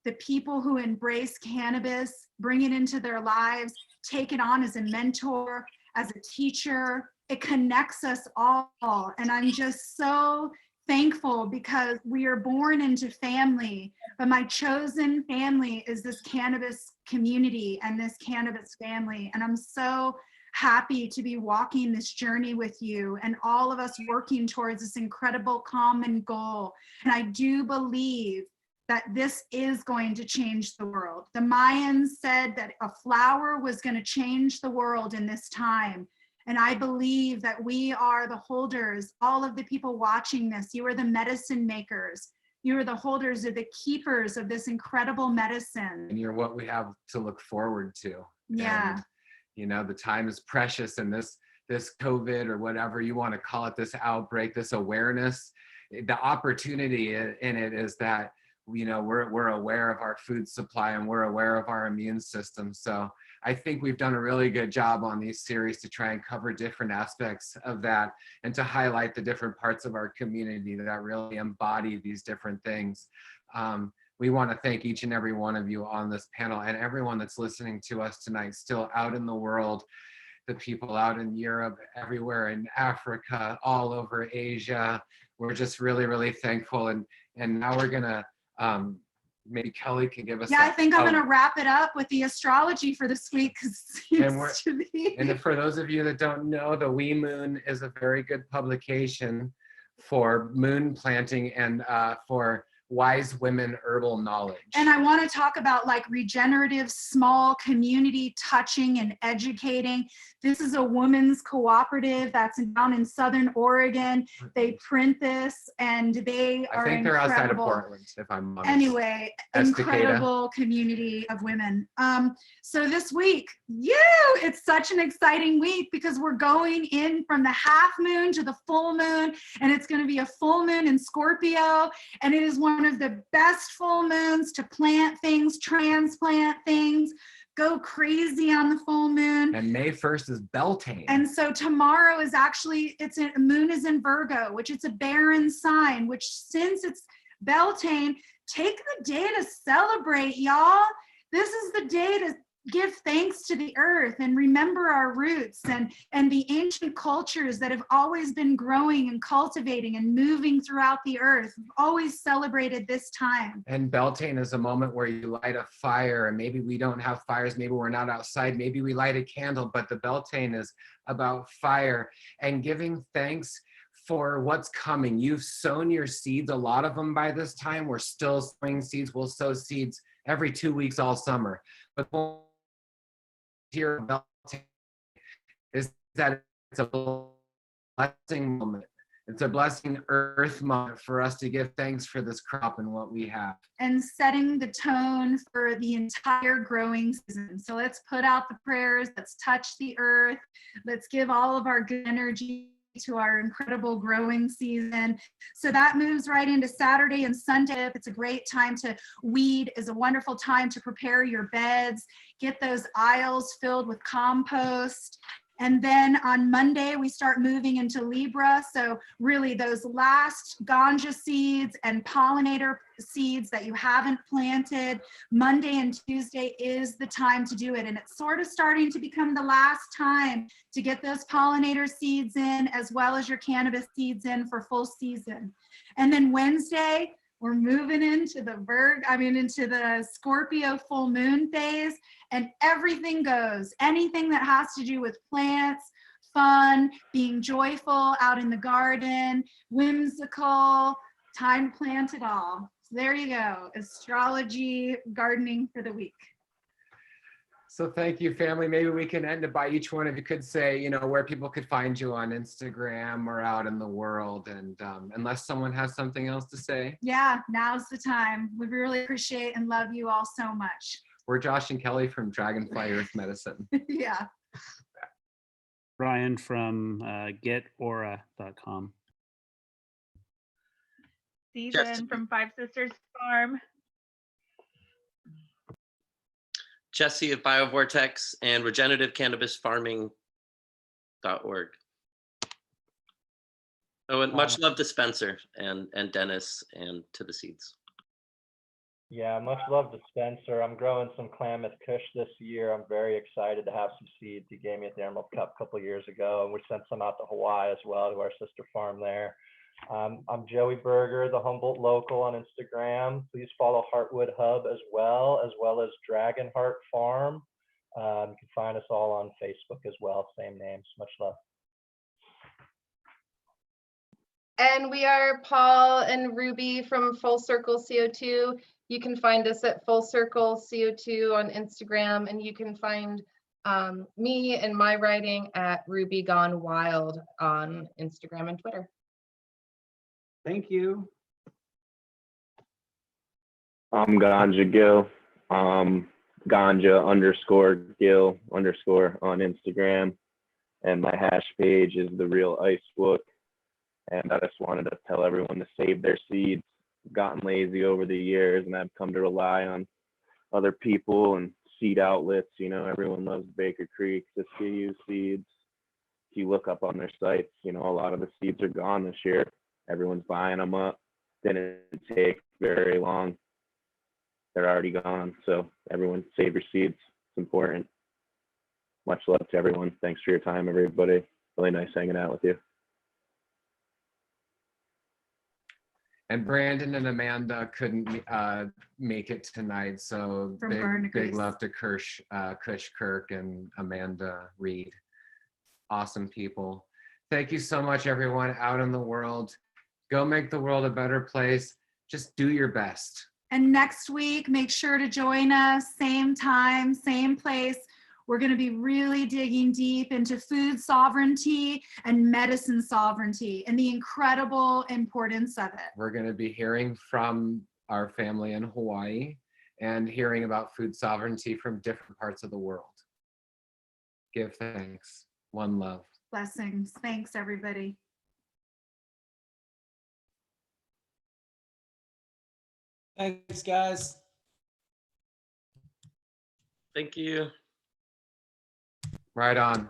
the people who embrace cannabis, bring it into their lives, take it on as a mentor, as a teacher. It connects us all. And I'm just so thankful because we are born into family, but my chosen family is this cannabis community and this cannabis family. And I'm so happy to be walking this journey with you and all of us working towards this incredible common goal. And I do believe that this is going to change the world. The Mayans said that a flower was going to change the world in this time. And I believe that we are the holders, all of the people watching this, you are the medicine makers. You are the holders or the keepers of this incredible medicine. And you're what we have to look forward to. Yeah. And, the time is precious, and this COVID or whatever you want to call it, this outbreak, this awareness, the opportunity in it is that, we're aware of our food supply and we're aware of our immune system. So I think we've done a really good job on these series to try and cover different aspects of that and to highlight the different parts of our community that really embody these different things. We want to thank each and every one of you on this panel and everyone that's listening to us tonight, still out in the world. the people out in Europe, everywhere in Africa, all over Asia. We're just really, really thankful. And now we're gonna, maybe Kelly can give us. Yeah, I think I'm gonna wrap it up with the astrology for this week, because and for those of you that don't know, the Wee Moon is a very good publication for moon planting and for wise women herbal knowledge. And I want to talk about like regenerative, small community touching and educating. This is a women's cooperative that's down in Southern Oregon. They print this and they are incredible. I think they're outside of Portland, if I'm honest. Anyway, incredible community of women. So this week, it's such an exciting week because we're going in from the half moon to the full moon, and it's going to be a full moon in Scorpio, and it is one of the best full moons to plant things, transplant things, go crazy on the full moon. And May 1st is Beltane. And so tomorrow is actually, moon is in Virgo, which it's a barren sign, which since it's Beltane, take the day to celebrate, y'all. This is the day to give thanks to the earth and remember our roots and the ancient cultures that have always been growing and cultivating and moving throughout the earth. We've always celebrated this time. And Beltane is a moment where you light a fire, and maybe we don't have fires, maybe we're not outside, maybe we light a candle, but the Beltane is about fire and giving thanks for what's coming. You've sown your seeds, a lot of them by this time. We're still sowing seeds. We'll sow seeds every 2 weeks all summer. But here is that it's a blessing moment. It's a blessing earth moment for us to give thanks for this crop and what we have. And setting the tone for the entire growing season. So let's put out the prayers, let's touch the earth, let's give all of our good energy to our incredible growing season. So that moves right into Saturday and Sunday. It's a great time to weed, is a wonderful time to prepare your beds, get those aisles filled with compost. And then on Monday, we start moving into Libra. So really those last ganja seeds and pollinator seeds that you haven't planted, Monday and Tuesday is the time to do it. And it's sort of starting to become the last time to get those pollinator seeds in, as well as your cannabis seeds in for full season. And then Wednesday, we're moving into the Scorpio full moon phase, and everything goes. Anything that has to do with plants, fun, being joyful out in the garden, whimsical, time to plant it all. So there you go, astrology, gardening for the week. So thank you, family. Maybe we can end it by each one of you could say, where people could find you on Instagram or out in the world. And unless someone has something else to say. Yeah, now's the time. We really appreciate and love you all so much. We're Josh and Kelly from Dragonfly Earth Medicine. Yeah. Brian from getaura.com. Susan from Five Sisters Farm. Jesse of Biovortex and Regenerative Cannabis Farming.org. Oh, and much love to Spencer and Dennis and to the seeds. Yeah, much love to Spencer. I'm growing some Klamath Kush this year. I'm very excited to have some seeds. He gave me at the Emerald Cup a couple of years ago, and we sent some out to Hawaii as well to our sister farm there. I'm Joey Berger, the Humboldt Local on Instagram. Please follow Heartwood Hub as well as Dragonheart Farm. You can find us all on Facebook as well, same names. Much love. And we are Paul and Ruby from Full Circle CO2. You can find us at Full Circle CO2 on Instagram, and you can find me and my writing at Ruby Gone Wild on Instagram and Twitter. Thank you. I'm Ganja Gill. Ganja_Gill_ on Instagram. And my hash page is The Real Ice Book. And I just wanted to tell everyone to save their seeds. I've gotten lazy over the years, and I've come to rely on other people and seed outlets. Everyone loves Baker Creek, SKU Seeds. If you look up on their sites, a lot of the seeds are gone this year. Everyone's buying them up. Didn't take very long. They're already gone. So everyone save your seeds. It's important. much love to everyone. Thanks for your time, everybody. Really nice hanging out with you. And Brandon and Amanda couldn't make it tonight, so big love to Kush Kirk and Amanda Reed. Awesome people. Thank you so much, everyone out in the world. Go make the world a better place. Just do your best. And next week, make sure to join us, same time, same place. We're going to be really digging deep into food sovereignty and medicine sovereignty and the incredible importance of it. We're going to be hearing from our family in Hawaii and hearing about food sovereignty from different parts of the world. Give thanks. One love. Blessings. Thanks, everybody. Thanks, guys. Thank you. Right on.